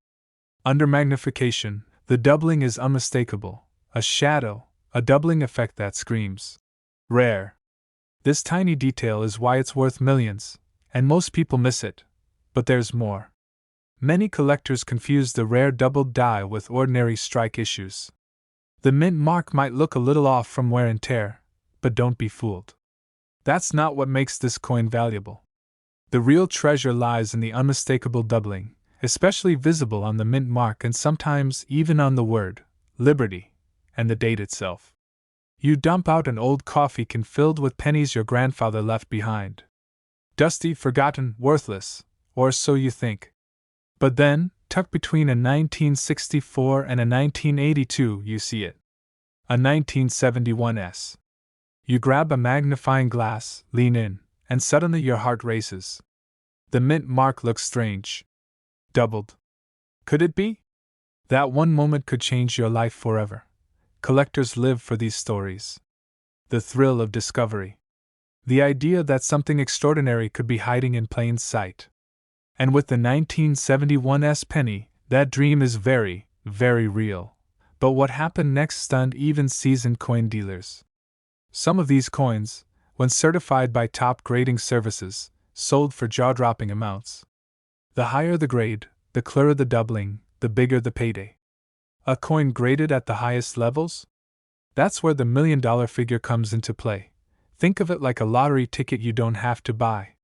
Under magnification, the doubling is unmistakable, a shadow, a doubling effect that screams rare. This tiny detail is why it's worth millions, and most people miss it. But there's more. Many collectors confuse the rare doubled die with ordinary strike issues. The mint mark might look a little off from wear and tear, but don't be fooled. That's not what makes this coin valuable. The real treasure lies in the unmistakable doubling, especially visible on the mint mark and sometimes even on the word, Liberty, and the date itself. You dump out an old coffee can filled with pennies your grandfather left behind. Dusty, forgotten, worthless, or so you think. But then, tucked between a 1964 and a 1982, you see it. A 1971s. You grab a magnifying glass, lean in, and suddenly your heart races. The mint mark looks strange. Doubled. Could it be? That one moment could change your life forever. Collectors live for these stories. The thrill of discovery. The idea that something extraordinary could be hiding in plain sight. And with the 1971's penny, that dream is very, very real. But what happened next stunned even seasoned coin dealers. Some of these coins, when certified by top grading services, sold for jaw-dropping amounts. The higher the grade, the clearer the doubling, the bigger the payday. A coin graded at the highest levels? That's where the $1,000,000 figure comes into play. Think of it like a lottery ticket you don't have to buy.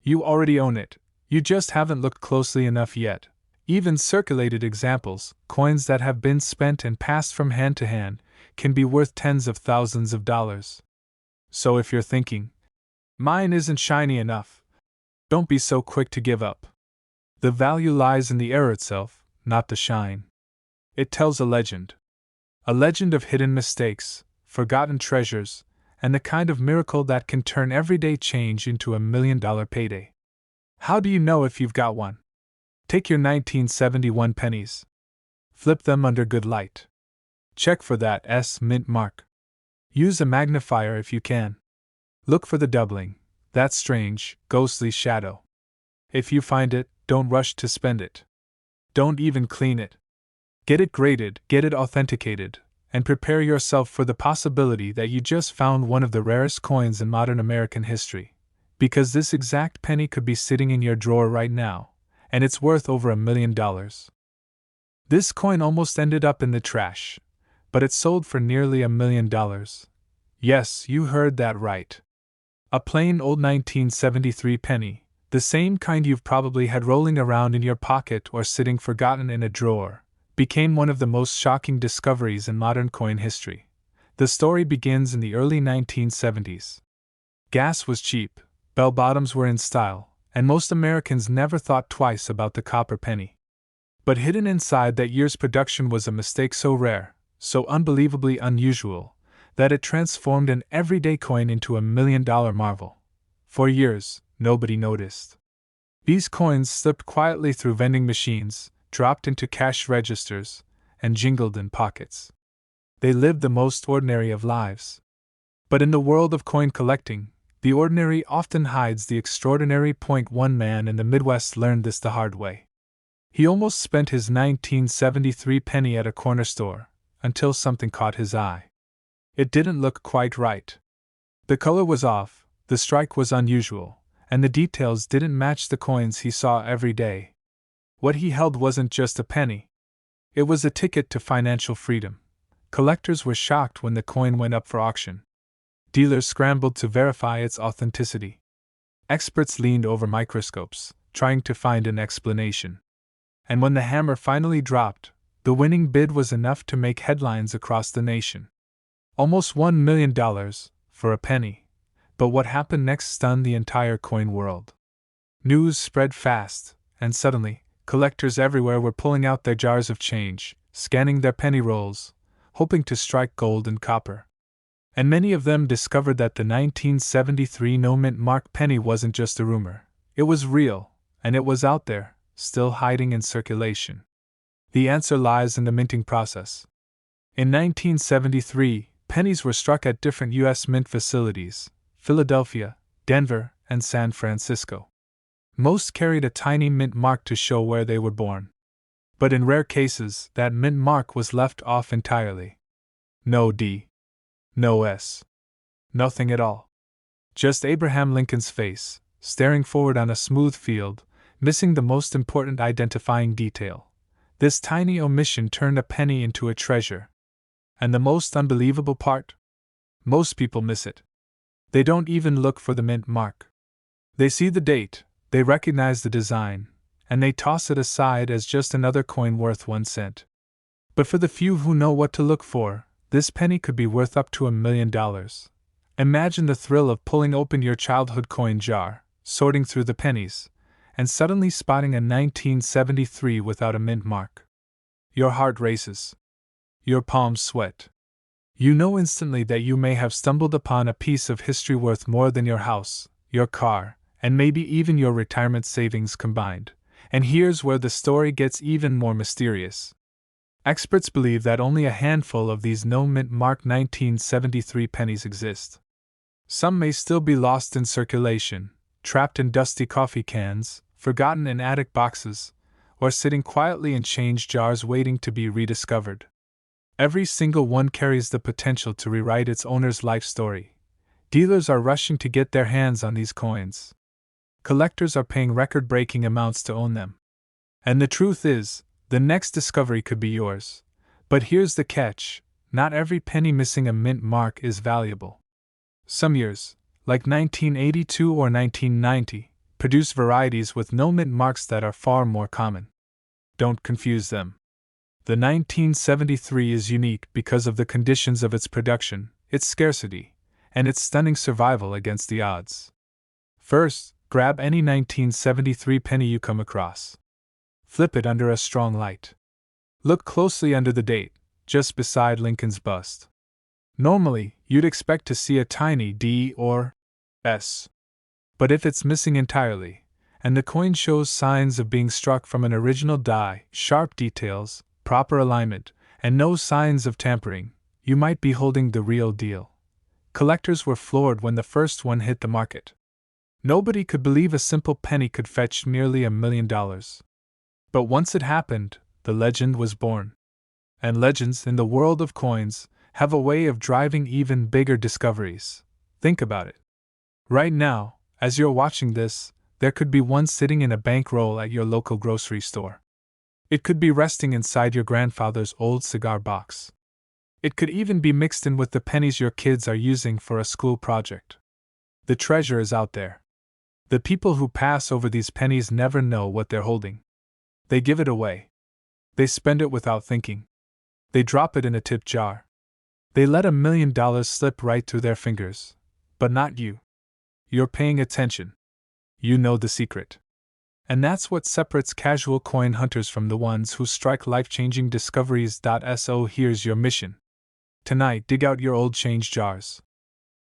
You already own it, you just haven't looked closely enough yet. Even circulated examples, coins that have been spent and passed from hand to hand, can be worth tens of thousands of dollars. So if you're thinking, mine isn't shiny enough, don't be so quick to give up. The value lies in the error itself, not the shine. It tells a legend. A legend of hidden mistakes, forgotten treasures, and the kind of miracle that can turn everyday change into $1,000,000 payday. How do you know if you've got one? Take your 1971 pennies. Flip them under good light. Check for that S mint mark. Use a magnifier if you can. Look for the doubling, that strange, ghostly shadow. If you find it, don't rush to spend it. Don't even clean it. Get it graded, get it authenticated, and prepare yourself for the possibility that you just found one of the rarest coins in modern American history. Because this exact penny could be sitting in your drawer right now, and it's worth over $1,000,000. This coin almost ended up in the trash, but it sold for nearly $1,000,000. Yes, you heard that right. A plain old 1973 penny, the same kind you've probably had rolling around in your pocket or sitting forgotten in a drawer, became one of the most shocking discoveries in modern coin history. The story begins in the early 1970s. Gas was cheap, bell-bottoms were in style, and most Americans never thought twice about the copper penny. But hidden inside that year's production was a mistake so rare, so unbelievably unusual, that it transformed an everyday coin into a $1,000,000 marvel. For years, nobody noticed. These coins slipped quietly through vending machines, dropped into cash registers, and jingled in pockets. They lived the most ordinary of lives. But in the world of coin collecting, the ordinary often hides the extraordinary. One man in the Midwest learned this the hard way. He almost spent his 1973 penny at a corner store, until something caught his eye. It didn't look quite right. The color was off, the strike was unusual, and the details didn't match the coins he saw every day. What he held wasn't just a penny. It was a ticket to financial freedom. Collectors were shocked when the coin went up for auction. Dealers scrambled to verify its authenticity. Experts leaned over microscopes, trying to find an explanation. And when the hammer finally dropped, the winning bid was enough to make headlines across the nation. Almost $1,000,000 for a penny. But what happened next stunned the entire coin world. News spread fast, and suddenly, collectors everywhere were pulling out their jars of change, scanning their penny rolls, hoping to strike gold and copper. And many of them discovered that the 1973 no-mint mark penny wasn't just a rumor. It was real, and it was out there, still hiding in circulation. The answer lies in the minting process. In 1973, pennies were struck at different U.S. mint facilities: Philadelphia, Denver, and San Francisco. Most carried a tiny mint mark to show where they were born. But in rare cases, that mint mark was left off entirely. No D. No S. Nothing at all. Just Abraham Lincoln's face, staring forward on a smooth field, missing the most important identifying detail. This tiny omission turned a penny into a treasure. And the most unbelievable part? Most people miss it. They don't even look for the mint mark. They see the date, they recognize the design, and they toss it aside as just another coin worth 1 cent. But for the few who know what to look for, this penny could be worth up to $1,000,000. Imagine the thrill of pulling open your childhood coin jar, sorting through the pennies, and suddenly spotting a 1973 without a mint mark. Your heart races. Your palms sweat. You know instantly that you may have stumbled upon a piece of history worth more than your house, your car, and maybe even your retirement savings combined. And here's where the story gets even more mysterious. Experts believe that only a handful of these no-mint mark 1973 pennies exist. Some may still be lost in circulation, trapped in dusty coffee cans, forgotten in attic boxes, or sitting quietly in change jars waiting to be rediscovered. Every single one carries the potential to rewrite its owner's life story. Dealers are rushing to get their hands on these coins. Collectors are paying record-breaking amounts to own them. And the truth is, the next discovery could be yours. But here's the catch: not every penny missing a mint mark is valuable. Some years, like 1982 or 1990, produce varieties with no mint marks that are far more common. Don't confuse them. The 1973 is unique because of the conditions of its production, its scarcity, and its stunning survival against the odds. First, grab any 1973 penny you come across. Flip it under a strong light. Look closely under the date, just beside Lincoln's bust. Normally, you'd expect to see a tiny D or S. But if it's missing entirely, and the coin shows signs of being struck from an original die, sharp details, proper alignment, and no signs of tampering, you might be holding the real deal. Collectors were floored when the first one hit the market. Nobody could believe a simple penny could fetch nearly $1 million. But once it happened, the legend was born. And legends, in the world of coins, have a way of driving even bigger discoveries. Think about it. Right now, as you're watching this, there could be one sitting in a bankroll at your local grocery store. It could be resting inside your grandfather's old cigar box. It could even be mixed in with the pennies your kids are using for a school project. The treasure is out there. The people who pass over these pennies never know what they're holding. They give it away. They spend it without thinking. They drop it in a tip jar. They let $1 million slip right through their fingers. But not you. You're paying attention. You know the secret. And that's what separates casual coin hunters from the ones who strike life-changing discoveries. So here's your mission. Tonight, dig out your old change jars.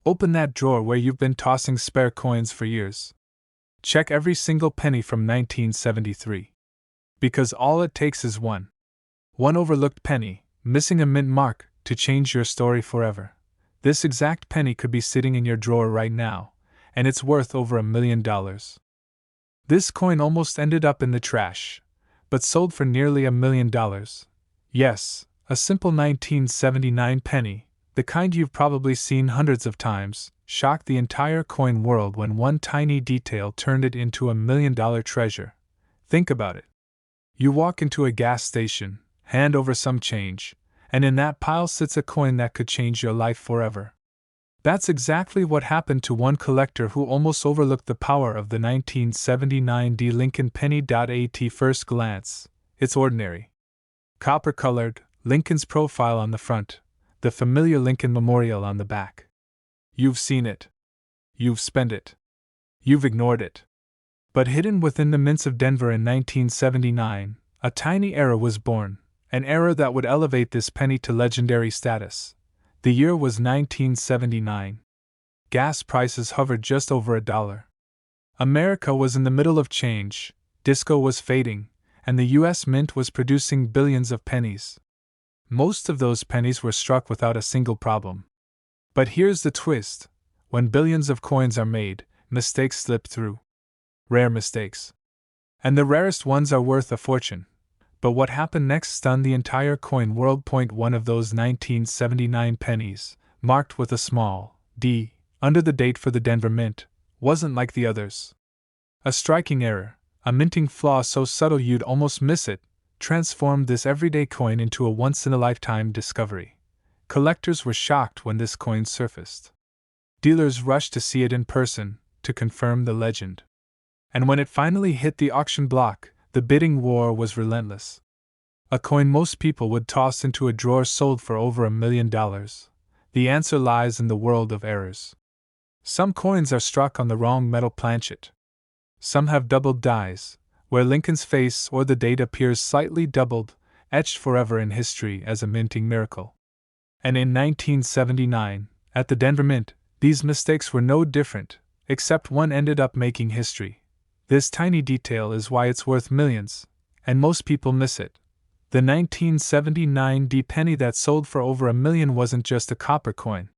Open that drawer where you've been tossing spare coins for years. Check every single penny from 1973. Because all it takes is one overlooked penny, missing a mint mark, to change your story forever. This exact penny could be sitting in your drawer right now, and it's worth over $1 million. This coin almost ended up in the trash, but sold for nearly $1 million. Yes, a simple 1979 penny, the kind you've probably seen hundreds of times, shocked the entire coin world when one tiny detail turned it into $1 million treasure. Think about it. You walk into a gas station, hand over some change, and in that pile sits a coin that could change your life forever. That's exactly what happened to one collector who almost overlooked the power of the 1979 D Lincoln penny. At first glance, it's ordinary. Copper-colored, Lincoln's profile on the front, the familiar Lincoln memorial on the back. You've seen it. You've spent it. You've ignored it. But hidden within the mints of Denver in 1979, a tiny era was born, an era that would elevate this penny to legendary status. The year was 1979. Gas prices hovered just over $1. America was in the middle of change, disco was fading, and the U.S. Mint was producing billions of pennies. Most of those pennies were struck without a single problem. But here's the twist: when billions of coins are made, mistakes slip through. Rare mistakes. And the rarest ones are worth a fortune. But what happened next stunned the entire coin world. One of those 1979 pennies, marked with a small D under the date for the Denver Mint, wasn't like the others. A striking error, a minting flaw so subtle you'd almost miss it, transformed this everyday coin into a once-in-a-lifetime discovery. Collectors were shocked when this coin surfaced. Dealers rushed to see it in person, to confirm the legend. And when it finally hit the auction block, the bidding war was relentless. A coin most people would toss into a drawer sold for over $1 million. The answer lies in the world of errors. Some coins are struck on the wrong metal planchet. Some have doubled dies, where Lincoln's face or the date appears slightly doubled, etched forever in history as a minting miracle. And in 1979, at the Denver Mint, these mistakes were no different, except one ended up making history. This tiny detail is why it's worth millions, and most people miss it. The 1979 D penny that sold for over $1 million wasn't just a copper coin.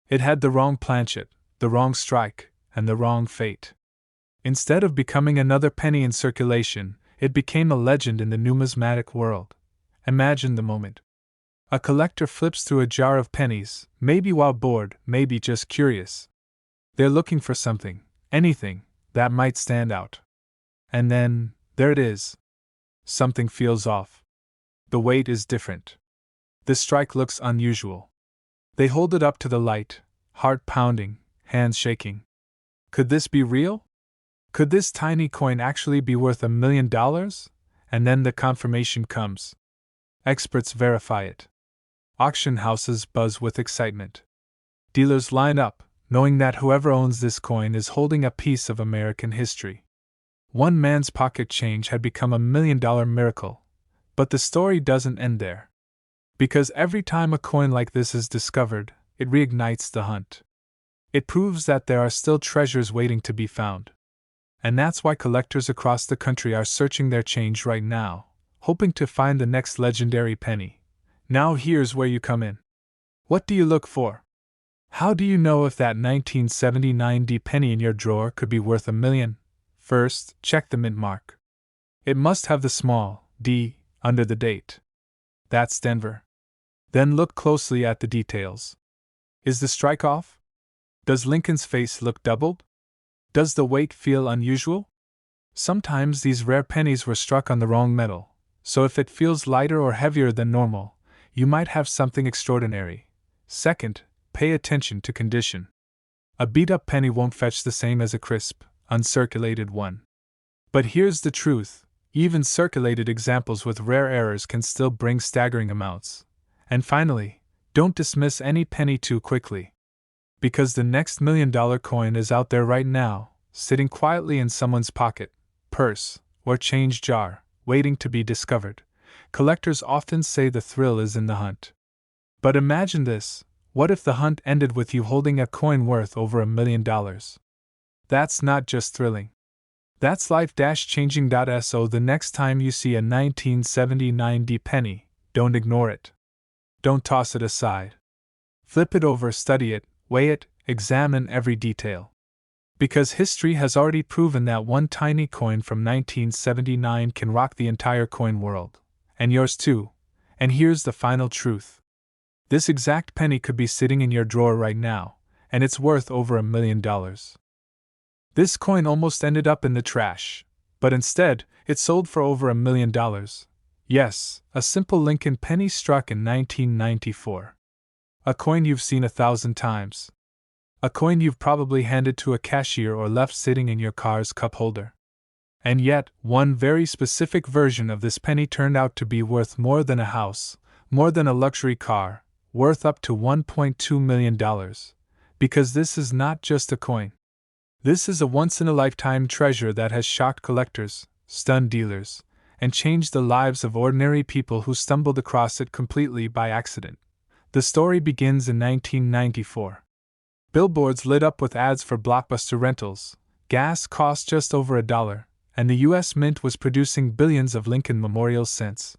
It had the wrong planchet, the wrong strike, and the wrong fate. Instead of becoming another penny in circulation, it became a legend in the numismatic world. Imagine the moment. A collector flips through a jar of pennies, maybe while bored, maybe just curious. They're looking for something, anything, that might stand out. And then, there it is. Something feels off. The weight is different. The strike looks unusual. They hold it up to the light, heart pounding, hands shaking. Could this be real? Could this tiny coin actually be worth $1 million? And then the confirmation comes. Experts verify it. Auction houses buzz with excitement. Dealers line up, knowing that whoever owns this coin is holding a piece of American history. One man's pocket change had become $1 million miracle. But the story doesn't end there. Because every time a coin like this is discovered, it reignites the hunt. It proves that there are still treasures waiting to be found. And that's why collectors across the country are searching their change right now, hoping to find the next legendary penny. Now here's where you come in. What do you look for? How do you know if that 1979 D penny in your drawer could be worth $1 million? First, check the mint mark. It must have the small D under the date. That's Denver. Then look closely at the details. Is the strike off? Does Lincoln's face look doubled? Does the weight feel unusual? Sometimes these rare pennies were struck on the wrong metal, so if it feels lighter or heavier than normal, you might have something extraordinary. Second, pay attention to condition. A beat-up penny won't fetch the same as a crisp, uncirculated one. But here's the truth. Even circulated examples with rare errors can still bring staggering amounts. And finally, don't dismiss any penny too quickly. Because the next $1 million coin is out there right now, sitting quietly in someone's pocket, purse, or change jar, waiting to be discovered. Collectors often say the thrill is in the hunt. But imagine this, what if the hunt ended with you holding a coin worth over $1 million? That's not just thrilling. That's life-changing. So the next time you see a 1979 D penny, don't ignore it. Don't toss it aside. Flip it over, study it, weigh it, examine every detail. Because history has already proven that one tiny coin from 1979 can rock the entire coin world. And yours too. And here's the final truth. This exact penny could be sitting in your drawer right now, and it's worth over $1 million. This coin almost ended up in the trash, but instead, it sold for over $1 million. Yes, a simple Lincoln penny struck in 1994. A coin you've seen 1,000 times. A coin you've probably handed to a cashier or left sitting in your car's cup holder. And yet, one very specific version of this penny turned out to be worth more than a house, more than a luxury car, worth up to $1.2 million. Because this is not just a coin. This is a once-in-a-lifetime treasure that has shocked collectors, stunned dealers, and changed the lives of ordinary people who stumbled across it completely by accident. The story begins in 1994. Billboards lit up with ads for blockbuster rentals, gas cost just over $1, and the U.S. Mint was producing billions of Lincoln memorial cents.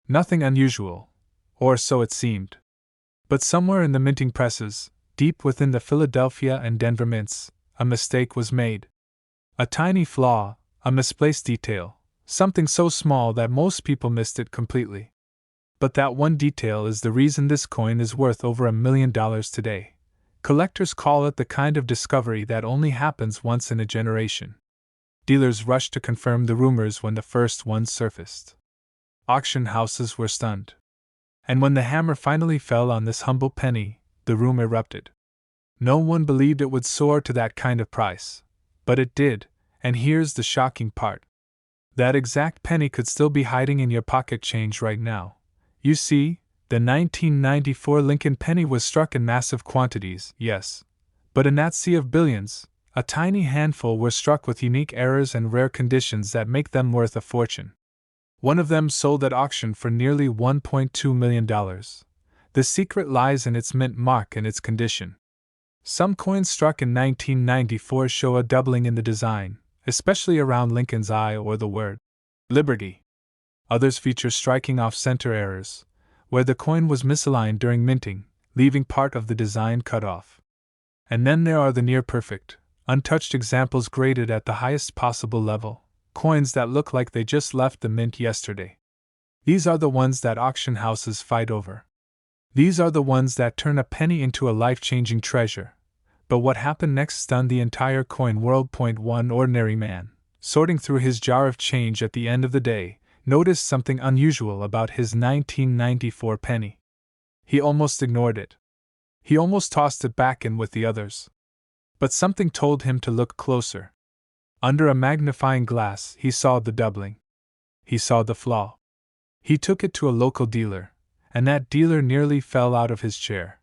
Nothing unusual, or so it seemed. But somewhere in the minting presses, deep within the Philadelphia and Denver mints, a mistake was made. A tiny flaw, a misplaced detail, something so small that most people missed it completely. But that one detail is the reason this coin is worth over $1 million today. Collectors call it the kind of discovery that only happens once in a generation. Dealers rushed to confirm the rumors when the first one surfaced. Auction houses were stunned. And when the hammer finally fell on this humble penny, the room erupted. No one believed it would soar to that kind of price. But it did, and here's the shocking part. That exact penny could still be hiding in your pocket change right now. You see, the 1994 Lincoln penny was struck in massive quantities, yes. But in that sea of billions, A tiny handful were struck with unique errors and rare conditions that make them worth a fortune. One of them sold at auction for nearly $1.2 million. The secret lies in its mint mark and its condition. Some coins struck in 1994 show a doubling in the design, especially around Lincoln's eye or the word Liberty. Others feature striking off-center errors, where the coin was misaligned during minting, leaving part of the design cut off. And then there are the near-perfect, untouched examples graded at the highest possible level, coins that look like they just left the mint yesterday. These are the ones that auction houses fight over. These are the ones that turn a penny into a life-changing treasure. But what happened next stunned the entire coin world. One ordinary man, sorting through his jar of change at the end of the day, noticed something unusual about his 1994 penny. He almost ignored it. He almost tossed it back in with the others. But something told him to look closer. Under a magnifying glass, he saw the doubling. He saw the flaw. He took it to a local dealer, and that dealer nearly fell out of his chair.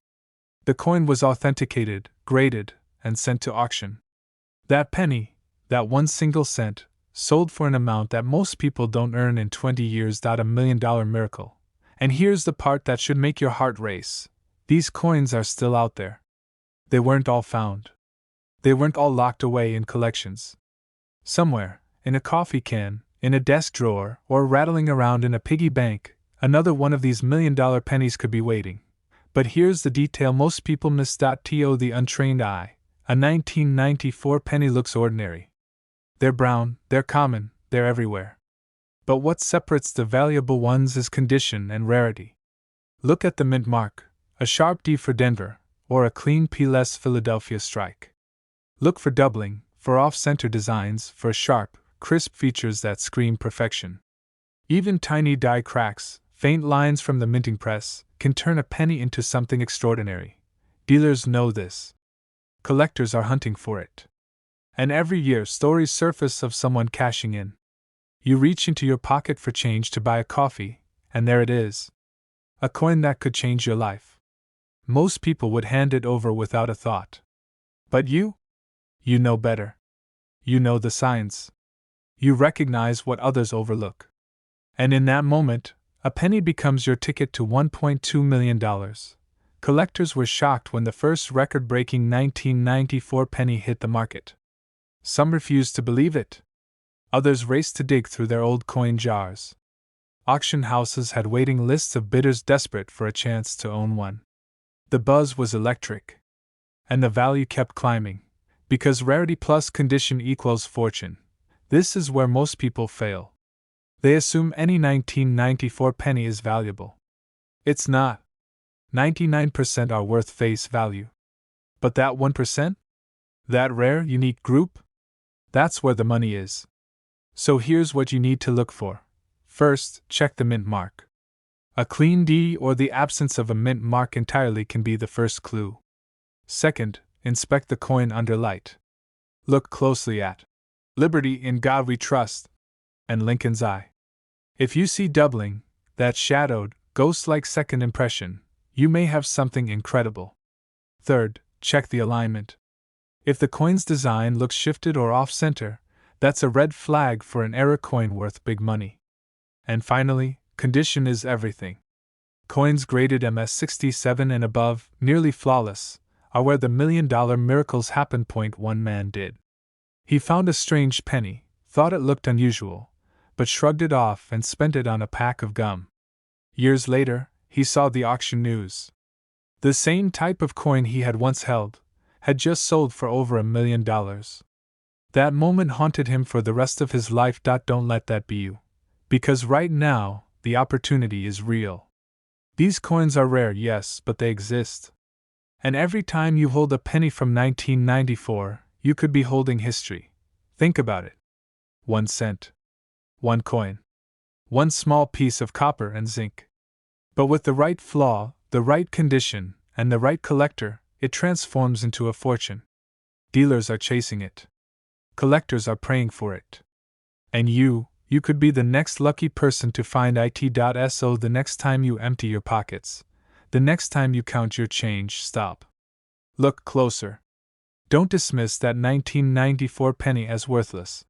The coin was authenticated, graded, and sent to auction. That penny, that 1 single cent, sold for an amount that most people don't earn in 20 years. $1 million miracle. And here's the part that should make your heart race. These coins are still out there. They weren't all found. They weren't all locked away in collections. Somewhere, in a coffee can, in a desk drawer, or rattling around in a piggy bank, another one of these $1 million pennies could be waiting. But here's the detail most people miss. To the untrained eye, a 1994 penny looks ordinary. They're brown, they're common, they're everywhere. But what separates the valuable ones is condition and rarity. Look at the mint mark, a sharp D for Denver, or a clean P-less Philadelphia strike. Look for doubling, for off-center designs, for sharp, crisp features that scream perfection. Even tiny die cracks, faint lines from the minting press, can turn a penny into something extraordinary. Dealers know this. Collectors are hunting for it. And every year stories surface of someone cashing in. You reach into your pocket for change to buy a coffee, and there it is. A coin that could change your life. Most people would hand it over without a thought. But you? You know better. You know the signs. You recognize what others overlook. And in that moment, a penny becomes your ticket to $1.2 million. Collectors were shocked when the first record-breaking 1994 penny hit the market. Some refused to believe it. Others raced to dig through their old coin jars. Auction houses had waiting lists of bidders desperate for a chance to own one. The buzz was electric. And the value kept climbing. Because rarity plus condition equals fortune. This is where most people fail. They assume any 1994 penny is valuable. It's not. 99% are worth face value. But that 1%? That rare, unique group? That's where the money is. So here's what you need to look for. First, check the mint mark. A clean D or the absence of a mint mark entirely can be the first clue. Second, inspect the coin under light. Look closely at Liberty, in God We Trust, and Lincoln's Eye. If you see doubling, that shadowed, ghost-like second impression, you may have something incredible. Third, check the alignment. If the coin's design looks shifted or off-center, that's a red flag for an error coin worth big money. And finally, condition is everything. Coins graded MS-67 and above, nearly flawless, are where the $1 million miracles happen. One man did. He found a strange penny, thought it looked unusual, but shrugged it off and spent it on a pack of gum. Years later, he saw the auction news. The same type of coin he had once held had just sold for over $1 million. That moment haunted him for the rest of his life. Don't let that be you. Because right now, the opportunity is real. These coins are rare, yes, but they exist. And every time you hold a penny from 1994, you could be holding history. Think about it. 1 cent. 1 coin. 1 small piece of copper and zinc. But with the right flaw, the right condition, and the right collector, it transforms into a fortune. Dealers are chasing it. Collectors are praying for it. And you could be the next lucky person to find it. So the next time you empty your pockets, the next time you count your change, stop. Look closer. Don't dismiss that 1994 penny as worthless.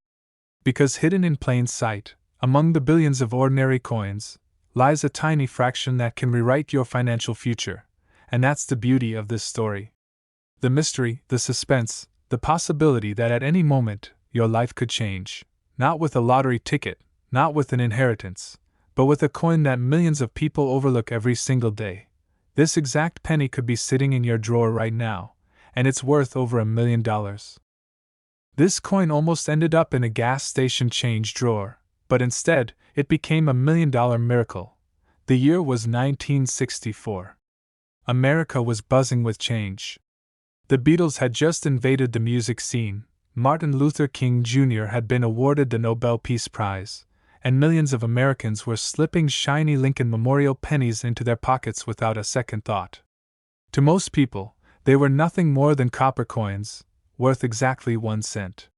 Because hidden in plain sight, among the billions of ordinary coins, lies a tiny fraction that can rewrite your financial future, and that's the beauty of this story. The mystery, the suspense, the possibility that at any moment your life could change, not with a lottery ticket, not with an inheritance, but with a coin that millions of people overlook every single day. This exact penny could be sitting in your drawer right now, and it's worth over $1 million. This coin almost ended up in a gas station change drawer, but instead, it became $1 million miracle. The year was 1964. America was buzzing with change. The Beatles had just invaded the music scene, Martin Luther King Jr. had been awarded the Nobel Peace Prize, and millions of Americans were slipping shiny Lincoln Memorial pennies into their pockets without a second thought. To most people, they were nothing more than copper coins, worth exactly 1 cent.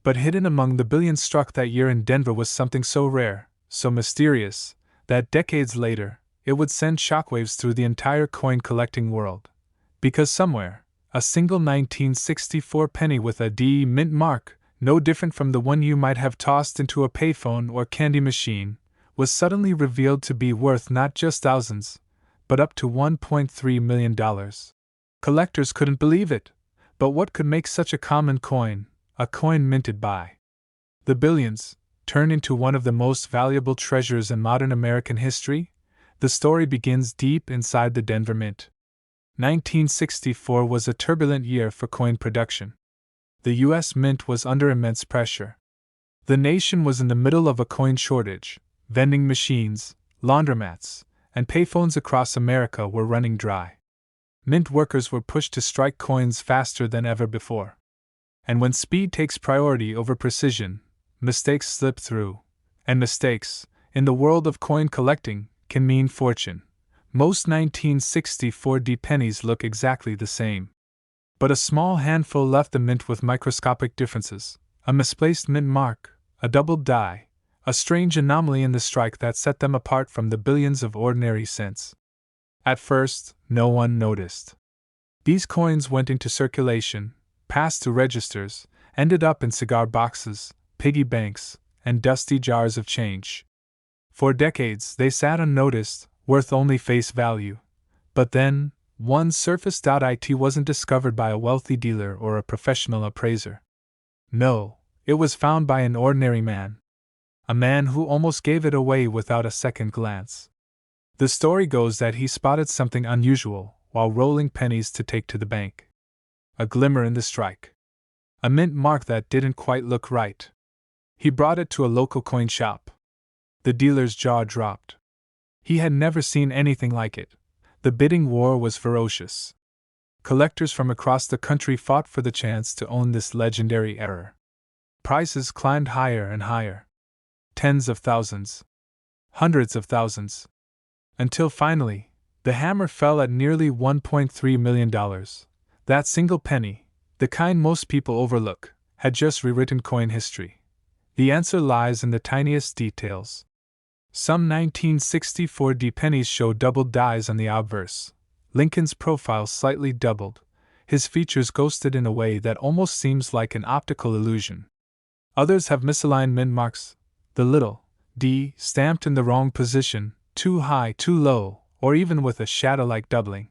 But hidden among the billions struck that year in Denver was something so rare, so mysterious, that decades later, it would send shockwaves through the entire coin-collecting world. Because somewhere, a single 1964 penny with a D mint mark, no different from the one you might have tossed into a payphone or candy machine, was suddenly revealed to be worth not just thousands, but up to $1.3 million. Collectors couldn't believe it. But what could make such a common coin, a coin minted by the billions, turn into one of the most valuable treasures in modern American history? The story begins deep inside the Denver Mint. 1964 was a turbulent year for coin production. The U.S. Mint was under immense pressure. The nation was in the middle of a coin shortage. Vending machines, laundromats, and payphones across America were running dry. Mint workers were pushed to strike coins faster than ever before. And when speed takes priority over precision, mistakes slip through. And mistakes, in the world of coin collecting, can mean fortune. Most 1964 D pennies look exactly the same. But a small handful left the mint with microscopic differences: a misplaced mint mark, a doubled die, a strange anomaly in the strike that set them apart from the billions of ordinary cents. At first, no one noticed. These coins went into circulation, passed through registers, ended up in cigar boxes, piggy banks, and dusty jars of change. For decades they sat unnoticed, worth only face value. But then, one surface.it wasn't discovered by a wealthy dealer or a professional appraiser. No, it was found by an ordinary man. A man who almost gave it away without a second glance. The story goes that he spotted something unusual while rolling pennies to take to the bank. A glimmer in the strike. A mint mark that didn't quite look right. He brought it to a local coin shop. The dealer's jaw dropped. He had never seen anything like it. The bidding war was ferocious. Collectors from across the country fought for the chance to own this legendary error. Prices climbed higher and higher. Tens of thousands. Hundreds of thousands. Until finally, the hammer fell at nearly $1.3 million. That single penny, the kind most people overlook, had just rewritten coin history. The answer lies in the tiniest details. Some 1964 D pennies show doubled dies on the obverse. Lincoln's profile slightly doubled, his features ghosted in a way that almost seems like an optical illusion. Others have misaligned mint marks, the little d stamped in the wrong position, too high, too low, or even with a shadow-like doubling.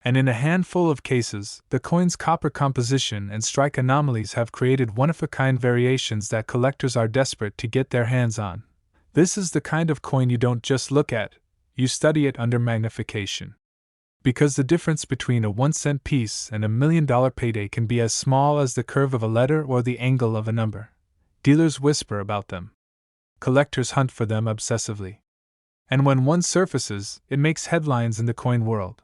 And in a handful of cases, the coin's copper composition and strike anomalies have created one-of-a-kind variations that collectors are desperate to get their hands on. This is the kind of coin you don't just look at, you study it under magnification. Because the difference between a 1-cent piece and $1 million payday can be as small as the curve of a letter or the angle of a number. Dealers whisper about them. Collectors hunt for them obsessively. And when one surfaces, it makes headlines in the coin world.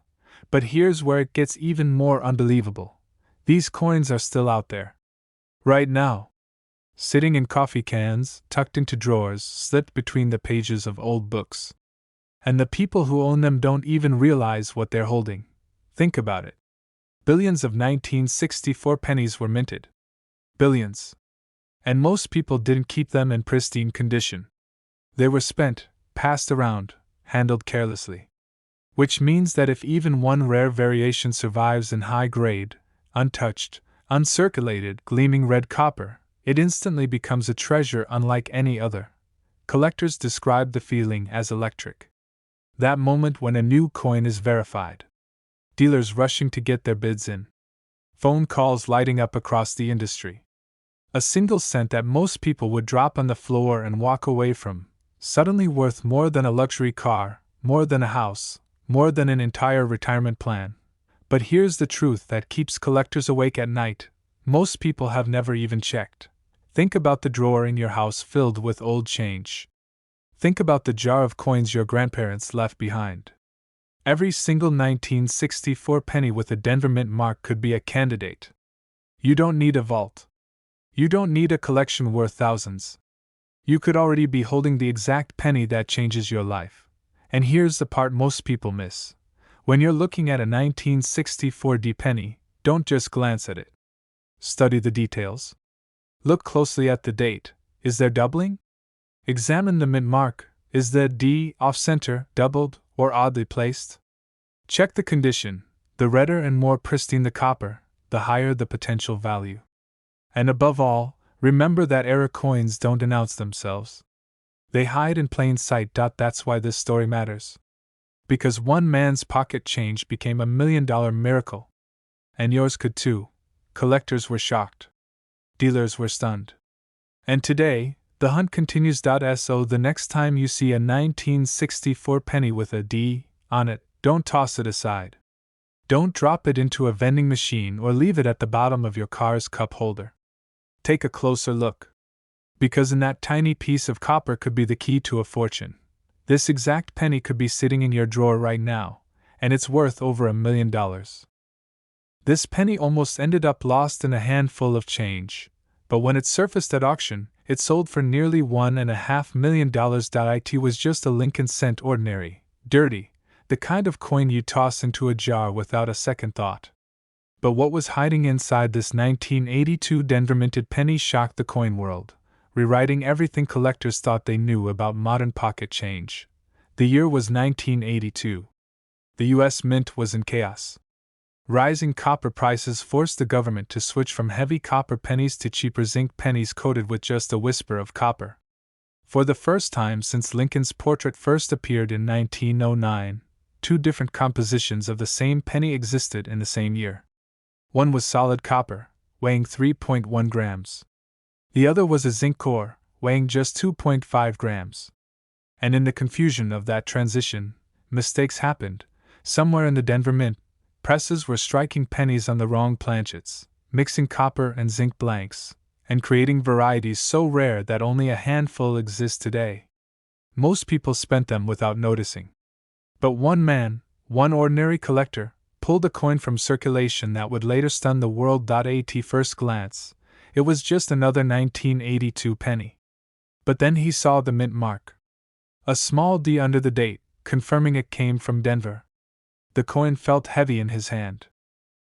But here's where it gets even more unbelievable. These coins are still out there. Right now. Sitting in coffee cans, tucked into drawers, slipped between the pages of old books. And the people who own them don't even realize what they're holding. Think about it. Billions of 1964 pennies were minted. Billions. And most people didn't keep them in pristine condition. They were spent, passed around, handled carelessly. Which means that if even one rare variation survives in high grade, untouched, Uncirculated, gleaming red copper, it instantly becomes a treasure unlike any other. Collectors describe the feeling as electric. That moment when a new coin is verified. Dealers rushing to get their bids in. Phone calls lighting up across the industry. A single cent that most people would drop on the floor and walk away from, suddenly worth more than a luxury car, more than a house, more than an entire retirement plan. But here's the truth that keeps collectors awake at night: most people have never even checked. Think about the drawer in your house filled with old change. Think about the jar of coins your grandparents left behind. Every single 1964 penny with a Denver Mint mark could be a candidate. You don't need a vault. You don't need a collection worth thousands. You could already be holding the exact penny that changes your life. And here's the part most people miss. When you're looking at a 1964 D penny, don't just glance at it. Study the details. Look closely at the date. Is there doubling? Examine the mint mark. Is the D off-center, doubled, or oddly placed? Check the condition. The redder and more pristine the copper, the higher the potential value. And above all, remember that era coins don't announce themselves. They hide in plain sight. That's why this story matters. Because one man's pocket change became $1 million miracle. And yours could too. Collectors were shocked. Dealers were stunned. And today, the hunt continues. So the next time you see a 1964 penny with a D on it, don't toss it aside. Don't drop it into a vending machine or leave it at the bottom of your car's cup holder. Take a closer look. Because in that tiny piece of copper could be the key to a fortune. This exact penny could be sitting in your drawer right now, and it's worth over $1 million. This penny almost ended up lost in a handful of change, but when it surfaced at auction, it sold for nearly $1.5 million. It was just a Lincoln cent, ordinary, dirty, the kind of coin you toss into a jar without a second thought. But what was hiding inside this 1982 Denver minted penny shocked the coin world, rewriting everything collectors thought they knew about modern pocket change. The year was 1982. The U.S. Mint was in chaos. Rising copper prices forced the government to switch from heavy copper pennies to cheaper zinc pennies coated with just a whisper of copper. For the first time since Lincoln's portrait first appeared in 1909, two different compositions of the same penny existed in the same year. One was solid copper, weighing 3.1 grams. The other was a zinc core, weighing just 2.5 grams. And in the confusion of that transition, mistakes happened. Somewhere in the Denver Mint, presses were striking pennies on the wrong planchets, mixing copper and zinc blanks, and creating varieties so rare that only a handful exist today. Most people spent them without noticing. But one man, one ordinary collector, pulled a coin from circulation that would later stun the world. At first glance, it was just another 1982 penny. But then he saw the mint mark. A small D under the date, confirming it came from Denver. The coin felt heavy in his hand.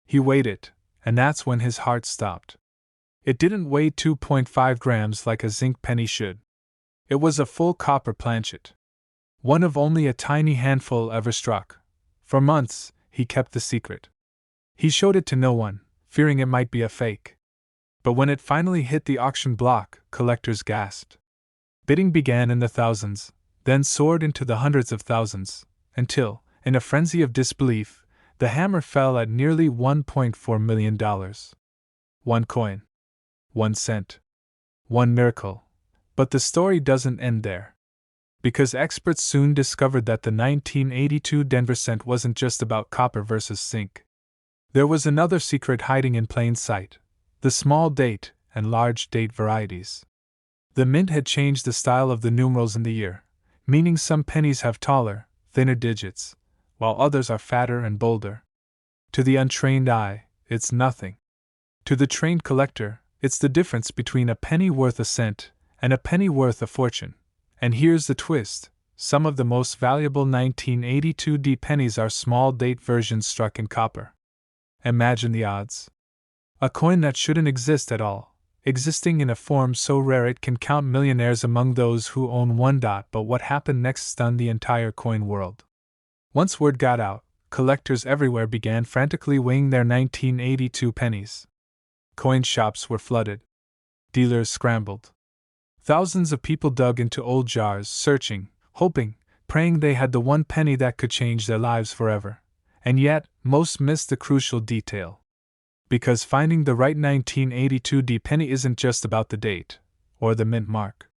He weighed it, and that's when his heart stopped. It didn't weigh 2.5 grams like a zinc penny should. It was a full copper planchet. One of only a tiny handful ever struck. For months, he kept the secret. He showed it to no one, fearing it might be a fake. But when it finally hit the auction block, collectors gasped. Bidding began in the thousands, then soared into the hundreds of thousands, until, in a frenzy of disbelief, the hammer fell at nearly $1.4 million. One coin. 1 cent. One miracle. But the story doesn't end there. Because experts soon discovered that the 1982 Denver cent wasn't just about copper versus zinc. There was another secret hiding in plain sight: the small date and large date varieties. The mint had changed the style of the numerals in the year, meaning some pennies have taller, thinner digits, while others are fatter and bolder. To the untrained eye, it's nothing. To the trained collector, it's the difference between a penny worth a cent and a penny worth a fortune. And here's the twist: some of the most valuable 1982 D pennies are small date versions struck in copper. Imagine the odds. A coin that shouldn't exist at all, existing in a form so rare it can count millionaires among those who own one. But what happened next stunned the entire coin world. Once word got out, collectors everywhere began frantically weighing their 1982 pennies. Coin shops were flooded. Dealers scrambled. Thousands of people dug into old jars, searching, hoping, praying they had the one penny that could change their lives forever. And yet, most missed the crucial detail. Because finding the right 1982 penny isn't just about the date, or the mint mark.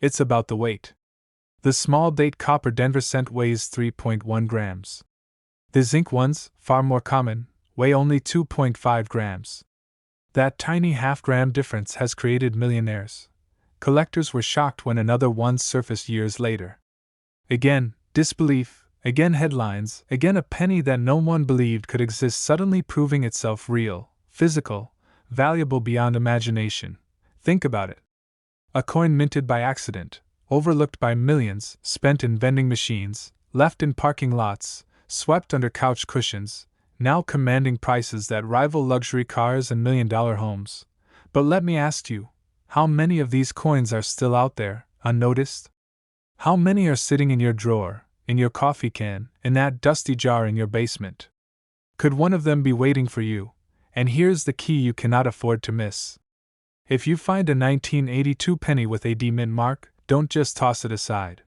It's about the weight. The small date copper Denver cent weighs 3.1 grams. The zinc ones, far more common, weigh only 2.5 grams. That tiny half-gram difference has created millionaires. Collectors were shocked when another one surfaced years later. Again, disbelief, again headlines, again a penny that no one believed could exist suddenly proving itself real, physical, valuable beyond imagination. Think about it. A coin minted by accident, overlooked by millions, spent in vending machines, left in parking lots, swept under couch cushions, now commanding prices that rival luxury cars and million-dollar homes. But let me ask you, how many of these coins are still out there, unnoticed? How many are sitting in your drawer, in your coffee can, in that dusty jar in your basement? Could one of them be waiting for you? And here's the key you cannot afford to miss. If you find a 1982 penny with a D mint mark, don't just toss it aside.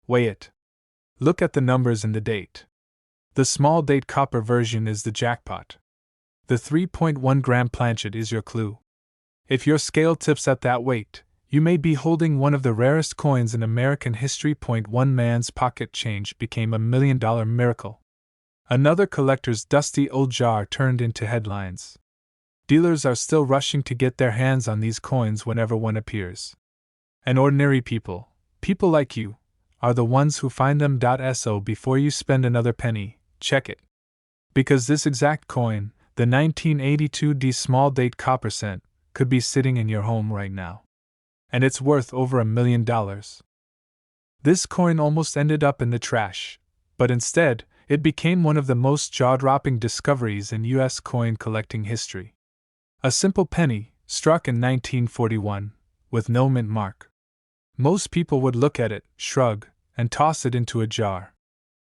Weigh it. Look at the numbers and the date. The small date copper version is the jackpot. The 3.1 gram planchet is your clue. If your scale tips at that weight, you may be holding one of the rarest coins in American history. One man's pocket change became $1 million miracle. Another collector's dusty old jar turned into headlines. Dealers are still rushing to get their hands on these coins whenever one appears. And ordinary people, people like you, are the ones who find them. So before you spend another penny, check it. Because this exact coin, the 1982 small date copper cent, could be sitting in your home right now. And it's worth over $1 million. This coin almost ended up in the trash, but instead, it became one of the most jaw-dropping discoveries in U.S. coin collecting history. A simple penny, struck in 1941, with no mint mark. Most people would look at it, shrug, and toss it into a jar.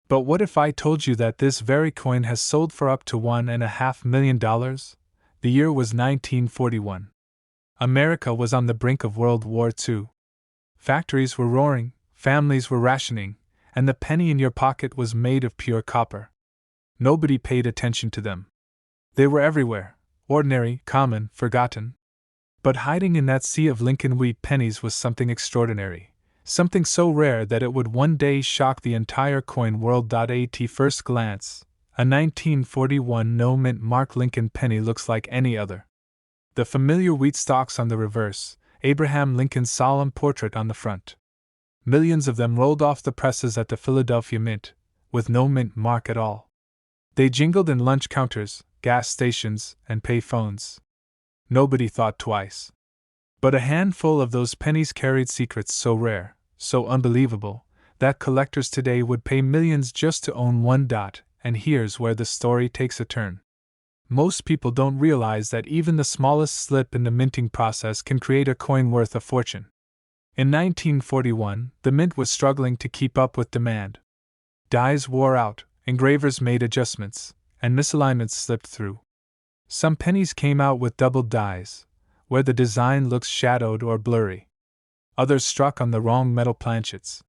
But what if I told you that this very coin has sold for up to $1.5 million? The year was 1941. America was on the brink of World War II. Factories were roaring, families were rationing, and the penny in your pocket was made of pure copper. Nobody paid attention to them. They were everywhere, ordinary, common, forgotten. But hiding in that sea of Lincoln wheat pennies was something extraordinary, something so rare that it would one day shock the entire coin world. At first glance, a 1941 no mint mark Lincoln penny looks like any other. The familiar wheat stalks on the reverse, Abraham Lincoln's solemn portrait on the front. Millions of them rolled off the presses at the Philadelphia Mint, with no mint mark at all. They jingled in lunch counters, gas stations, and pay phones. Nobody thought twice. But a handful of those pennies carried secrets so rare, so unbelievable, that collectors today would pay millions just to own one. And here's where the story takes a turn. Most people don't realize that even the smallest slip in the minting process can create a coin worth a fortune. In 1941, the mint was struggling to keep up with demand. Dies wore out, engravers made adjustments, and misalignments slipped through. Some pennies came out with doubled dies, where the design looks shadowed or blurry. Others struck on the wrong metal planchets.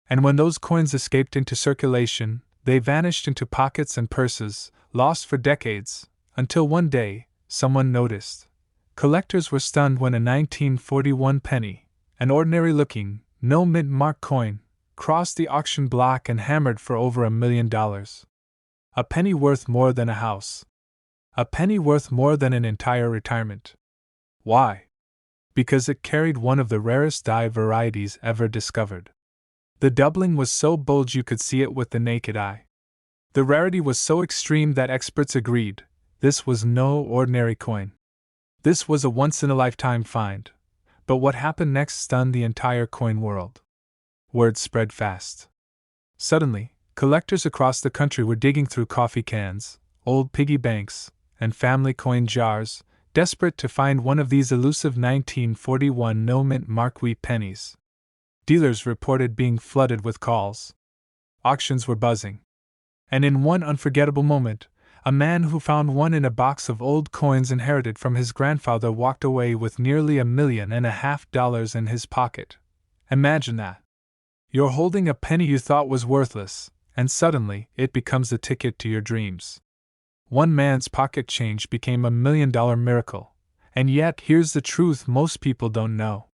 And when those coins escaped into circulation, they vanished into pockets and purses, lost for decades, until one day, someone noticed. Collectors were stunned when a 1941 penny, an ordinary-looking, no mint mark coin, crossed the auction block and hammered for over $1 million. A penny worth more than a house. A penny worth more than an entire retirement. Why? Because it carried one of the rarest die varieties ever discovered. The doubling was so bold you could see it with the naked eye. The rarity was so extreme that experts agreed, this was no ordinary coin. This was a once-in-a-lifetime find. But what happened next stunned the entire coin world. Word spread fast. Suddenly, collectors across the country were digging through coffee cans, old piggy banks, and family coin jars, desperate to find one of these elusive 1941 no mint mark wheat pennies. Dealers reported being flooded with calls. Auctions were buzzing. And in one unforgettable moment, A man who found one in a box of old coins inherited from his grandfather walked away with nearly $1.5 million in his pocket. Imagine that. You're holding a penny you thought was worthless, and suddenly it becomes the ticket to your dreams. One man's pocket change became $1 million miracle, and yet here's the truth most people don't know.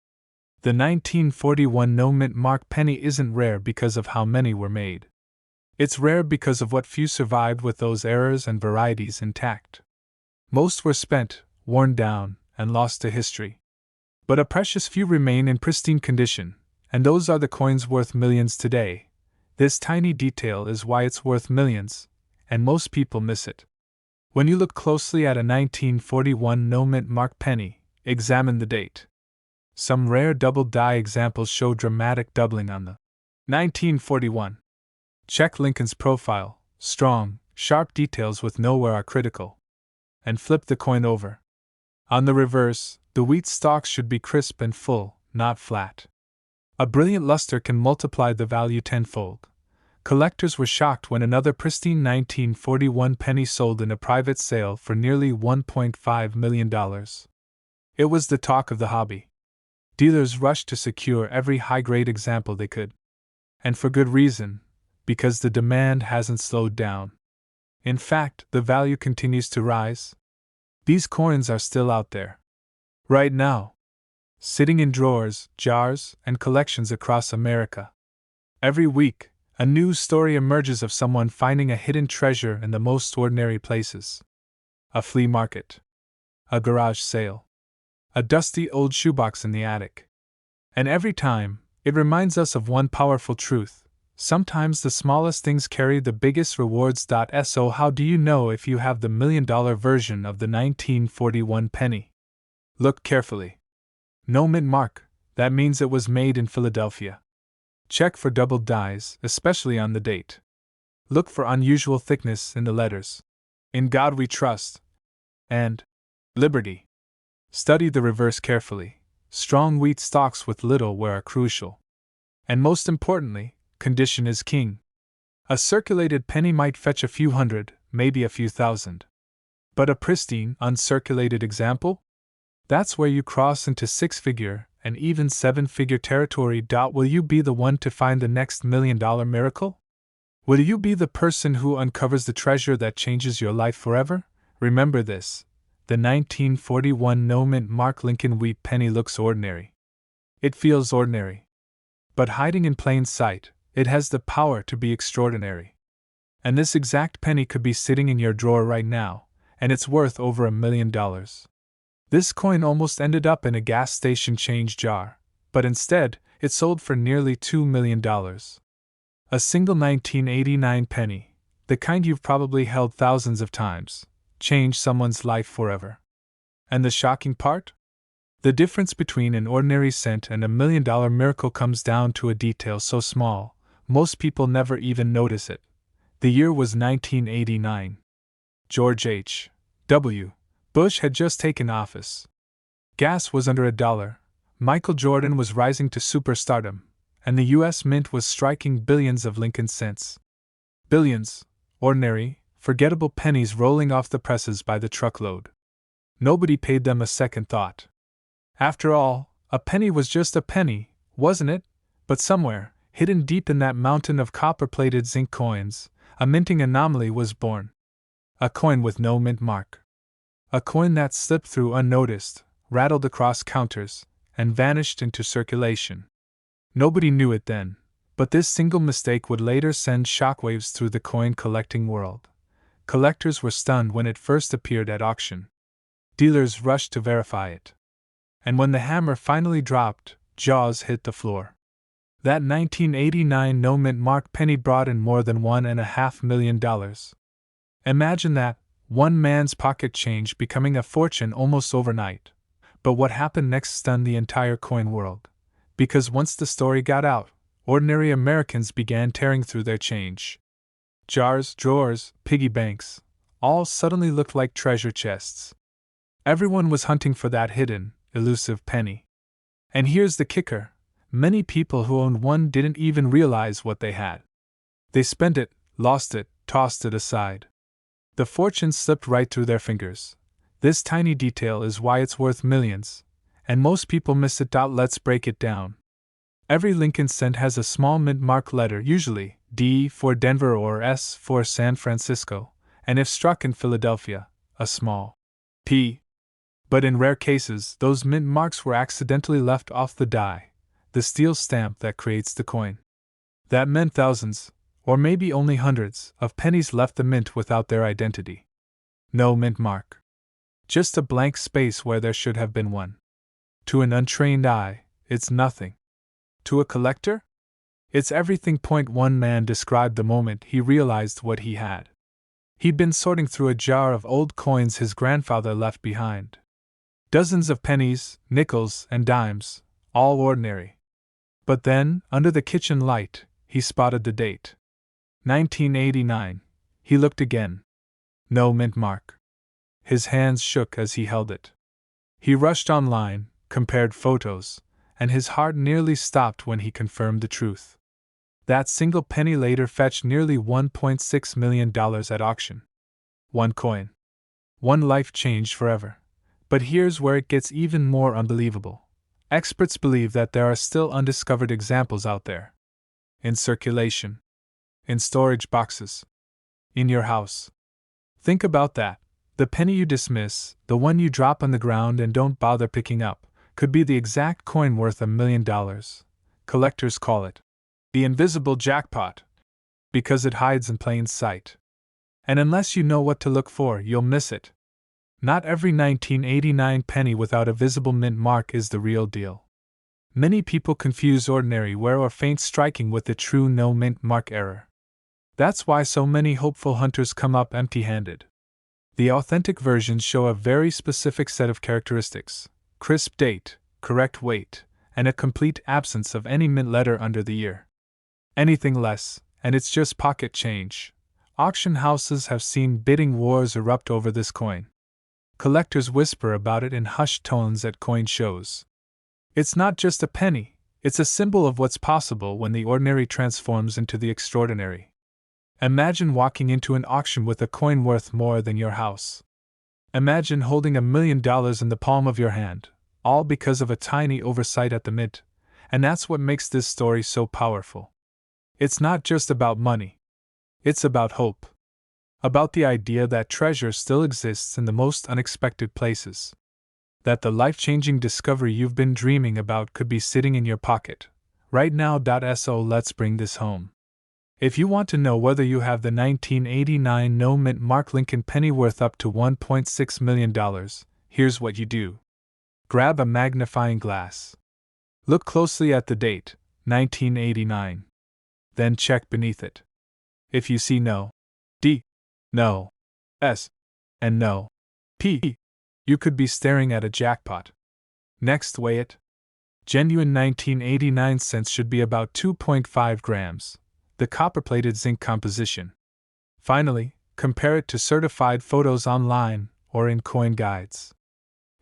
The 1941 no-mint mark penny isn't rare because of how many were made. It's rare because of what few survived with those errors and varieties intact. Most were spent, worn down, and lost to history. But a precious few remain in pristine condition, and those are the coins worth millions today. This tiny detail is why it's worth millions, and most people miss it. When you look closely at a 1941 no-mint mark penny, examine the date. Some rare double-die examples show dramatic doubling on the 1941. Check Lincoln's profile, strong, sharp details with nowhere are critical. And flip the coin over. On the reverse, the wheat stalks should be crisp and full, not flat. A brilliant luster can multiply the value tenfold. Collectors were shocked when another pristine 1941 penny sold in a private sale for nearly $1.5 million. It was the talk of the hobby. Dealers rushed to secure every high-grade example they could. And for good reason, because the demand hasn't slowed down. In fact, the value continues to rise. These coins are still out there. Right now. Sitting in drawers, jars, and collections across America. Every week, a news story emerges of someone finding a hidden treasure in the most ordinary places. A flea market. A garage sale. A dusty old shoebox in the attic. And every time, it reminds us of one powerful truth. Sometimes the smallest things carry the biggest rewards. So how do you know if you have the $1 million version of the 1941 penny? Look carefully. No mint mark, that means it was made in Philadelphia. Check for double dies, especially on the date. Look for unusual thickness in the letters. In God we trust. And Liberty. Study the reverse carefully. Strong wheat stalks with little wear are crucial. And most importantly, condition is king. A circulated penny might fetch a few hundred, maybe a few thousand. But a pristine, uncirculated example? That's where you cross into six-figure and even seven-figure territory. Will you be the one to find the next $1 million miracle? Will you be the person who uncovers the treasure that changes your life forever? Remember this: the 1941 no-mint mark Lincoln wheat penny looks ordinary. It feels ordinary. But hiding in plain sight, it has the power to be extraordinary. And this exact penny could be sitting in your drawer right now, and it's worth over $1 million. This coin almost ended up in a gas station change jar, but instead, it sold for nearly $2 million. A single 1989 penny, the kind you've probably held thousands of times, changed someone's life forever. And the shocking part? The difference between an ordinary cent and $1 million miracle comes down to a detail so small, most people never even notice it. The year was 1989. George H. W. Bush had just taken office. Gas was under $1, Michael Jordan was rising to superstardom, and the U.S. Mint was striking billions of Lincoln cents. Billions, ordinary, forgettable pennies rolling off the presses by the truckload. Nobody paid them a second thought. After all, a penny was just a penny, wasn't it? But somewhere, hidden deep in that mountain of copper-plated zinc coins, a minting anomaly was born. A coin with no mint mark. A coin that slipped through unnoticed, rattled across counters, and vanished into circulation. Nobody knew it then, but this single mistake would later send shockwaves through the coin-collecting world. Collectors were stunned when it first appeared at auction. Dealers rushed to verify it. And when the hammer finally dropped, jaws hit the floor. That 1989 no-mint mark penny brought in more than $1.5 million. Imagine that, one man's pocket change becoming a fortune almost overnight. But what happened next stunned the entire coin world. Because once the story got out, ordinary Americans began tearing through their change. Jars, drawers, piggy banks, all suddenly looked like treasure chests. Everyone was hunting for that hidden, elusive penny. And here's the kicker: many people who owned one didn't even realize what they had. They spent it, lost it, tossed it aside. The fortune slipped right through their fingers. This tiny detail is why it's worth millions, and most people miss it. Let's break it down. Every Lincoln cent has a small mint mark letter, usually D for Denver or S for San Francisco, and if struck in Philadelphia, a small P. But in rare cases, those mint marks were accidentally left off the die, the steel stamp that creates the coin. That meant thousands, or maybe only hundreds, of pennies left the mint without their identity. No mint mark. Just a blank space where there should have been one. To an untrained eye, it's nothing. To a collector? It's everything. One man described the moment he realized what he had. He'd been sorting through a jar of old coins his grandfather left behind. Dozens of pennies, nickels, and dimes, all ordinary. But then, under the kitchen light, he spotted the date. 1989. He looked again. No mint mark. His hands shook as he held it. He rushed online, compared photos, and his heart nearly stopped when he confirmed the truth. That single penny later fetched nearly $1.6 million at auction. One coin. One life changed forever. But here's where it gets even more unbelievable. Experts believe that there are still undiscovered examples out there. In circulation. In storage boxes. In your house. Think about that. The penny you dismiss, the one you drop on the ground and don't bother picking up, could be the exact coin worth $1 million. Collectors call it the invisible jackpot, because it hides in plain sight. And unless you know what to look for, you'll miss it. Not every 1989 penny without a visible mint mark is the real deal. Many people confuse ordinary wear or faint striking with the true no mint mark error. That's why so many hopeful hunters come up empty-handed. The authentic versions show a very specific set of characteristics: crisp date, correct weight, and a complete absence of any mint letter under the ear. Anything less, and it's just pocket change. Auction houses have seen bidding wars erupt over this coin. Collectors whisper about it in hushed tones at coin shows. It's not just a penny, it's a symbol of what's possible when the ordinary transforms into the extraordinary. Imagine walking into an auction with a coin worth more than your house. Imagine holding $1 million in the palm of your hand, all because of a tiny oversight at the mint, and that's what makes this story so powerful. It's not just about money. It's about hope. About the idea that treasure still exists in the most unexpected places. That the life-changing discovery you've been dreaming about could be sitting in your pocket, right now. So let's bring this home. If you want to know whether you have the 1989 no mint mark Lincoln penny worth up to $1.6 million, here's what you do. Grab a magnifying glass. Look closely at the date, 1989. Then check beneath it. If you see no D, no S, and no P, you could be staring at a jackpot. Next, weigh it. Genuine 1989 cents should be about 2.5 grams, the copper-plated zinc composition. Finally, compare it to certified photos online or in coin guides.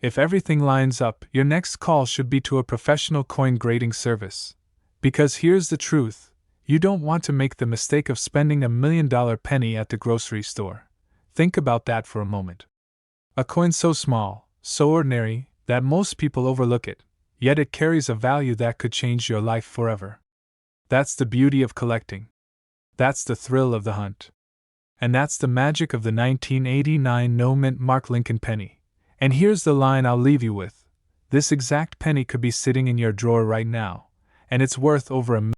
If everything lines up, your next call should be to a professional coin grading service. Because here's the truth. You don't want to make the mistake of spending $1 million penny at the grocery store. Think about that for a moment. A coin so small, so ordinary, that most people overlook it, yet it carries a value that could change your life forever. That's the beauty of collecting. That's the thrill of the hunt. And that's the magic of the 1989 no mint mark Lincoln penny. And here's the line I'll leave you with. This exact penny could be sitting in your drawer right now, and it's worth over $1 million.